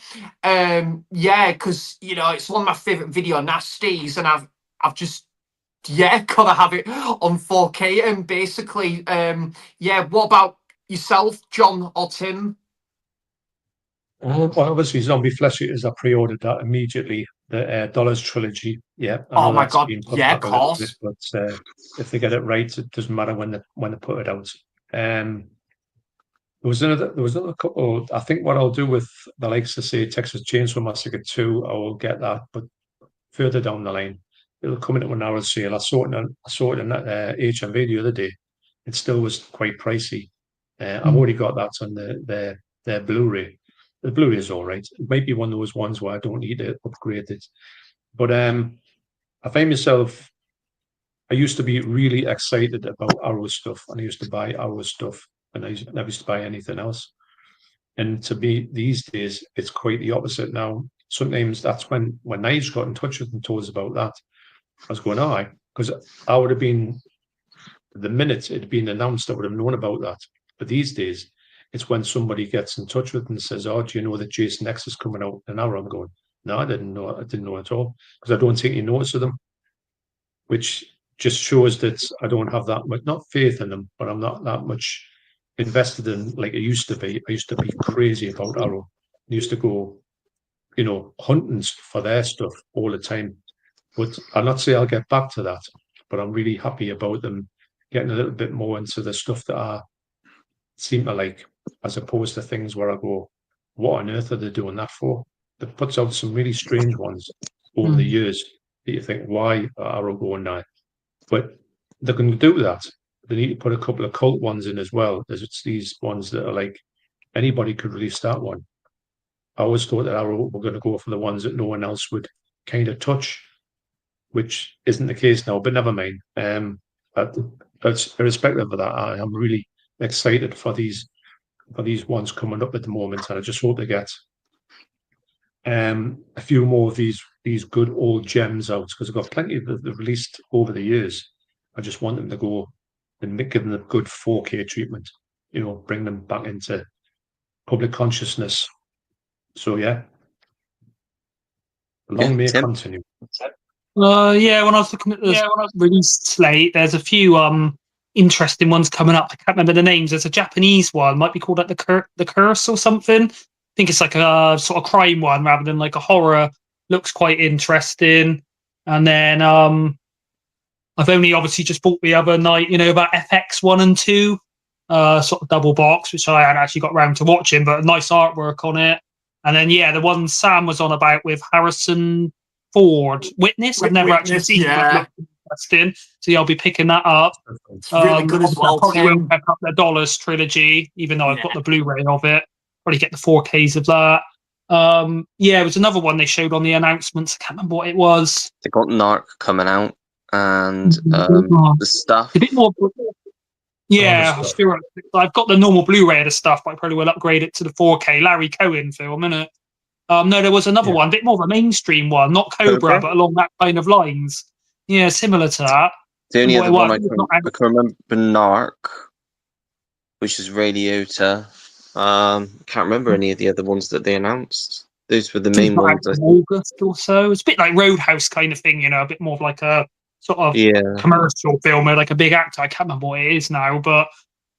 Yeah, because you know it's one of my favorite video nasties, and I've just gotta have it on 4K. And basically, yeah. What about yourself, John or Tim? Well, obviously, Zombie Flesh Eaters, I pre-ordered that immediately. The Dollars trilogy. Yeah, I know Oh my that's god, been put yeah, back of a little bit, course. but if they get it right, it doesn't matter when they put it out. There was another couple. I think what I'll do with the likes of say Texas Chainsaw Massacre 2, I will get that, but further down the line, it'll come into an hour sale. I saw it in that HMV the other day. It still was quite pricey. I've already got that on their Blu-ray. The Blu-ray is all right. It might be one of those ones where I don't need to upgrade it. But I find myself, I used to be really excited about Arrow stuff, and I used to buy Arrow stuff, and I never used to buy anything else. And to me, these days, it's quite the opposite now. Sometimes that's when Knives got in touch with and told us about that. I was going, all right, because I would have been, the minute it had been announced, I would have known about that. But these days, it's when somebody gets in touch with and says, oh, do you know that Jason X is coming out? And now I'm going, No, I didn't know. I didn't know at all because I don't take any notice of them, which just shows that I don't have that much, not faith in them, but I'm not that much invested in like I used to be. I used to be crazy about Arrow. I used to go, hunting for their stuff all the time. But I'll not say I'll get back to that, but I'm really happy about them getting a little bit more into the stuff that I seem to like, as opposed to things where I go, what on earth are they doing that for? They puts out some really strange ones over the years that you think, why are Arrow going now? But they're going to do that. They need to put a couple of cult ones in as well. There's these ones that are like, anybody could release that one. I always thought that Arrow were going to go for the ones that no one else would kind of touch, which isn't the case now, but never mind. But irrespective of that, I am really excited for these ones coming up at the moment, and I just hope they get a few more of these good old gems out, because I've got plenty that they've released over the years. I just want them to go and give them a good 4K treatment, bring them back into public consciousness. So yeah, long may it continue. When I was looking at the release slate, there's a few interesting ones coming up. I can't remember the names. There's a Japanese one, might be called like the Curse or something. I think it's like a sort of crime one rather than like a horror. Looks quite interesting. And then I've only obviously just bought the other night, about FX 1 and 2, sort of double box, which I hadn't actually got round to watching, but nice artwork on it. And then the one Sam was on about with Harrison Ford, Witness. I've never actually seen it, but it looks interesting. So I'll be picking that up. It's really good as well. I probably won't pick up the Dollars trilogy, even though I've got the Blu-ray of it. Probably get the 4Ks of that. It was another one they showed on the announcements. I can't remember what it was. They got Narc coming out and the stuff. A bit more. Yeah, I've got the normal Blu-ray of the stuff, but I probably will upgrade it to the 4K Larry Cohen film, innit? No, there was another one, a bit more of a mainstream one, not Cobra, but along that kind of lines. Yeah, similar to that. The only other one I can remember, Narc, which is Radiota. Can't remember any of the other ones that they announced. Those were the main ones. August or so. It's a bit like Roadhouse kind of thing, a bit more of like a sort of commercial film or like a big actor. I can't remember what it is now, but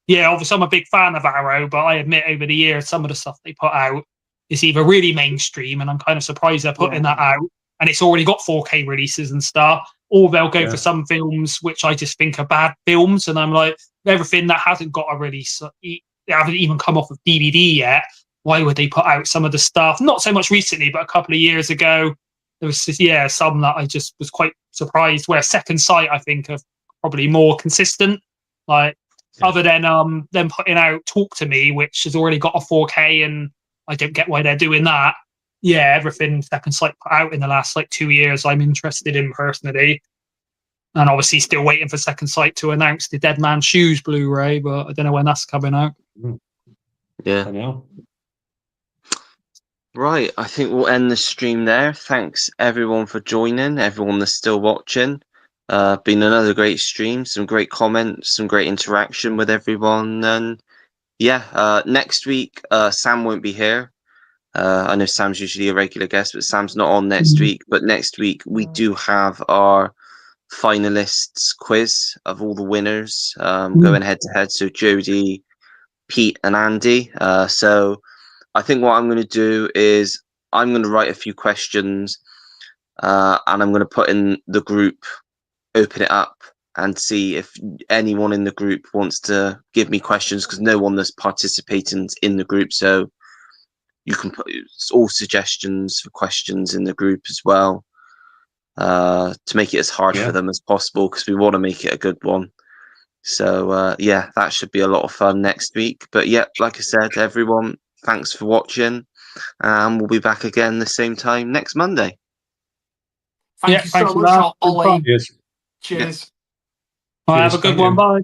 obviously I'm a big fan of Arrow, but I admit over the years some of the stuff they put out is either really mainstream, and I'm kind of surprised they're putting that out, and it's already got 4K releases and stuff, or they'll go for some films which I just think are bad films, and I'm like, everything that hasn't got a release, they haven't even come off of DVD yet, why would they put out some of the stuff? Not so much recently, but a couple of years ago, there was just, some that I just was quite surprised, where Second Sight, I think, are probably more consistent, like, other than them putting out Talk to Me, which has already got a 4K, and I don't get why they're doing that. Everything Second Sight put out in the last 2 years, I'm interested in personally. And obviously still waiting for Second Sight to announce the Dead Man's Shoes Blu-ray, but I don't know when that's coming out. Yeah. I know. Right, I think we'll end the stream there. Thanks everyone for joining, everyone that's still watching. Been another great stream, some great comments, some great interaction with everyone, and next week Sam won't be here. I know Sam's usually a regular guest, but Sam's not on next week. But next week we do have our finalists quiz of all the winners going head to head. So Jodie, Pete, and Andy. So I think what I'm going to do is I'm going to write a few questions, and I'm going to put in the group, open it up, and see if anyone in the group wants to give me questions, because no one that's participating in the group. So you can put all suggestions for questions in the group as well, to make it as hard for them as possible, because we want to make it a good one. So that should be a lot of fun next week. But like I said, everyone, thanks for watching, and we'll be back again the same time next Monday. Thank you so much, Ollie. Cheers. Cheers. Have a good one. Bye.